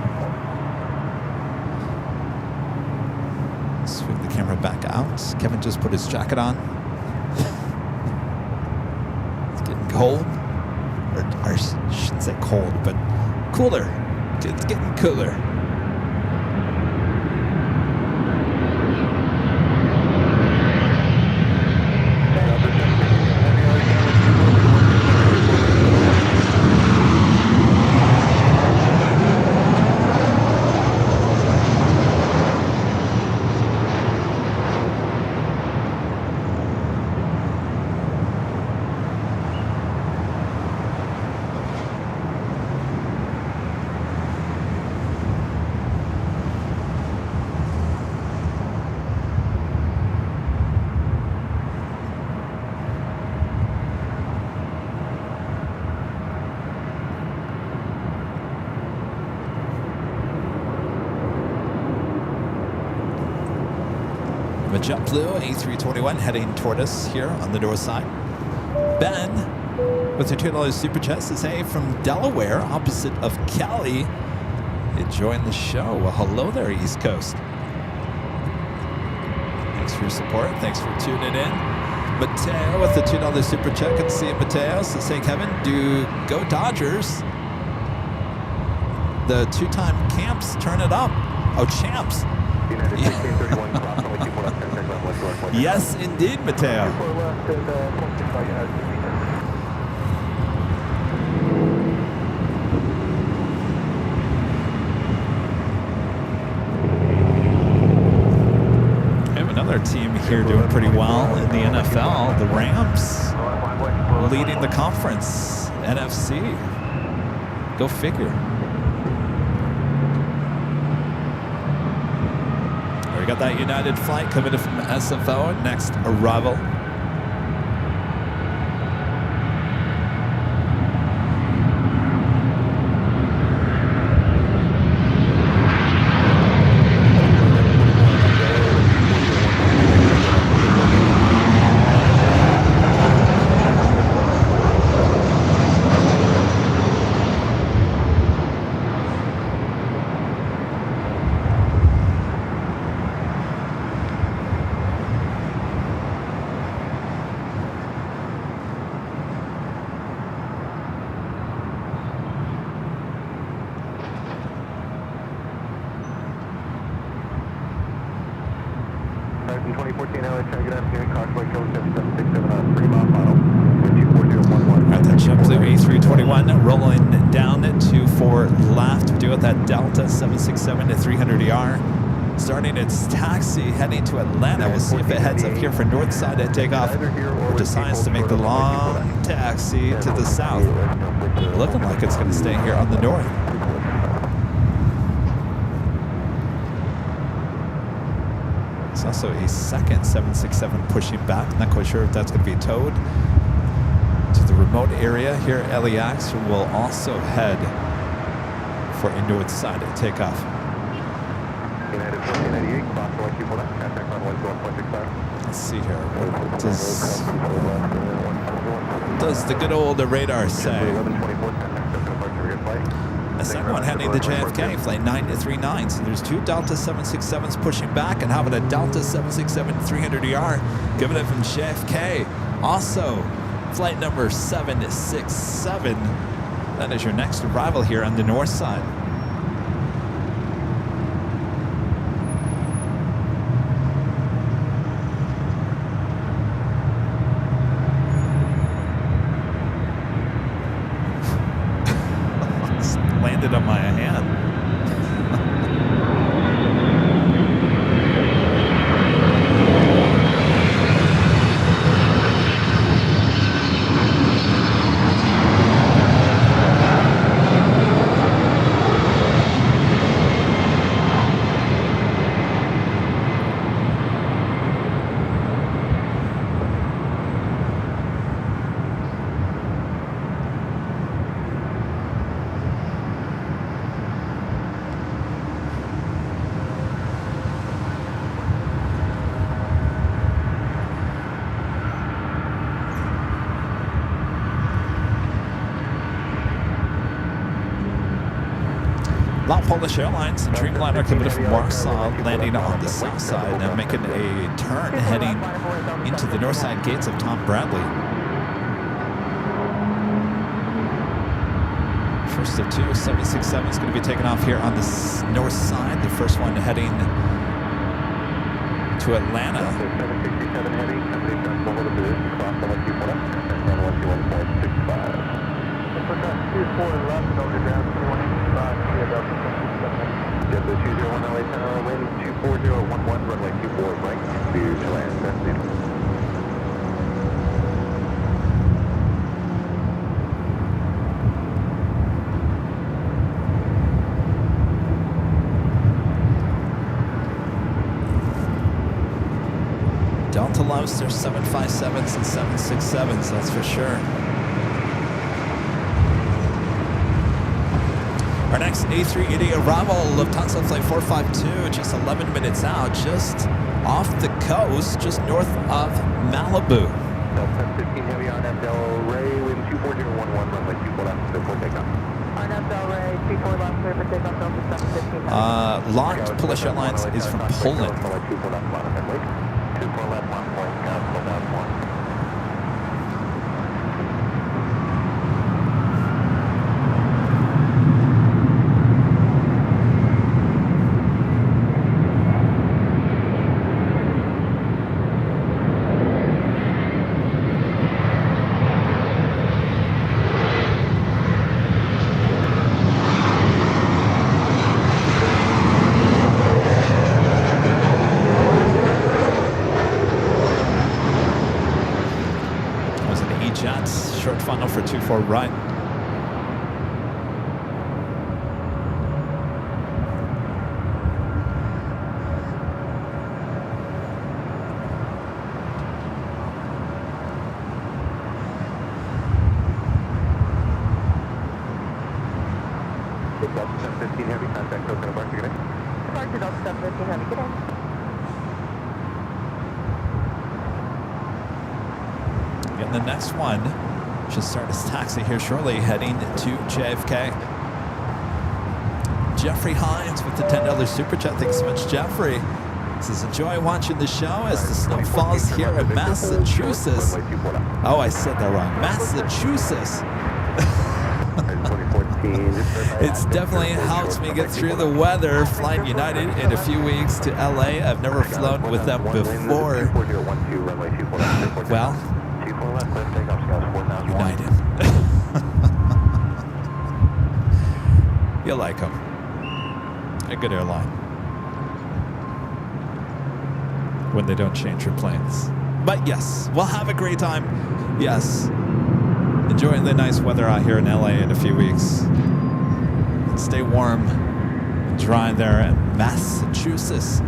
Swing the camera back out. Kevin just put his jacket on. It's getting cold. Or I shouldn't say cold, but cooler. It's getting cooler. JetBlue A321 heading toward us here on the north side. Ben with a $2 super chat says, hey, from Delaware, opposite of Cali, enjoying the show. Well, hello there, East Coast. for your support. Thanks for tuning in. Mateo with the $2 super check. Good to see you, Mateo. Says, hey, Kevin, do go Dodgers. The two-time camps, turn it up. Oh, champs. Yes, indeed, Mateo. We have another team here doing pretty well in the NFL. The Rams leading the conference, NFC. Go figure. We got that United flight coming in from SFO, next arrival. Alright, that JetBlue A321 rolling down to 4 left. We do with that Delta 767 to 300ER. Starting its taxi, heading to Atlanta. We'll see if it heads up here for north side at takeoff or decides to make the long taxi to the south. Looking like it's going to stay here on the north. It's also a second 767 pushing back. Not quite sure if that's going to be towed to the remote area here at LAX. We'll also head for a north side at takeoff. Let's see here. What does the good old radar say? The second one heading to JFK, flight 939. So there's two Delta 767s pushing back, and how about a Delta 767 300ER giving it from JFK? Also, flight number 767. That is your next arrival here on the north side. Landed on my hand. Lot Polish Airlines, Dreamliner coming from Warsaw, landing on the south side, now making a turn heading into the north side gates of Tom Bradley. First of two 767s going to be taken off here on the north side. The first one heading to Atlanta. 767 heading, company transfer over the bridge, cross the 121.65. Put that 24 left and over ground 2185, JetBlue 201 LA Center, wind 24011, runway 24 right, clear to land, destination. Delta loves their 757s and 767s, that's for sure. Our next A380 arrival, Lufthansa Flight 452, just 11 minutes out, just off the coast, just north of Malibu. Delta 15 heavy on Del Ray, wind 24011, runway 24 left, clear for takeoff. On Del Ray, 24 left, clear for takeoff, Delta 715. Locked Polish Airlines is from Poland. for a ride. Delta 715 Heavy, contact Oakland Departure, good day. Departure Delta 715 Heavy, good day. And the next one should start his taxi here shortly, heading to JFK. Jeffrey Hines with the $10 super chat. Thanks so much, Jeffrey. Says, enjoy watching the show as the snow falls here in Massachusetts. Oh, I said that wrong. Massachusetts. It's definitely helps me get through the weather. Flying United in a few weeks to LA. I've never flown with them before. Well, United. You'll like them. A good airline. When they don't change your planes. But yes, we'll have a great time. Yes. Enjoying the nice weather out here in LA in a few weeks. Stay warm and dry there in Massachusetts.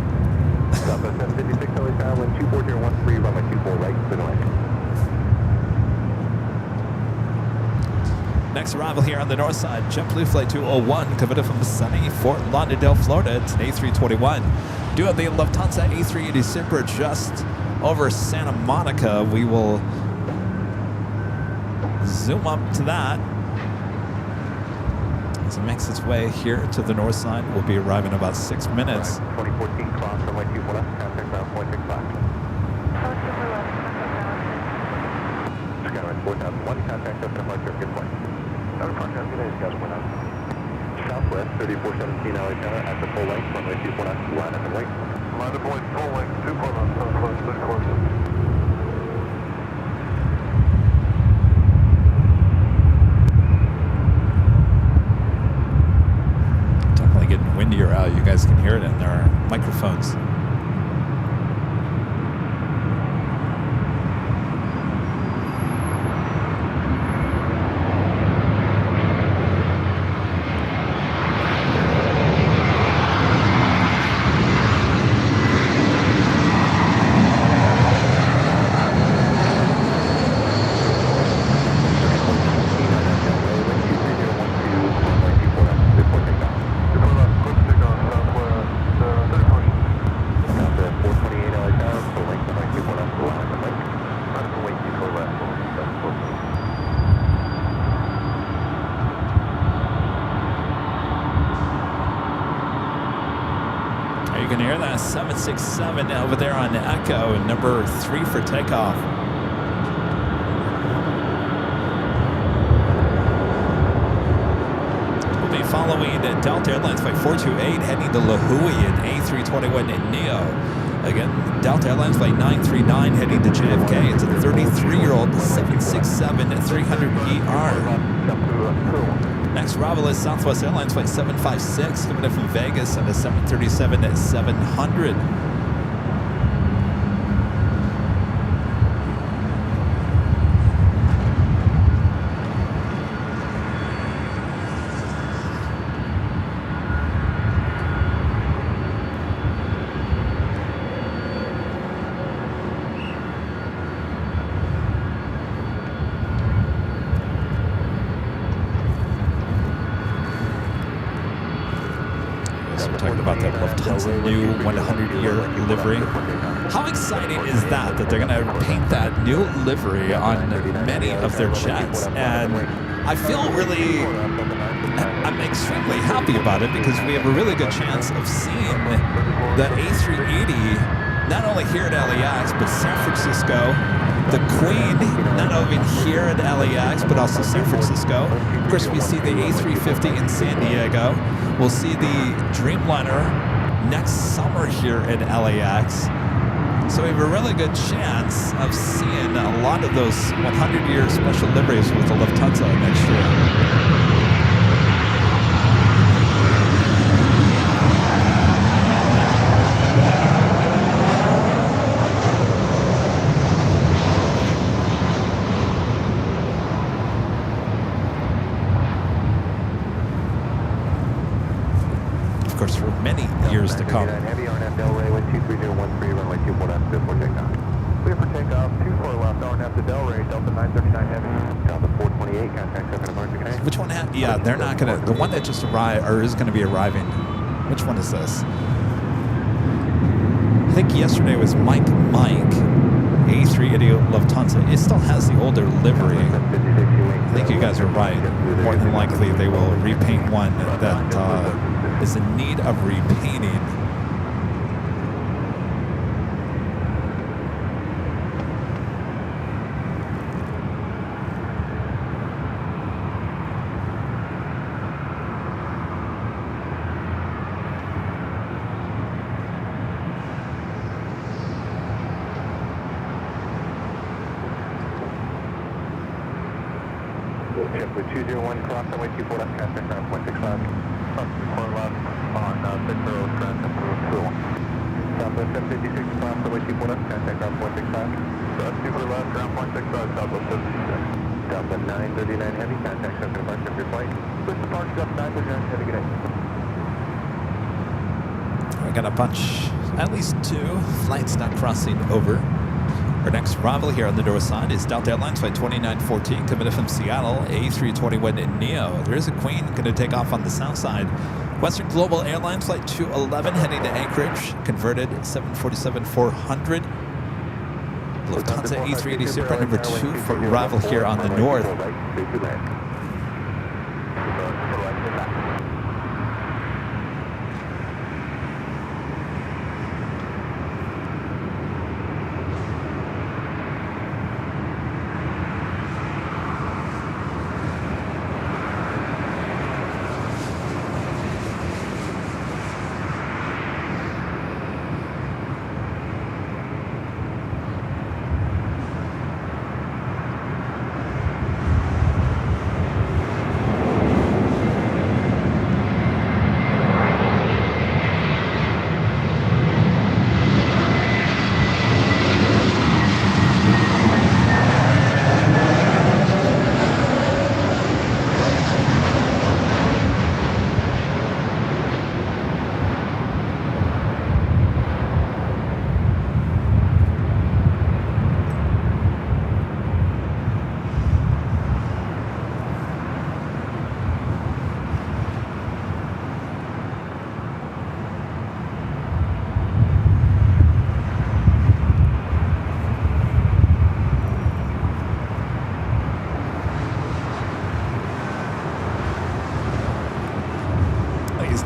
Next arrival here on the north side, JetBlue Flight 201, coming in from sunny Fort Lauderdale, Florida. It's an A321. Do have the Lufthansa A380 Super just over Santa Monica. We will zoom up to that. As it makes its way here to the north side, we'll be arriving in about 6 minutes. 2014 cross runway 24 left, contact ground point 65. Skyline 4001, contact up departure, good point. Other contact, good day, Skyline 49. Southwest 3417 LA Tower at the full length, runway 24 left, line up and wait. Line up and wait, full length, 24 left, southwest 3417. Getting windier out. You guys can hear it in their microphones. You can hear that 767 over there on Echo, and number 3 for takeoff. We'll be following Delta Airlines Flight 428 heading to La Jolla in A321 Neo. Again, Delta Airlines Flight 939 heading to JFK. It's a 33-year-old 767-300ER. Next arrival is Southwest Airlines Flight 756 coming in from Vegas on a 737-700. Talking about that Lufthansa new 100-year livery. How exciting is that they're going to paint that new livery on many of their jets? And I feel really, I'm extremely happy about it because we have a really good chance of seeing the A380 not only here at LAX, but San Francisco. The Queen, not only here at LAX, but also San Francisco. Of course, we see the A350 in San Diego. We'll see the Dreamliner next summer here in LAX. So we have a really good chance of seeing a lot of those 100-year special liveries with the Lufthansa next year. to Delray, Delta 939 Heavy. Delta 428, contact second departure, okay? Which one? Yeah, they're not gonna. The one that just arrived or is gonna be arriving. Which one is this? I think yesterday was Mike A380 Lufthansa. It still has the older livery. I think you guys are right. More than likely, they will repaint one that is in need of repainting. With 201 cross runway 24 left, contact ground 0.65. Cross 24 left on 6 road, ground 201. Southwest 756 cross runway 24 left, contact ground 0.65. Cross 24 left, ground 0.65, Southwest 756. Delta 939 Heavy, contact second departure of your flight. Switch departure Delta 939 Heavy, good day. I got a bunch, at least 2 flights not crossing over. Our next arrival here on the north side is Delta Airlines flight 2914 coming in from Seattle, A321 Neo. There is a Queen going to take off on the south side. Western Global Airlines flight 211 heading to Anchorage, converted 747-400. Lufthansa A380 Super number 2 for arrival here on the north.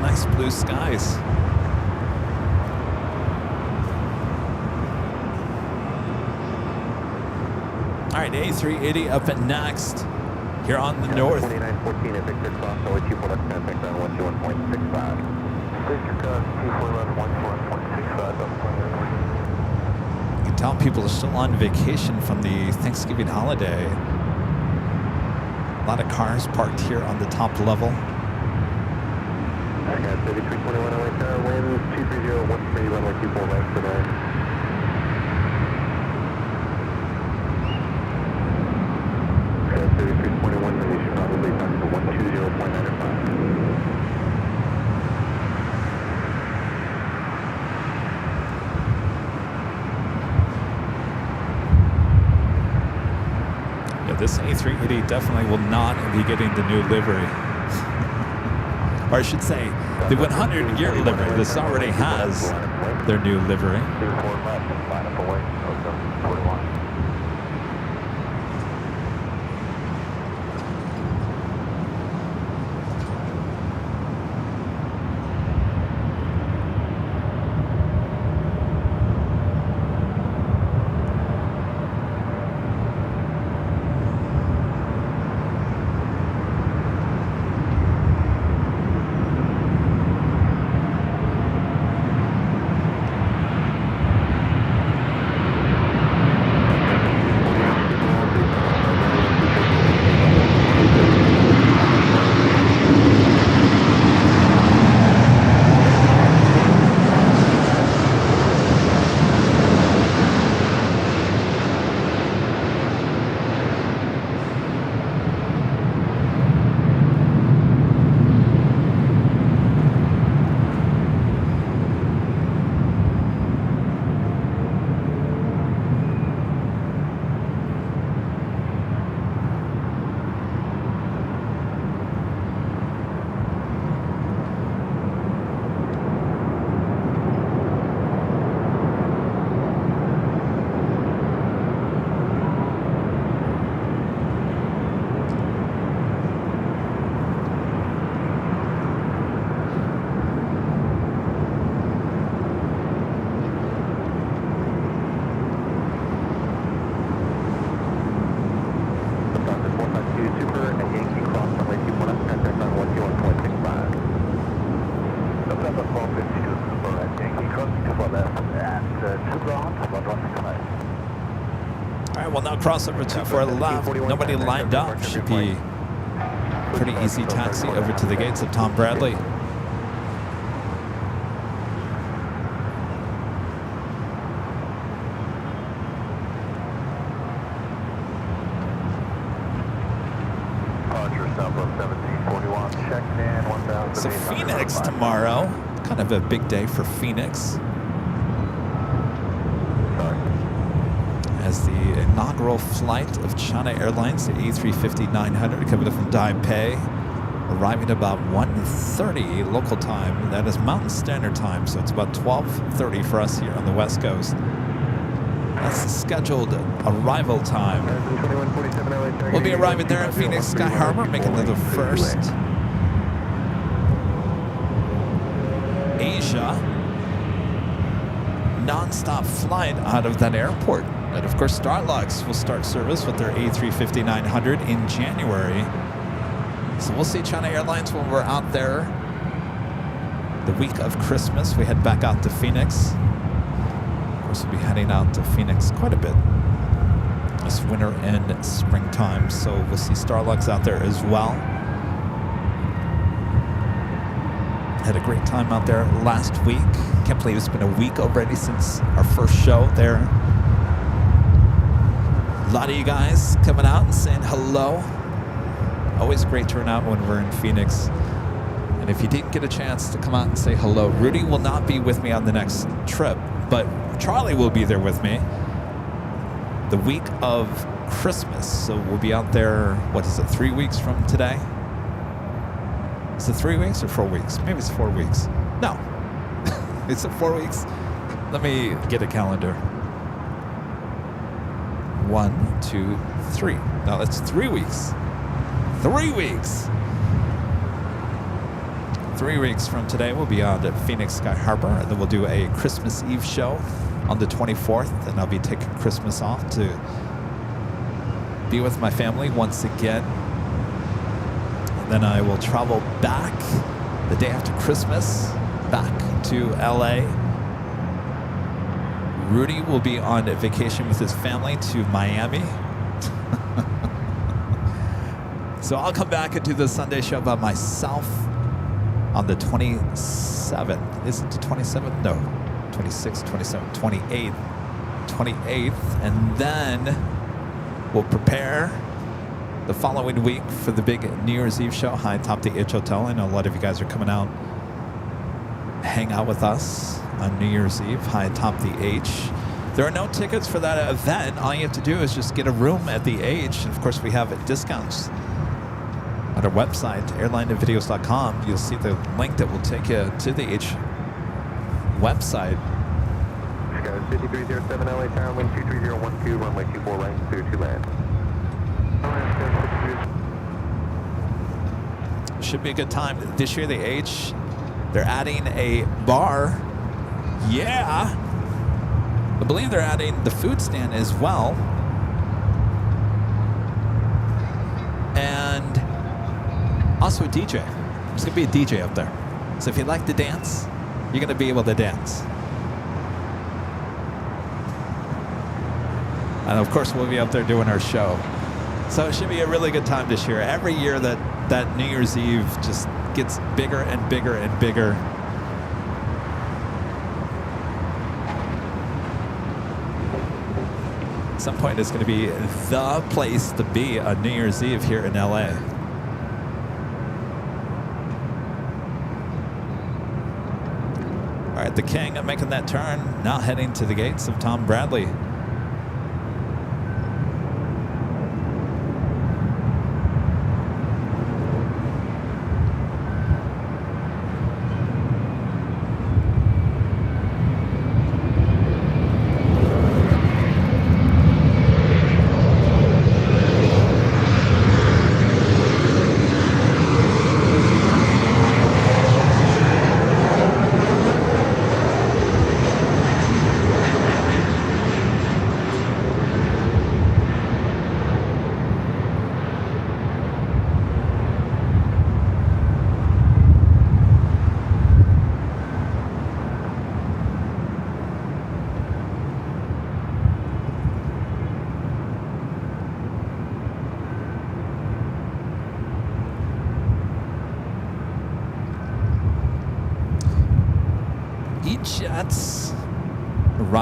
Nice blue skies. All right, A380 up at next here on the north. 2914 at Victor Cross, OA 24 left, contact ground 121.65. Victor Cross, 24 left, 121.65. You can tell people are still on vacation from the Thanksgiving holiday. A lot of cars parked here on the top level. I got 3321 LA Tower, winds 23013, runway 24 left for nine. Got 3321, then you should probably talk to 120.95. Yeah, this A380 definitely will not be getting the new livery. Or I should say, the 100-year livery. This already has their new livery. All right, we'll now cross over 24 left. Nobody lined up. Should be pretty easy taxi over to the gates of Tom Bradley. So Phoenix tomorrow, kind of a big day for Phoenix. As the inaugural flight of China Airlines, the A350-900 coming in from Taipei, arriving about 1:30 local time. That is Mountain Standard Time, so it's about 12:30 for us here on the West Coast. That's the scheduled arrival time. We'll be arriving there at Phoenix Sky Harbor, making it the first Asia non-stop flight out of that airport. And of course, LAX will start service with their A350-900 in January. So we'll see China Airlines when we're out there the week of Christmas. We head back out to Phoenix. Of course, we'll be heading out to Phoenix quite a bit this winter and springtime. So we'll see LAX out there as well. Had a great time out there last week. Can't believe it's been a week already since our first show there. A lot of you guys coming out and saying hello. Always great turnout when we're in Phoenix. And if you didn't get a chance to come out and say hello, Rudy will not be with me on the next trip, but Charlie will be there with me the week of Christmas. So we'll be out there, 3 weeks from today? Is it 3 weeks or 4 weeks? Maybe it's 4 weeks. No. Is it 4 weeks? Let me get a calendar. 1, 2, 3. No, that's 3 weeks. 3 weeks. 3 weeks from today, we'll be on at Phoenix Sky Harbor, and then we'll do a Christmas Eve show on the 24th, and I'll be taking Christmas off to be with my family once again. And then I will travel back the day after Christmas, back to LA. Rudy will be on vacation with his family to Miami. So I'll come back and do the Sunday show by myself on the 27th. Is it the 27th? No. 26th, 27th, 28th. 28th. And then we'll prepare the following week for the big New Year's Eve show, high atop the H Hotel. I know a lot of you guys are coming out, hang out with us on New Year's Eve, high atop the H. There are no tickets for that event. All you have to do is just get a room at the H. And of course, we have discounts at our website, airlinevideos.com. You'll see the link that will take you to the H website. Sky 5307 LA Tower, wind 23012, runway 24 right, clear to land. Should be a good time. This year, the H, they're adding a bar. Yeah. I believe they're adding the food stand as well. And also a DJ. There's going to be a DJ up there. So if you like to dance, you're going to be able to dance. And of course, we'll be up there doing our show. So it should be a really good time this year. Every year that New Year's Eve just gets bigger and bigger and bigger. At some point, it's going to be the place to be on New Year's Eve here in LA. All right, the King making that turn, now heading to the gates of Tom Bradley.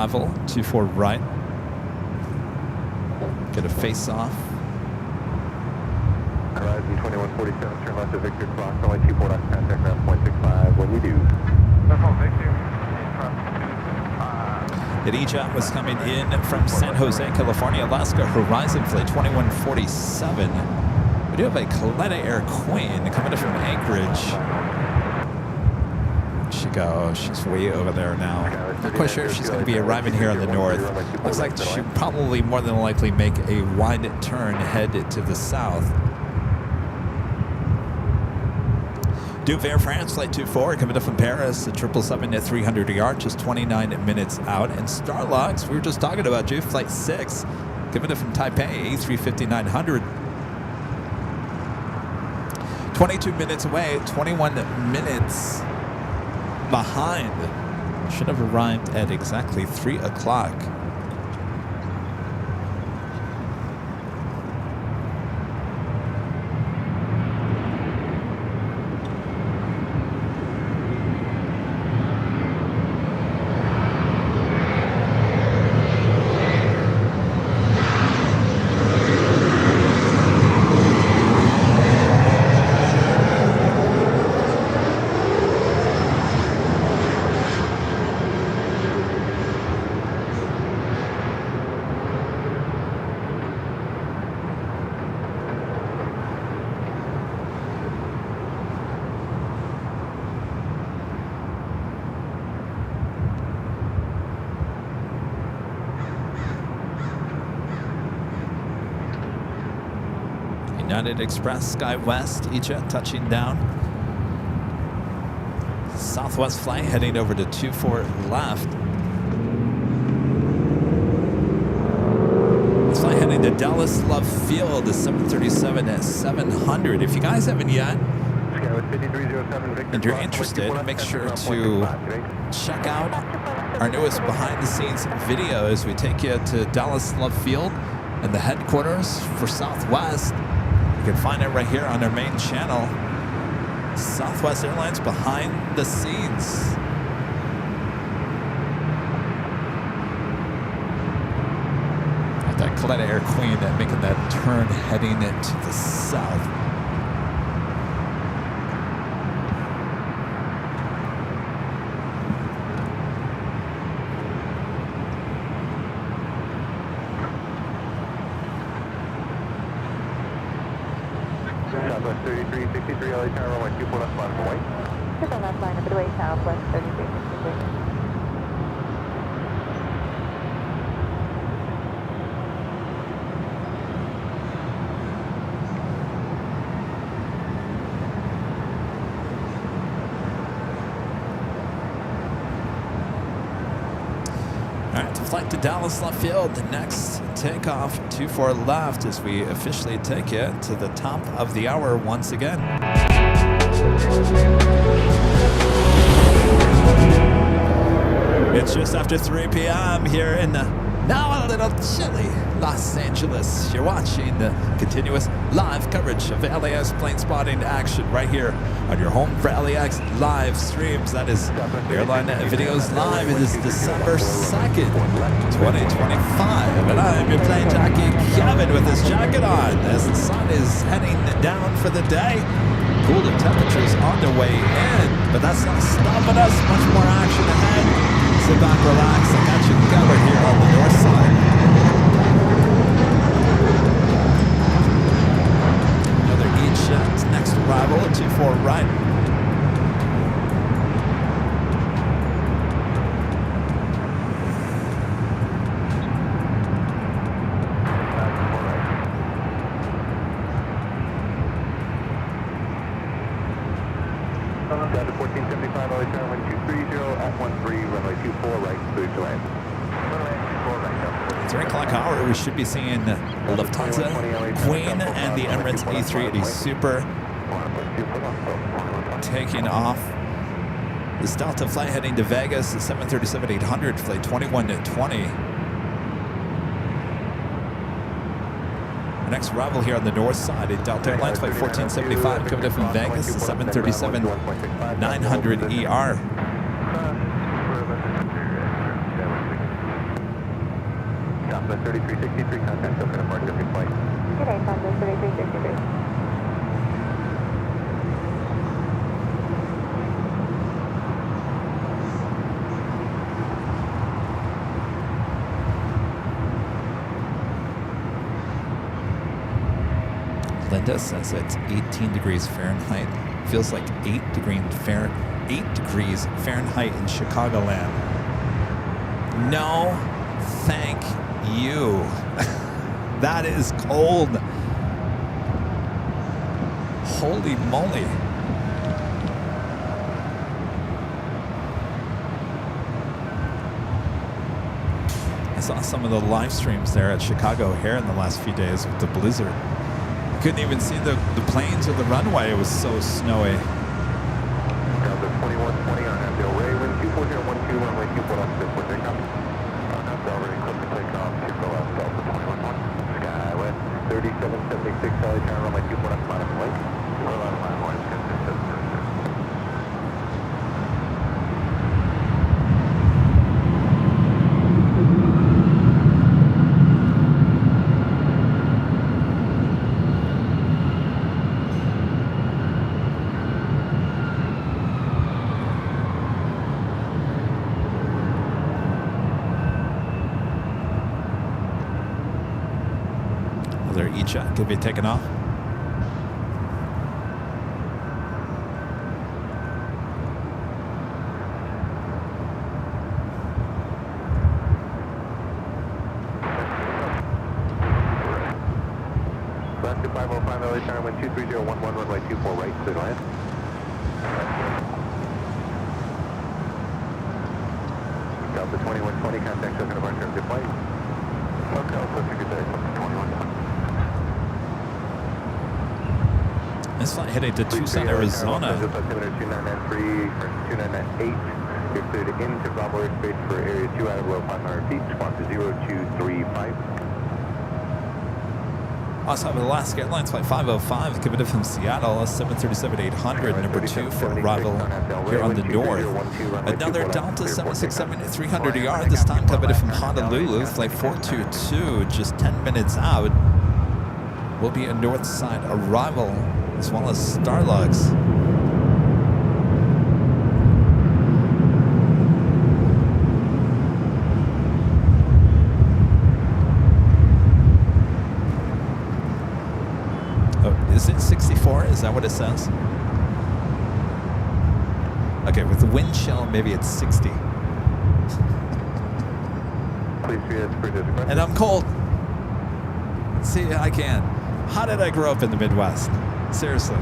arrival, 24 right. Get a face off. Horizon 2147, turn left to Victor Cross, runway 24 left, contact ground 0.65 when you do. The EJAT was coming in from San Jose, California, Alaska, Horizon flight 2147. We do have a Kaleta Air Queen coming in from Anchorage. Where'd she go? She's way over there now. Not quite sure if she's going to be arriving here on the north. Looks like she'll probably more than likely make a wide turn, head to the south. Duve Air France, flight 24, coming up from Paris, a 777 at 300 yard, just 29 minutes out. And Starlux, we were just talking about you, flight 6, coming up from Taipei, A350 900. 22 minutes away, 21 minutes behind. Should have arrived at exactly 3 o'clock. United Express, SkyWest, EJET touching down. Southwest flight heading over to 24 left. This flight heading to Dallas Love Field, the 737 at 700. If you guys haven't yet, and you're interested, make sure to check out our newest behind the scenes video as we take you to Dallas Love Field and the headquarters for Southwest. You can find it right here on our main channel. Southwest Airlines behind the scenes. Got that Kaleta Air Queen making that turn heading to the south. Southwest 3363, LA Tower, runway 24 left, line of the way. Just on that line of the way, Southwest 3363. All right, to flight to Dallas Love Field. The next takeoff, 24 left, as we officially take you to the top of the hour once again. It's just after 3 p.m. here in the now a little chilly Los Angeles. You're watching the continuous live coverage of LAX plane spotting action right here on your home for LAX live streams. That is Airline Videos Live. It is December 2nd, 2025. And I'm your Plane Jockey Kevin with his jacket on as the sun is heading down for the day. Cooler temperatures on the way in, but that's not stopping us. Much more action ahead. Sit back, relax. I got you covered here on the north side. Another EJET next arrival at 24 right. Down to 1475, LA Tower, runway 230 at 13, runway 24 right, clear to land. Runway 24 right, 3 o'clock hour, we should be seeing the Lufthansa Queen and the Emirates A380 Super taking off. This Delta flight heading to Vegas, the 737-800 flight 2120. Our next arrival here on the north side at Delta Airlines flight 1475 coming in from Vegas, the 737-900ER. Southwest 3363, contact open departure of your flight. Good day, Southwest 3363. Linda says it's 18 degrees Fahrenheit. Feels like 8 degrees Fahrenheit in Chicagoland. No, thank you. That is cold. Holy moly. I saw some of the live streams there at Chicago Air in the last few days with the blizzard. Couldn't even see the planes or the runway. It was so snowy. Delta 2120 on Avdale Ray, wind 24012, runway 24 left, 643, copy. On Avdale Ray, clip to takeoff, 2 left, Delta 2120. Skywest 3776, Charlie Tower, runway 24 left, line of lake. 4 line of line, line, 10, 10, 10, 10. E-check could be taken off. Left to 505 LA Tower, wind 23011, runway 24 right, clear to land. Delta 2120, contact token of our terms of flight. Okay, I'll put good day, Delta 2120. This flight heading to Tucson, Arizona. 2993, 2998. You're cleared into Bravo airspace for area 2 out of low 500 feet. Squawk to 0235. Also have Alaska Airlines flight 505 committed from Seattle, 737-800, number 2 for arrival here on the north. Another Delta 767-300ER, this time committed from Honolulu, flight 422, just 10 minutes out. Will be a north side arrival, as well as Starlux. Oh, is it 64? Is that what it says? Okay, with the wind chill, maybe it's 60. And I'm cold. See, I can. How did I grow up in the Midwest? Seriously.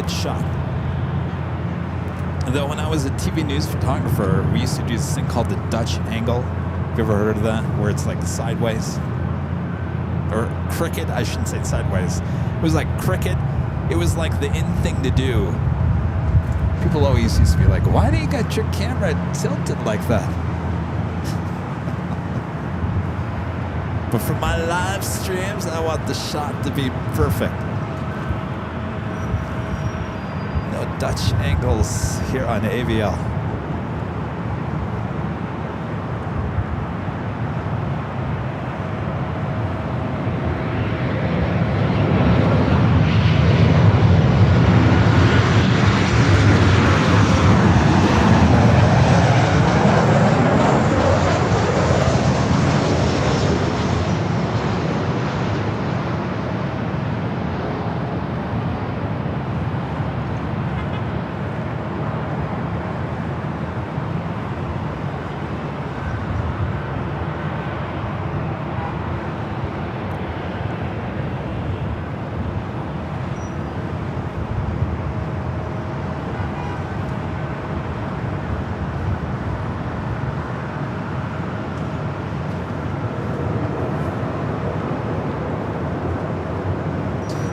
Shot. Though when I was a TV news photographer, we used to do this thing called the Dutch angle. Have you ever heard of that? Where it's like sideways. Or cricket, I shouldn't say sideways. It was like cricket. It was like the in thing to do. People always used to be like, why do you got your camera tilted like that? But for my live streams, I want the shot to be perfect. Dutch angles here on AVL.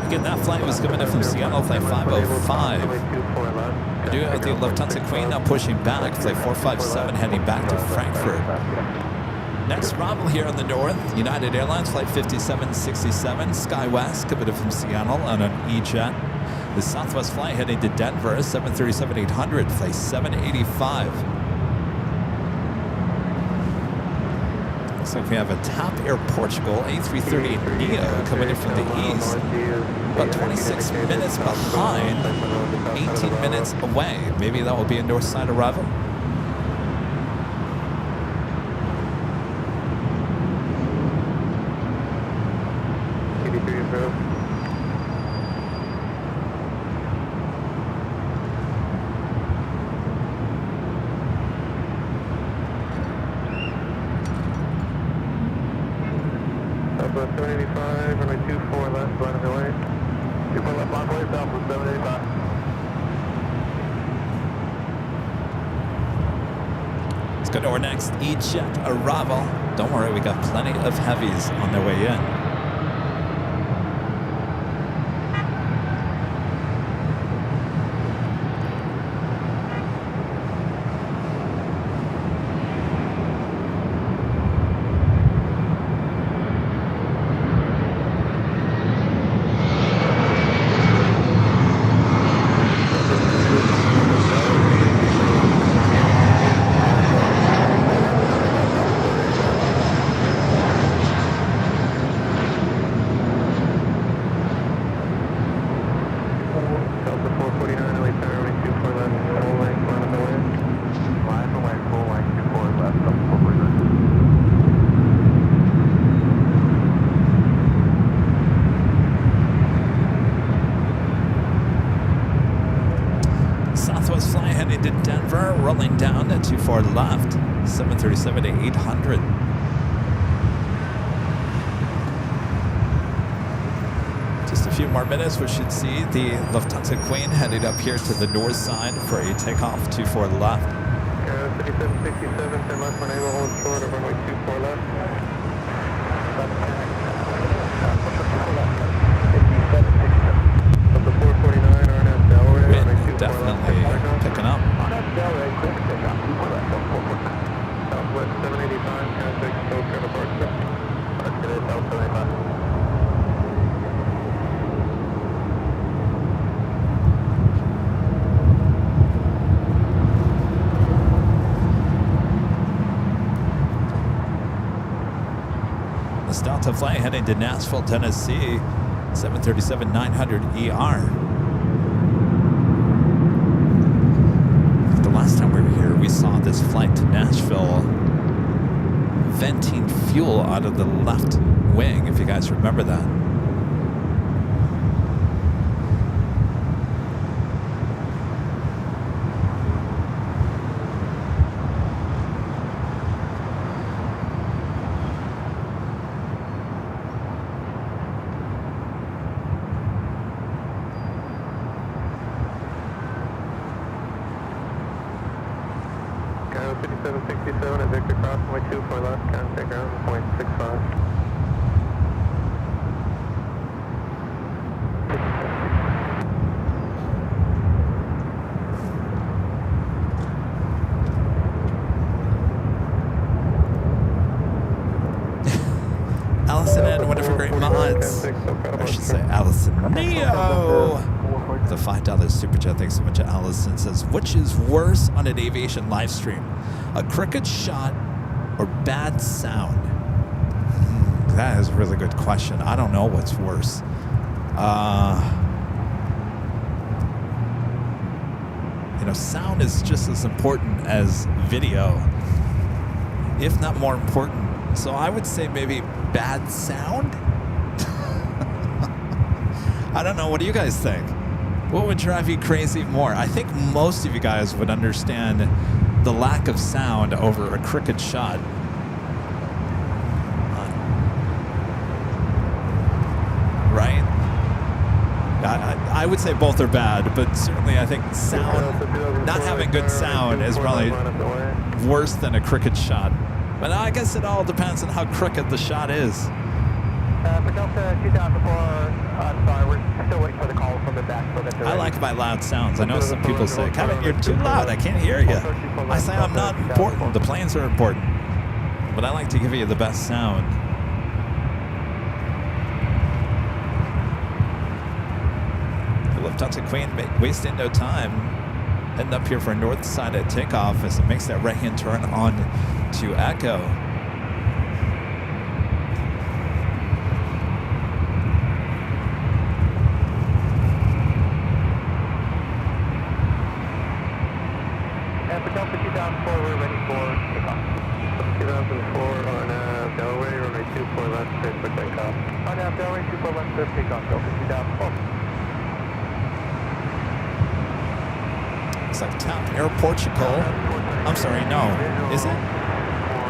Again, that flight was coming in from Seattle, flight 505. We do have the Lufthansa Queen now pushing back, flight 457 heading back to Frankfurt. Next arrival here on the north, United Airlines flight 5767, SkyWest coming in from Seattle on an E-Jet. The Southwest flight heading to Denver, 737-800, flight 785. Looks like we have a TAP Air Portugal A380neo coming in from the east, about 26 minutes behind, 18 minutes away. Maybe that will be a north side arrival. Southwest 785, runway 24 left, line of the way. 24 left, line of the way, Southwest 785. Let's go to our next E-Jet arrival. Don't worry, we got plenty of heavies on their way in. Rolling down at 24 left, 737-800. Just a few more minutes, we should see the Lufthansa Queen headed up here to the north side for a takeoff, 24 left. 5767, turn left, when able, hold short of runway 24 left. Up to 449, RNS Delaware, runway 24 definitely picking up. Southwest 785, contact Tokyo departure. Today, South 75. This Delta flight heading to Nashville, Tennessee, 737-900ER. Last time we were here, we saw this flight to Nashville venting fuel out of the left wing, if you guys remember that. Go 5767 at Victor Cross, runway 24 left, contact ground, 0.65. Allison and one of her great mods. I should say Allison Neo. The $5 super chat. Thanks so much, Allison. Says, which is worse on an aviation live stream? A crooked shot or bad sound? That is a really good question. I don't know what's worse. You know, sound is just as important as video, if not more important. So I would say maybe bad sound? I don't know. What do you guys think? What would drive you crazy more? I think most of you guys would understand the lack of sound over a crooked shot. Right? I would say both are bad, but certainly I think sound, not having good sound is probably worse than a crooked shot. But I guess it all depends on how crooked the shot is. For Delta 2004, on sorry, we're I like my loud sounds. I know some people say, Kevin, you're too loud. I can't hear you. I say I'm not important. The planes are important. But I like to give you the best sound. The lift out to Queen, wasting no time. Heading up here for north side at takeoff as it makes that right-hand turn on to Echo. Delta 2004, we're ready for takeoff. 2004 on Delaware, runway 24 left, cleared for takeoff. On Delaware 24 left, cleared for takeoff, Delta 2004. Looks like Town Air Portugal. I'm sorry, no. Is it?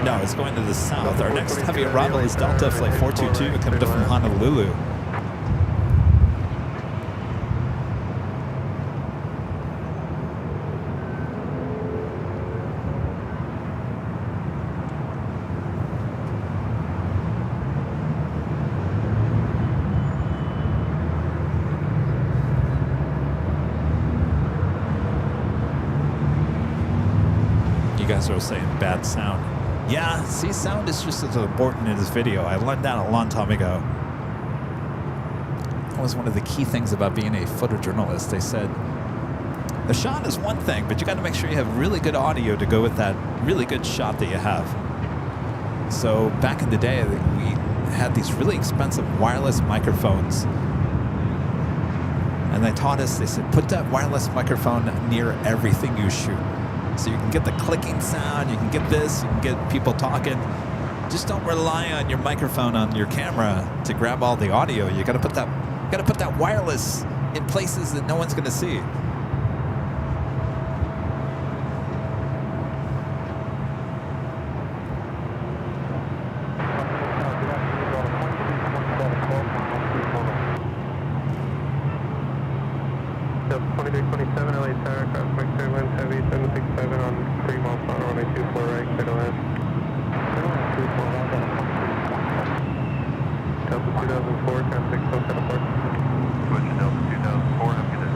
No, it's going to the south. Our next heavy arrival is Delta Flight 422 coming from Honolulu. You guys are saying bad sound. Yeah, see, sound is just as important in this video. I learned that a long time ago. That was one of the key things about being a photojournalist. They said, the shot is one thing, but you got to make sure you have really good audio to go with that really good shot that you have. So back in the day, we had these really expensive wireless microphones. And they taught us, they said, put that wireless microphone near everything you shoot. So you can get the clicking sound, you can get this, you can get people talking. Just don't rely on your microphone on your camera to grab all the audio. You gotta put that wireless in places that no one's gonna see. Delta 2327, LA Tower, cross Mike 3 winds, heavy 767 on 3 miles per hour, runway 24 right, clear to land. Delta 2004, traffic 607 Switching Delta 2004, have a good day.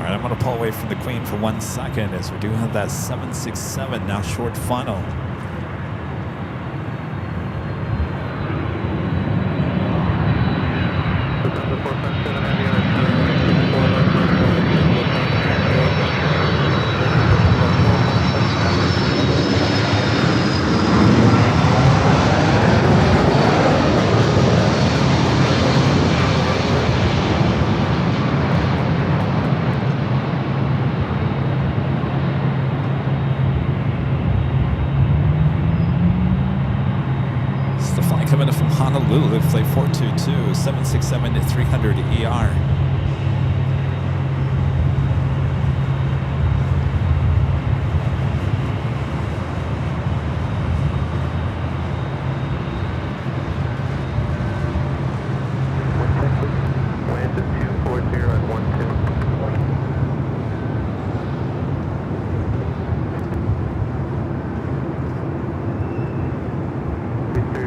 I'm going to pull away from the Queen for 1 second as we do have that 767 now short funnel. Coming in from Honolulu, flight 422, 767 to 300 ER. Winds at 240 at 12.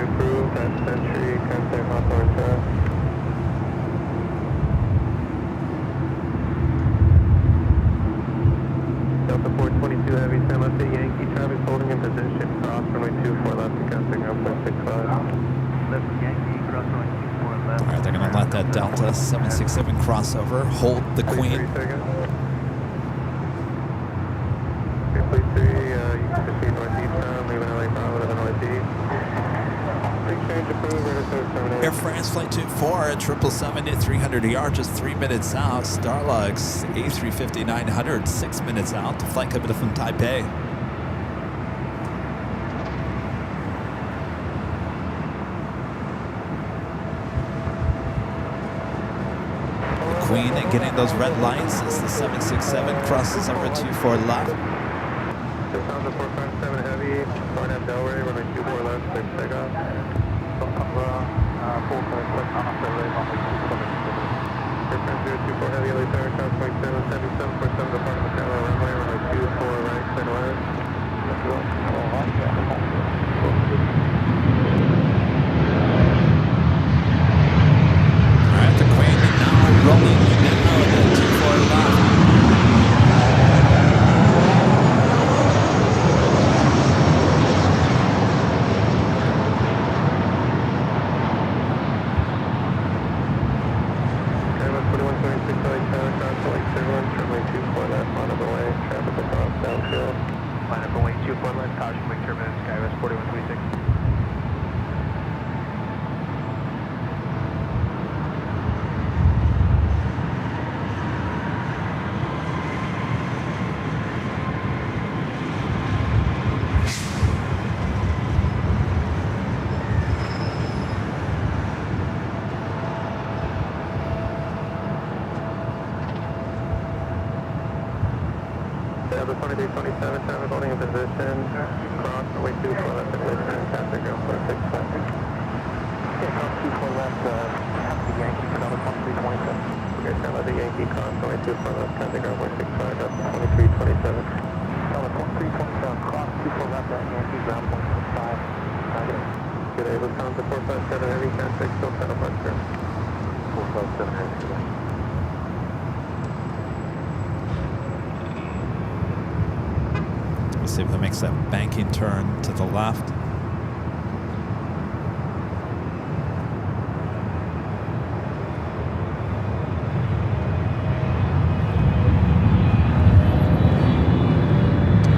Approved at Century, contact Hawthorne Drive. Delta 422 Heavy, stand left at Yankee, traffic holding in position, cross runway 24 left, contact 0.65. Left Yankee, cross runway 24 left. All right, they're going to let that Delta 767 crossover hold the Queen. 3 seconds. Okay, please 3, you can proceed northeast bound, leaving LA Bravo to the northeast. Change approved, ready to terminate. Air France Flight 24 at 777 at 300 ER, just 3 minutes out. Starlux A350 900, 6 minutes out. The flight coming from Taipei. Queen and getting those red lights as the 767 crosses over 24 left. Lufthansa 457 Heavy, going at Delray, runway 24 left, clear for takeoff. Lufthansa 456 on Delray, runway 24 Heavy, LAX aircraft 277747, departing Macau, runway 24 right, clear to land. Alright, the Queen now rolling down at 24 left. Airbus 4126 LAX aircraft, LAX 01, runway 24 left, on the way, traffic across downfield. Line up runway 24 left, caution, quick turbulence, Skywest 4126. Airbus 2327, traffic holding in position, cross runway 24 left and western, traffic ground 465. Cross 24 left, have the Yankee for number 2327. Okay, stand by the Yankee, cross runway 24 left, traffic ground 465, up to 2327. Number 2327, cross 24 left at Yankee, ground 465. Good day, Lufthansa 457 Heavy, contact still set up on turn. 457 Heavy, good day. Let's see if that makes that banking turn to the left.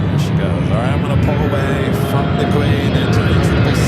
There she goes. All right, I'm going to pull away from the Queen into the 777.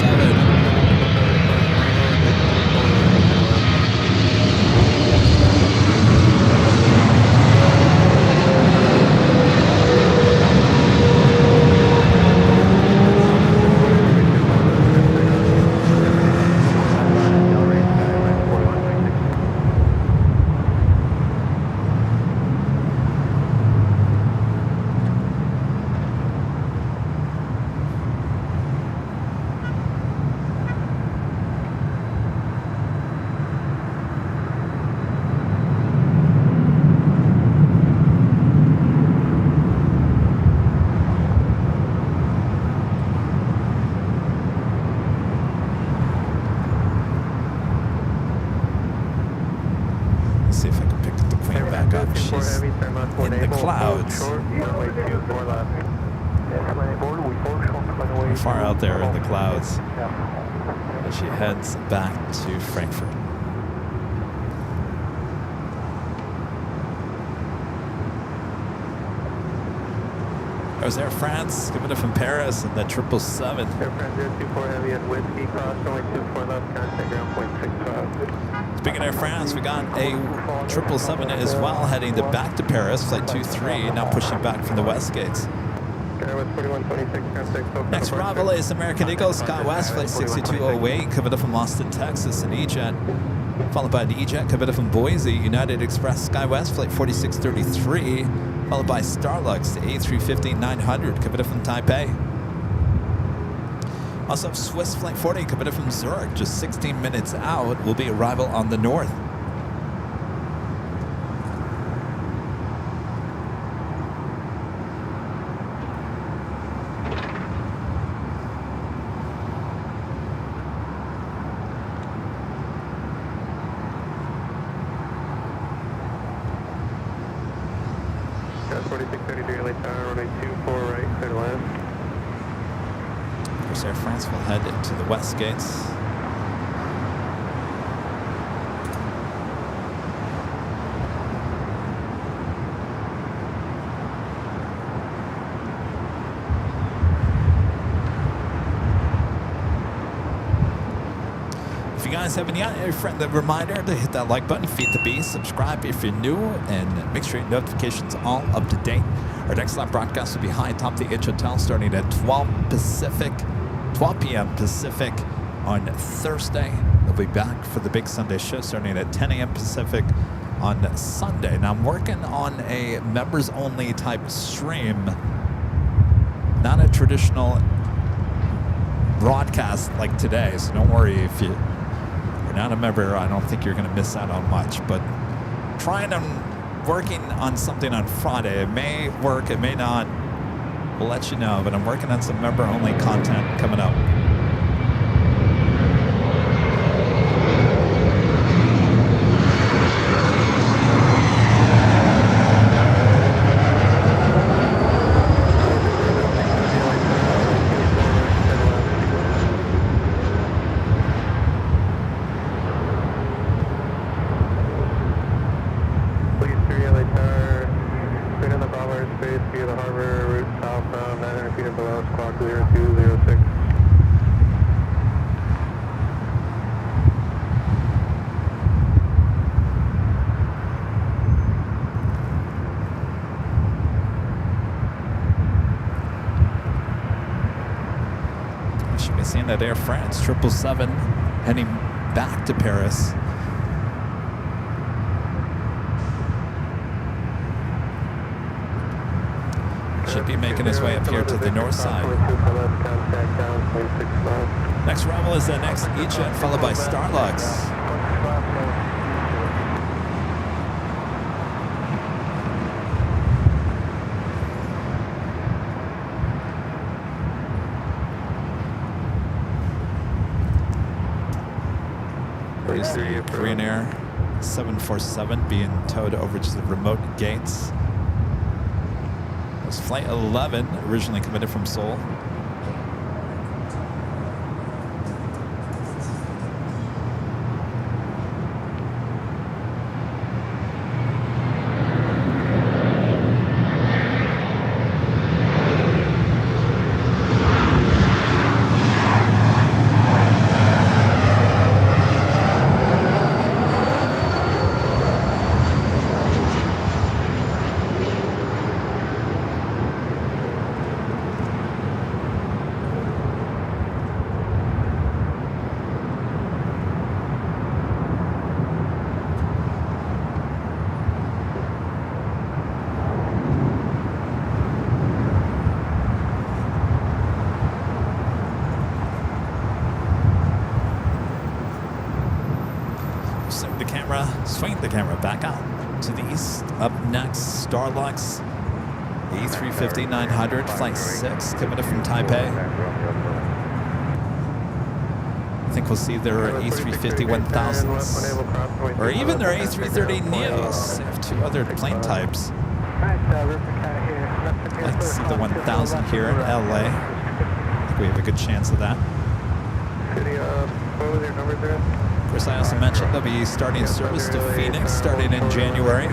Let's see if I can pick the Queen back up. She's in the clouds. Far out there in the clouds as she heads back to Frankfurt. There's Air France, coming in from Paris, and the 777. Air France 024 Heavy at Whiskey, cross only 24 left, contact ground 0.65. Speaking of Air France, we got a 777 as well heading back to Paris, flight 23, now pushing back from the West Gates. Next arrival is American Eagle, SkyWest, flight 6208, coming up from Austin, Texas, an E-Jet. Followed by the E-Jet, coming up from Boise, United Express, SkyWest, flight 4633. Followed by Starlux, the A350-900, coming up from Taipei. Also, Swiss Flight 40, coming up from Zurich, just 16 minutes out, will be arrival on the north. Got 4633 LA Tower, runway 24 right, clear to land. Of course, Air France will head to the West Gates. If you guys haven't yet, a friendly reminder to hit that like button, feed the beast, subscribe if you're new, and make sure your notifications all up to date. Our next live broadcast will be high atop the H Hotel starting at 12 p.m. Pacific on Thursday. We'll be back for the big Sunday show starting at 10 a.m. Pacific on Sunday. Now I'm working on a members only type stream, not a traditional broadcast like today, so don't worry if you're not a member. I don't think you're going to miss out on much, but trying on working on something on Friday. It may work, it may not. We'll let you know, but I'm working on some member only content coming up. At Air France 777 heading back to Paris. Should be making his way up here to the north side. Next arrival is the next E-Jet, followed by Starlux. Is the Korean Air 747 being towed over to the remote gates. It was Flight 11, originally committed from Seoul. Swing the camera back out to the east. Up next, Starlux, A350-900, Flight 6, committed from Taipei. I think we'll see their A350-1000s, or even their A330neos. They have two other plane types. I'd like to see the 1000 here in LA. I think we have a good chance of that. What was your number there? Of course, I also mentioned they'll be starting service to Phoenix starting in January.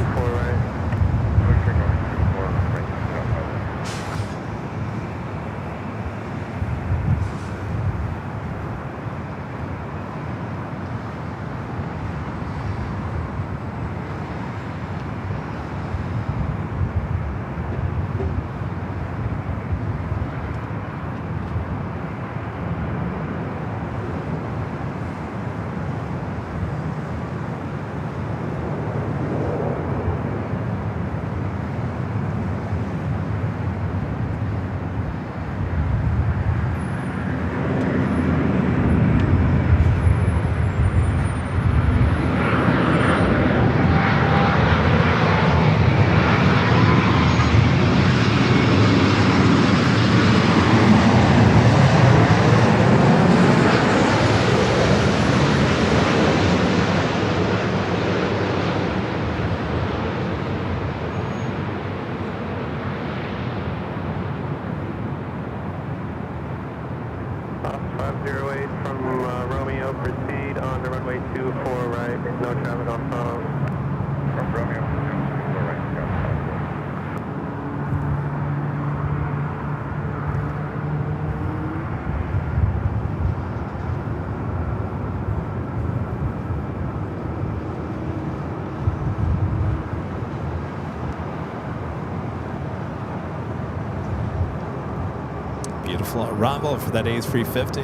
Beautiful arrival for that A350.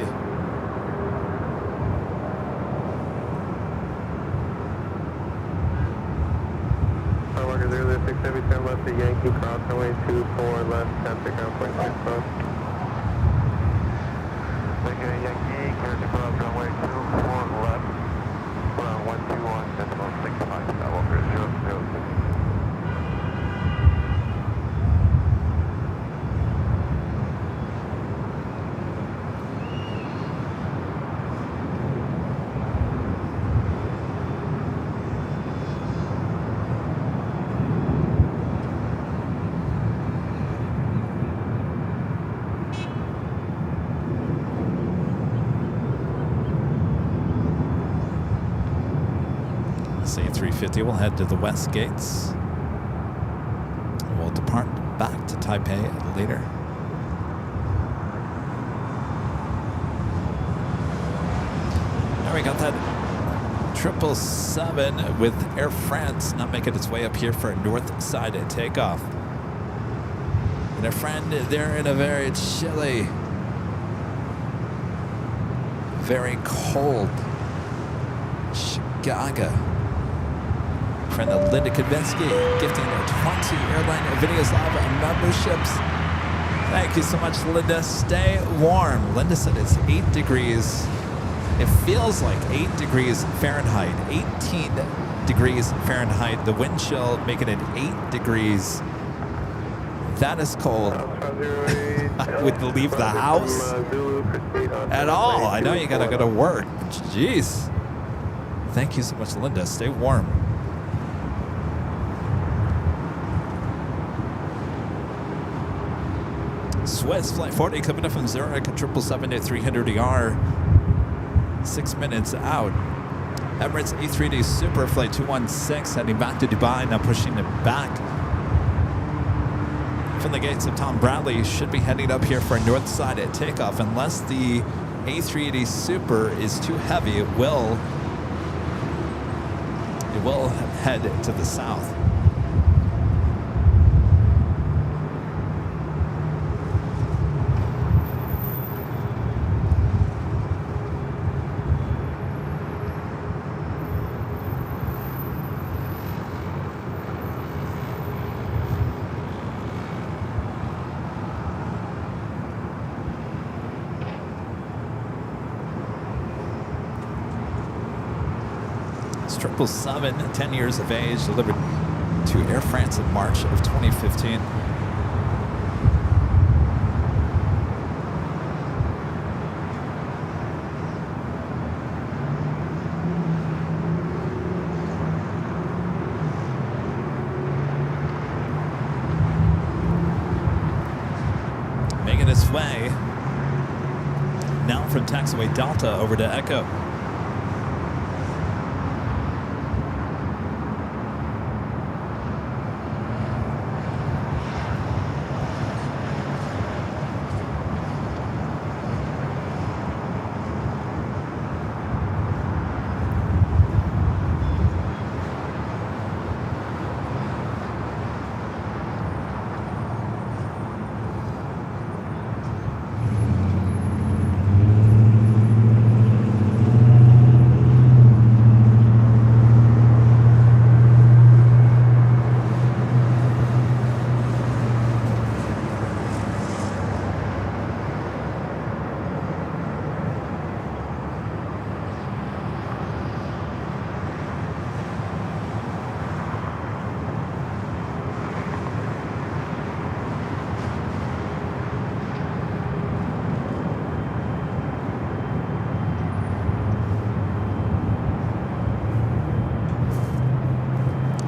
6 heavy, 10 left to Yankee, cross runway 24 left, 10 pick up, 0.6 close. Taking a Yankee, character cross runway 24 left, around 121, decimal 65, Skywalker 006. A350 will head to the west gates. We'll depart back to Taipei later. Now we got that 777 with Air France not making its way up here for a north side takeoff. And Air France, they're in a very chilly, very cold Chicago. Friend Linda Kudzinski gifting her 20 Airline Videos Live memberships. Thank you so much, Linda. Stay warm. Linda said it's 8 degrees. It feels like 8 degrees Fahrenheit, 18 degrees Fahrenheit. The wind chill making it 8 degrees. That is cold. I wouldn't leave the house at all. I know you gotta go to work. Jeez. Thank you so much, Linda. Stay warm. Swiss Flight 40 coming up from Zurich, 777-300ER, 6 minutes out. Emirates A380 Super Flight 216 heading back to Dubai, now pushing it back. From the gates of Tom Bradley, should be heading up here for a north side at takeoff. Unless the A380 Super is too heavy, it will head to the south. It's 777, 10 years of age, delivered to Air France in March of 2015. Making its way now from taxiway Delta over to Echo.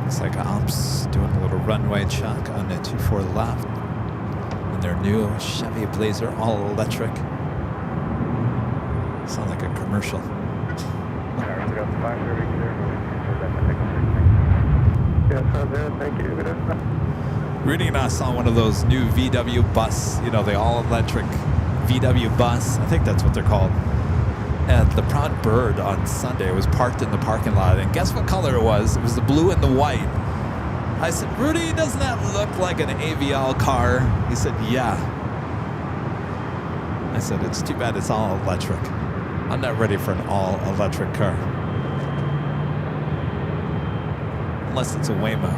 Looks like Ops doing a little runway check on the 24 left in their new Chevy Blazer all electric. Sound like a commercial. Thank you. Rudy and I saw one of those new VW bus, you know, the all-electric VW bus. I think that's what they're called. At the Proud Bird on Sunday. It was parked in the parking lot. And guess what color it was? It was the blue and the white. I said, Rudy, doesn't that look like an AVL car? He said, yeah. I said, it's too bad it's all electric. I'm not ready for an all-electric car. Unless it's a Waymo.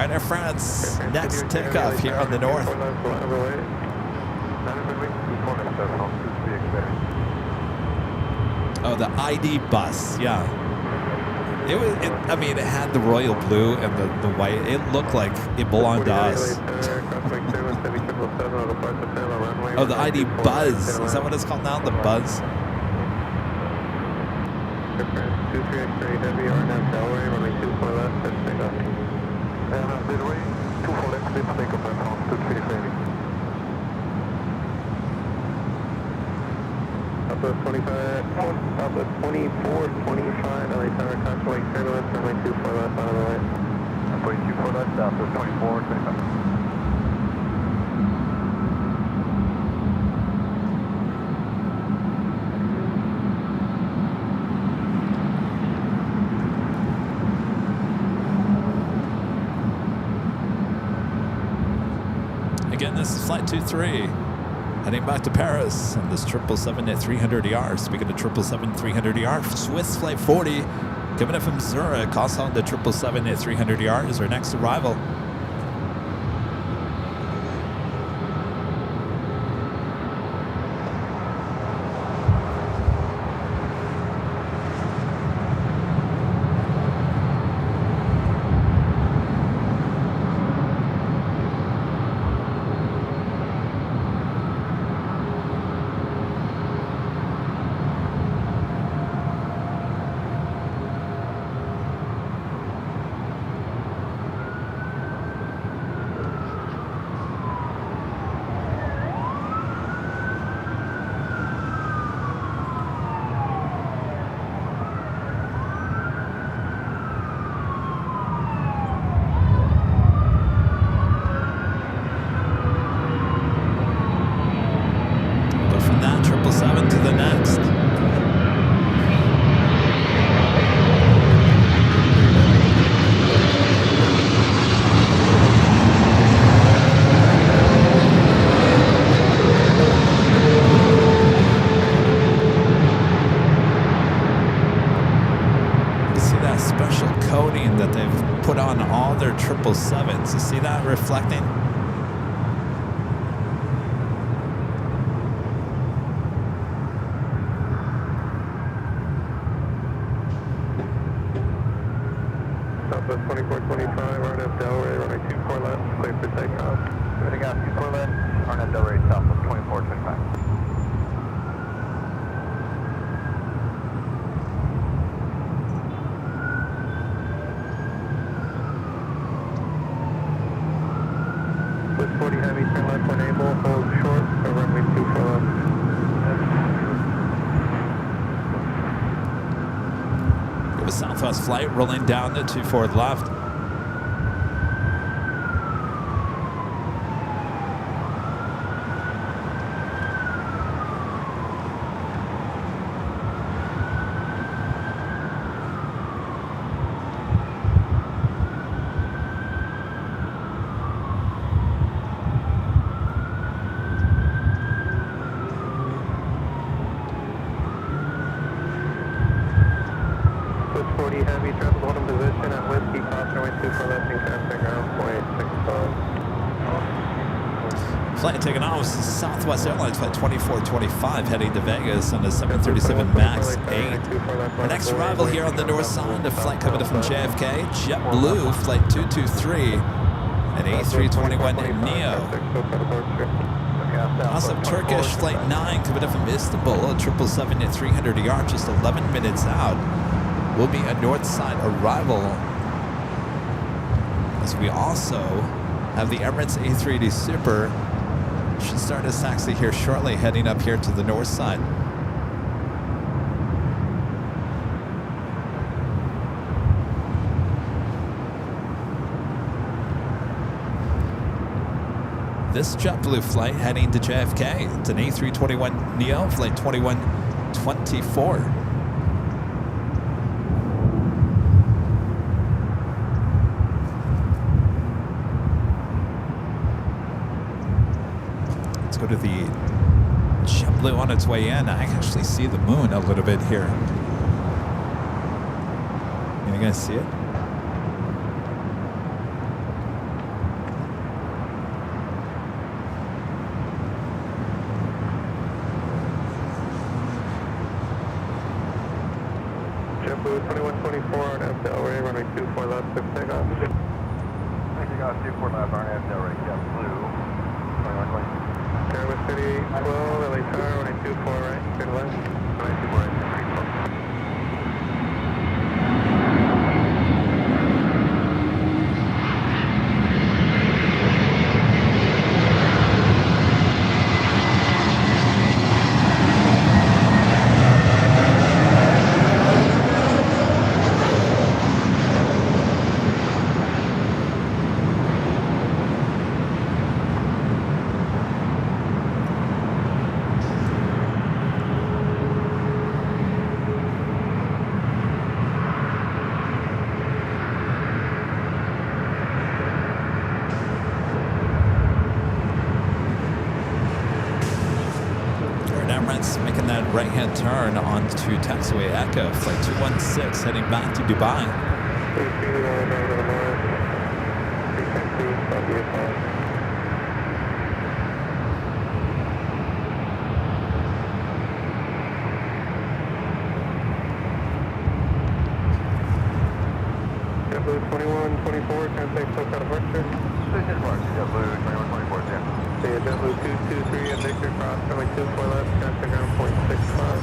right, Air France, next takeoff here on the north. Oh, the ID bus, yeah. It was. I mean, it had the royal blue and the white. It looked like it belonged to us. Oh, the ID buzz. Is that what it's called now? The buzz. 23X3 Heavy, RNF Delray, runway 24 left, set takeoff. Midway, 24 left, clear for takeoff, Air France 23X3. Southwest 25, Southwest 24, 25, LA Tower, control lake turbulence, runway 24 left, out of the way. Runway 24 left, Southwest 24, 25. Again, this is Flight 23, heading back to Paris on this 777-300ER. Speaking of 777-300ER, Swiss Flight 40, coming in from Zurich, also on the 777-300ER is our next arrival. That they've put on all their 777s. You see that reflecting? Southwest 2425, RNF Delray, runway 24 left, clear for takeoff. Everything else, 24 left, RNF Delray, Southwest 2425. With 40 Heavy, turn left when able, hold short, or runway 24 left. It was Southwest flight rolling down to 24 left. Heavy, travel hold in position at Whiskey, cross runway 24 left and casting ground point 65. Flight taking off is Southwest Airlines Flight 2425 heading to Vegas on the 737 MAX 8. Our next arrival here on the north side, a flight coming in from JFK, JetBlue Flight 223, an A321neo. Also Turkish Flight 9 coming in from Istanbul, a 777-300ER just 11 minutes out. Will be a north side arrival, as we also have the Emirates A380 Super. Should start its taxi here shortly, heading up here to the north side. This JetBlue flight heading to JFK. It's an A321neo, flight 2124. Go to the JetBlue on its way in. I can actually see the moon a little bit here. Can you guys see it? 24 left, RNF, right, yeah, blue. 2120. Airway City 12, LA Tower, 124 right, good left. 124 right, 312. Making that right-hand turn onto taxiway Echo, flight 216, heading back to Dubai. JetBlue 2124, translate close out of departure. Station mark, JetBlue 2124, yeah. So yeah, JetBlue 223 at Victor Cross, runway 24 left, transfer ground 0.65.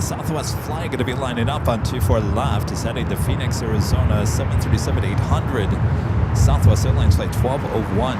Southwest flight going to be lining up on 24 left, is heading to Phoenix, Arizona, 737-800. Southwest Airlines flight 1201.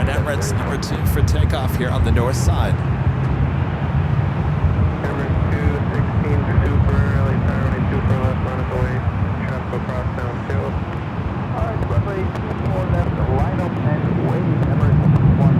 Emirates number 2 for takeoff here on the north side. Emirates 216 Super, LA Tower, 24 left, on its way, traffic across downfield. Alright, runway 24 left, line up and wait, Emirates 1.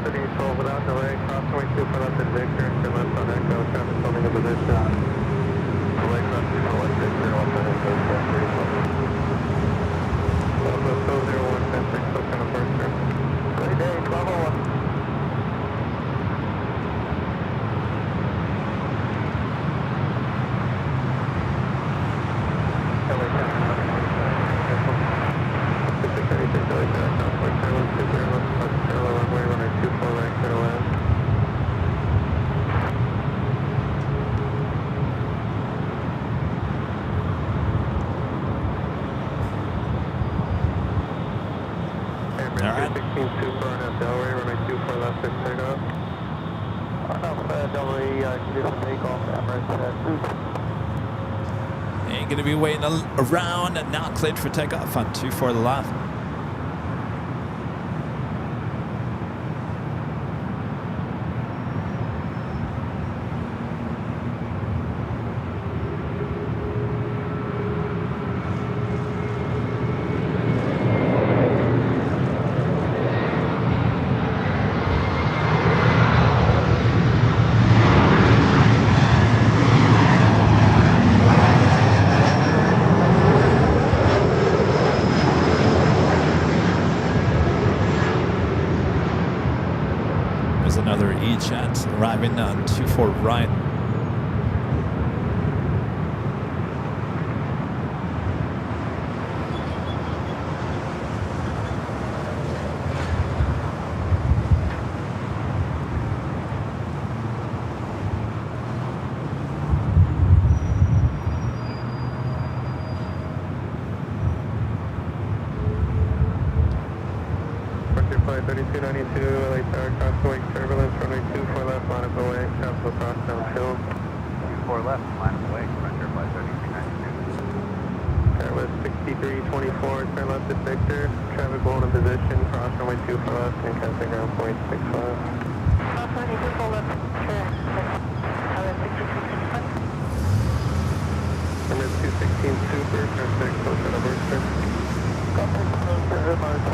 City 12 without delay, cross 22 for left at Victor, and turn left on Echo, traffic holding a position. Delay cross 2 for left Victor, left on Echo, traffic 01, 10-6, close down departure. Great day, 1201. left, 6 takeoff. Alpha Delray, condition takeoff, Emirates Ain't gonna be waiting around and not cleared for takeoff on 24 left. Another E-Jet arriving on 24 right. Flight 3292, LA Tower, crossing turbulence, runway 24 left, line up away, capital cross downfield. 24 left, line up away, pressure flight 3292. Airless 6324, turn left at Victor, traffic hold in position, cross runway 24 left, and casting ground point 65. Cross runway 24 left, Emirates 216 Super, turn 6, close to Brewster. Contact close to Emirates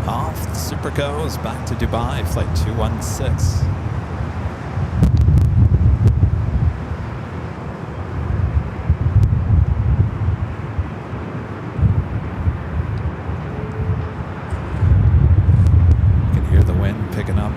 Off, the Super goes back to Dubai, flight 216. You can hear the wind picking up.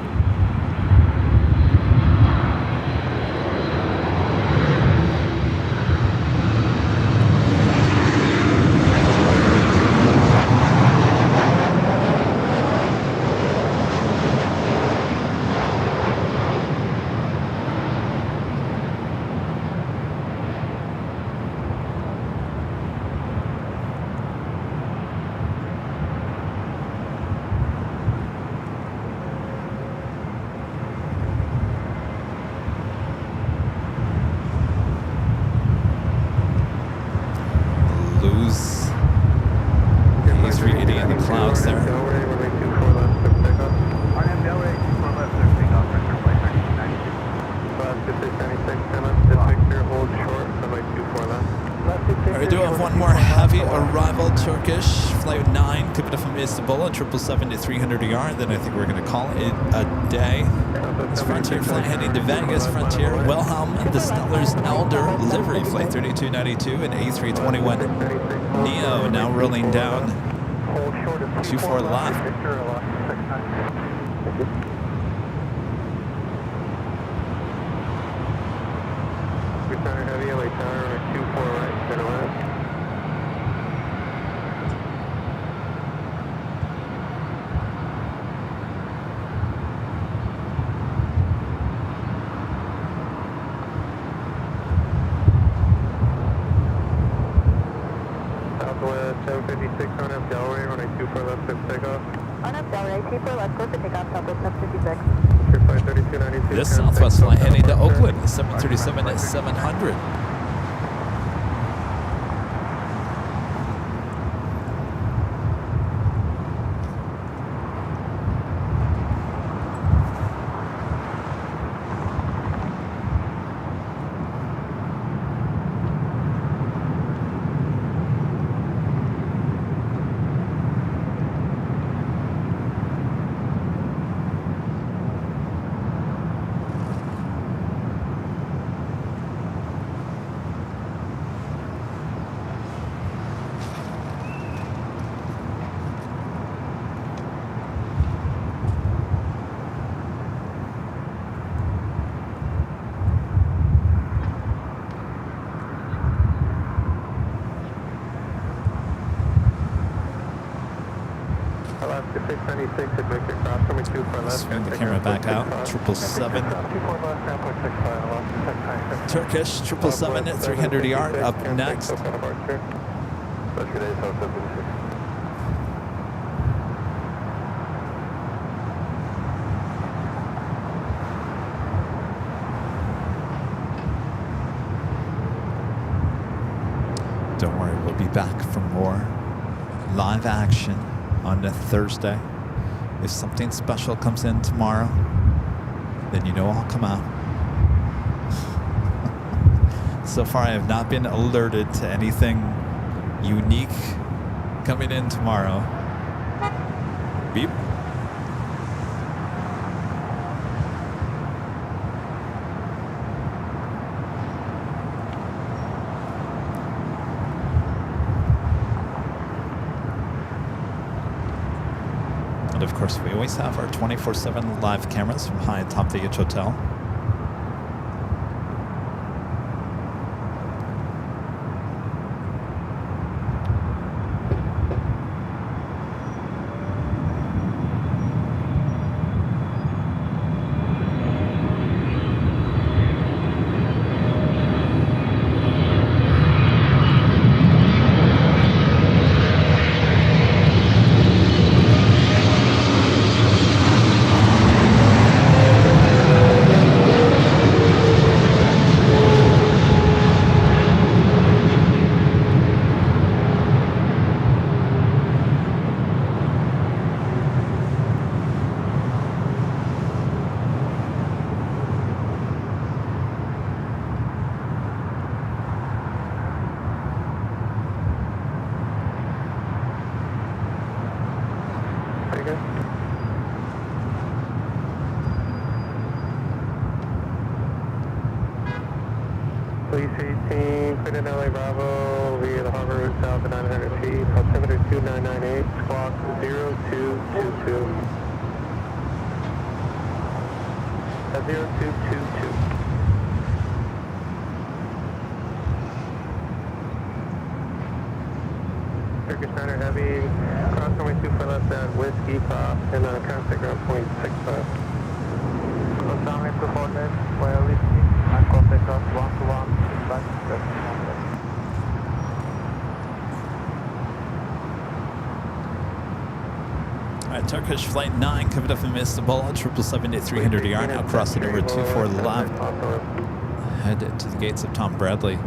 Lose the A380 in the clouds there. We do have one more heavy arrival, Turkish, flight 9, coming from Istanbul, 777 to 300 yard. Then I think we're going to call it a day. It's Frontier flight heading to Vegas, Frontier, Wilhelm, the Stellar's Elder livery, flight 3292, and A321 Neo now rolling down 24 left. Return heavy, LA Tower, 24 right, center left. Southwest 756 on up Delray, runway 24 left, clear for takeoff. On up Delray, 24 left, close to takeoff, Southwest 756. Clear flight 3292. This Southwest flight heading to Oakland, 737 at 700. Alaska 696 at Victor, cross runway 24 left. Swing the camera back out, 777. Turkish, 777 at 300 yard, up next. be back for more live action on a Thursday. If something special comes in tomorrow, then you know I'll come out. So far, I have not been alerted to anything unique coming in tomorrow. Beep. And of course, we always have our 24/7 live cameras from Hyatt Top Village Hotel. Police 18, cleared in LA Bravo via the harbor route south of 900 feet, altimeter 2998, squawk 0222. At 0222. Turkish 9er Heavy, cross runway 24 left at Whiskey Pop, and contact ground point 65. Contact to coordinates, while listening, and contact us 121, back to All right, Turkish Flight 9 coming up from Istanbul, 777-300ER, now crossing over 24 left. Head to the gates of Tom Bradley.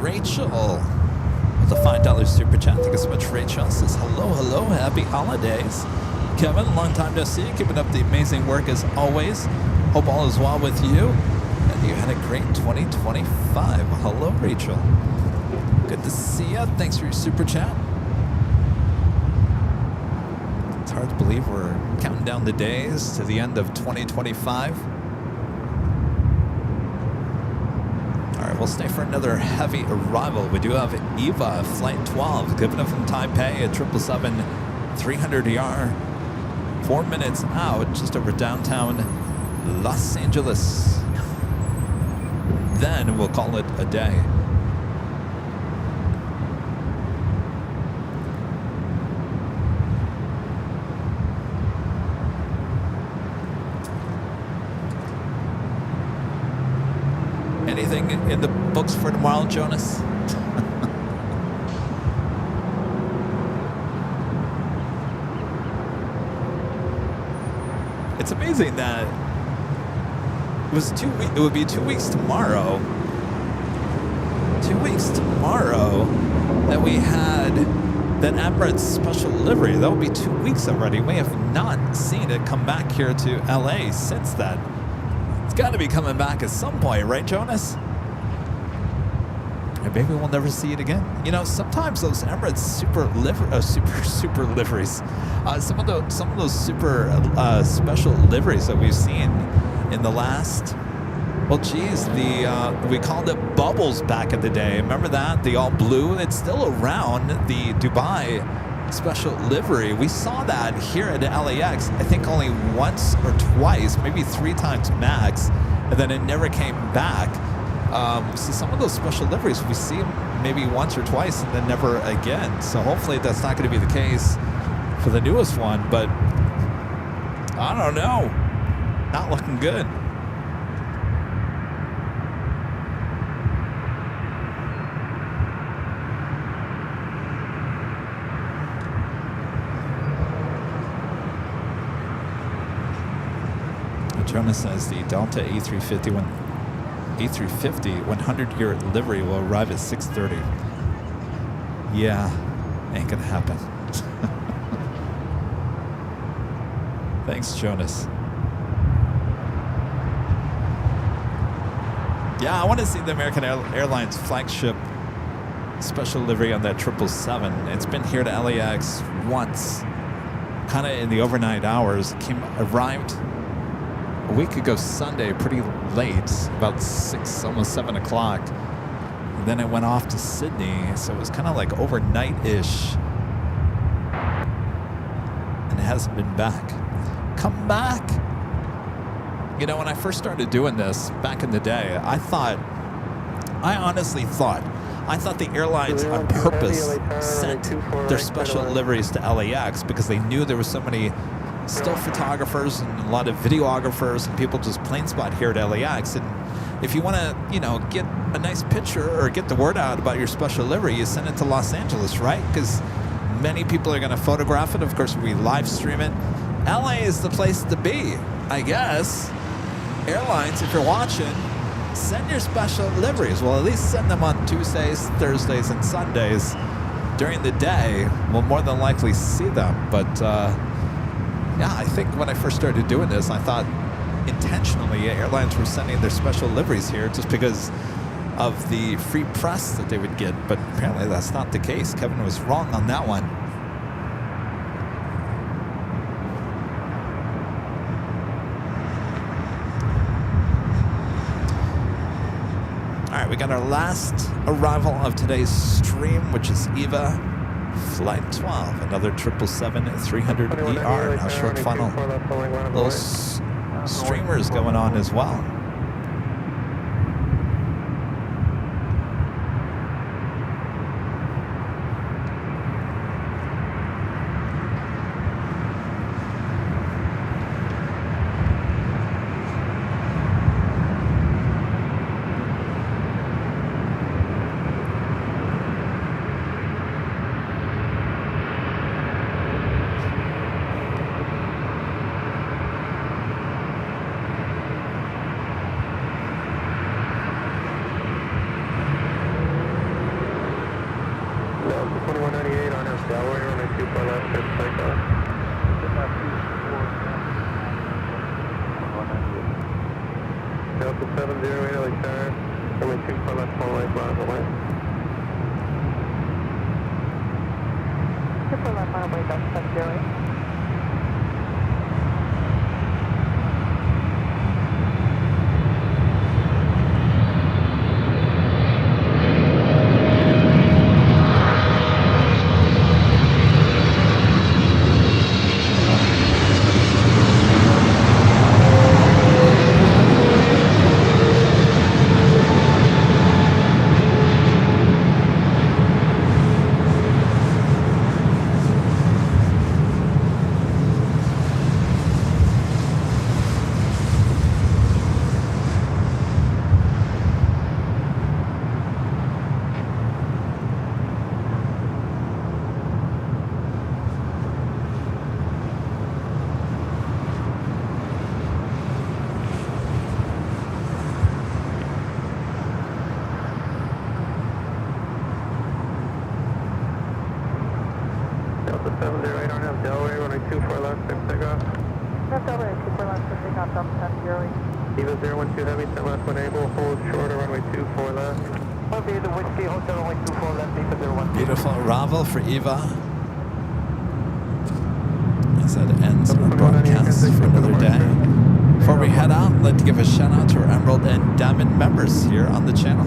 Rachel with a $5 super chat. Thank you so much, Rachel. Says hello, happy holidays. Kevin, long time no see. Keeping up the amazing work as always. Hope all is well with you. And you had a great 2025. Hello, Rachel. Good to see you. Thanks for your super chat. It's hard to believe we're counting down the days to the end of 2025. We'll stay for another heavy arrival. We do have Eva, Flight 12, giving up from Taipei at 777-300ER. 4 minutes out, just over downtown Los Angeles. Then we'll call it a day. Anything in the books for tomorrow, Jonas? It's amazing that it would be 2 weeks tomorrow. 2 weeks tomorrow that we had that Emirates special delivery. That would be 2 weeks already. We have not seen it come back here to LA since then. It's got to be coming back at some point, right, Jonas? And maybe we'll never see it again. You know, sometimes those Emirates super liveries, some of those super special liveries that we've seen in the last, well, geez, we called it Bubbles back in the day. Remember that? The all blue. It's still around. The Dubai special livery. We saw that here at LAX, I think only once or twice, maybe 3 times max, and then it never came back. So some of those special liveries, we see them maybe once or twice and then never again. So hopefully that's not going to be the case for the newest one, but I don't know. Not looking good. Jonas says the Delta A350 100-year livery will arrive at 6:30. Yeah, ain't gonna happen. Thanks, Jonas. Yeah, I want to see the American Airlines flagship special livery on that 777. It's been here to LAX once, kind of in the overnight hours. Arrived a week ago Sunday, pretty late, about 6, almost 7 o'clock. And then it went off to Sydney, so it was kind of like overnight-ish. And it hasn't been back. Come back! You know, when I first started doing this back in the day, I honestly thought the airlines on purpose sent their special liveries to LAX because they knew there were so many still photographers and a lot of videographers and people just plain spot here at LAX. And if you want to, you know, get a nice picture or get the word out about your special livery, you send it to Los Angeles, right? Because many people are going to photograph it. Of course, we live stream it. LA is the place to be, I guess. Airlines, if you're watching, send your special liveries. Well, at least send them on Tuesdays, Thursdays, and Sundays during the day. We'll more than likely see them. But yeah, I think when I first started doing this, I thought intentionally airlines were sending their special liveries here just because of the free press that they would get. But apparently that's not the case. Kevin was wrong on that one. All right, we got our last arrival of today's stream, which is Eva Flight 12, another 777-300ER, now short funnel. Little streamers going on as well. Eva 012 Heavy, 10 left, 1 able, hold short, runway 24 left. Okay, the Whiskey Hotel, runway 24 left, Eva 01. Beautiful arrival for Eva. As that ends our broadcast for another day. Before we head out, I'd like to give a shout out to our Emerald and Diamond members here on the channel.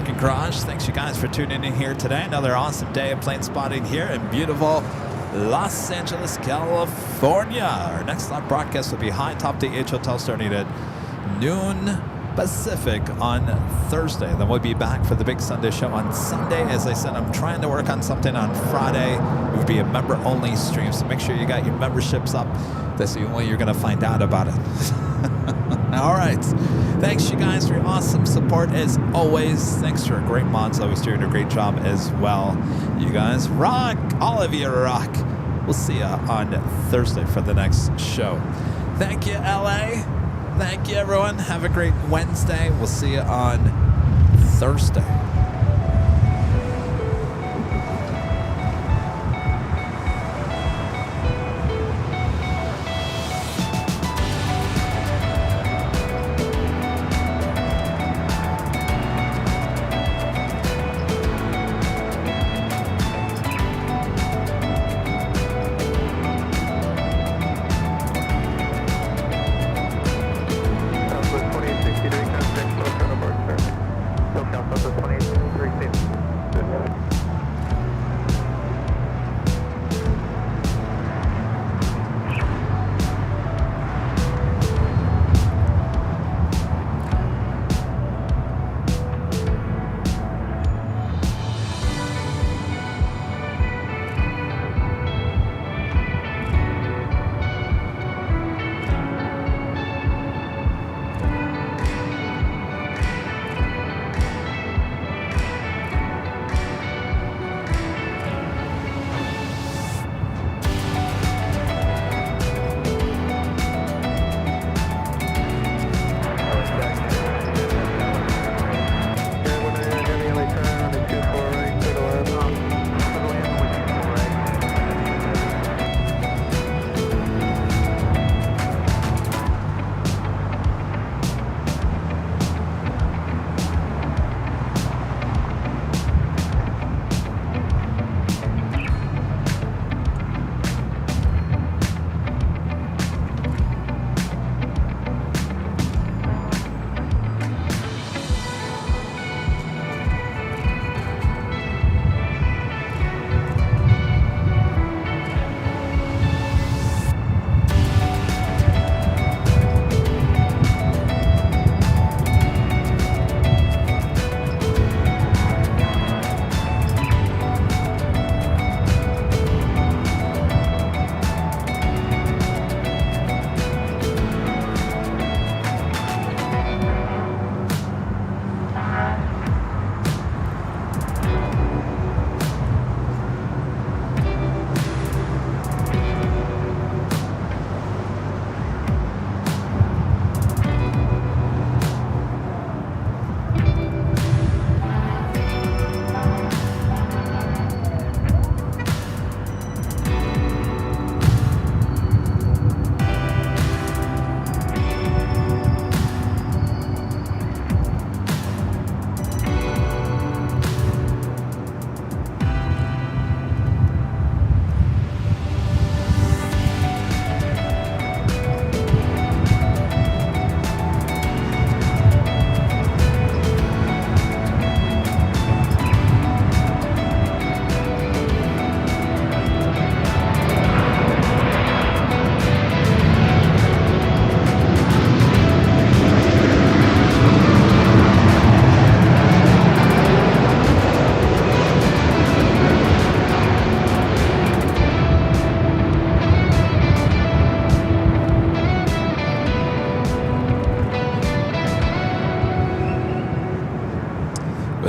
parking garage. Thanks you guys for tuning in here today. Another awesome day of plane spotting here in beautiful Los Angeles, California. Our next live broadcast will be High Top DH Hotel starting at noon Pacific on Thursday. Then we'll be back for the big Sunday show on Sunday. As I said, I'm trying to work on something on Friday. It would be a member-only stream, so make sure you got your memberships up. That's the only way you're going to find out about it. All right. Thanks, you guys, for your awesome support as always. Thanks to our great mods, always doing a great job as well. You guys rock. All of you rock. We'll see you on Thursday for the next show. Thank you, LA. Thank you, everyone. Have a great Wednesday. We'll see you on Thursday.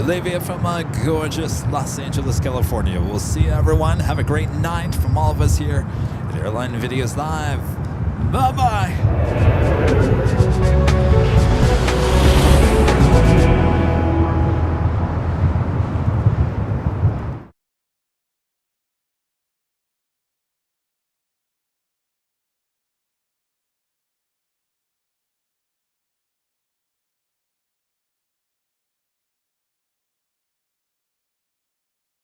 Olivia from gorgeous Los Angeles, California. We'll see you, everyone. Have a great night from all of us here at Airline Videos Live. Bye-bye.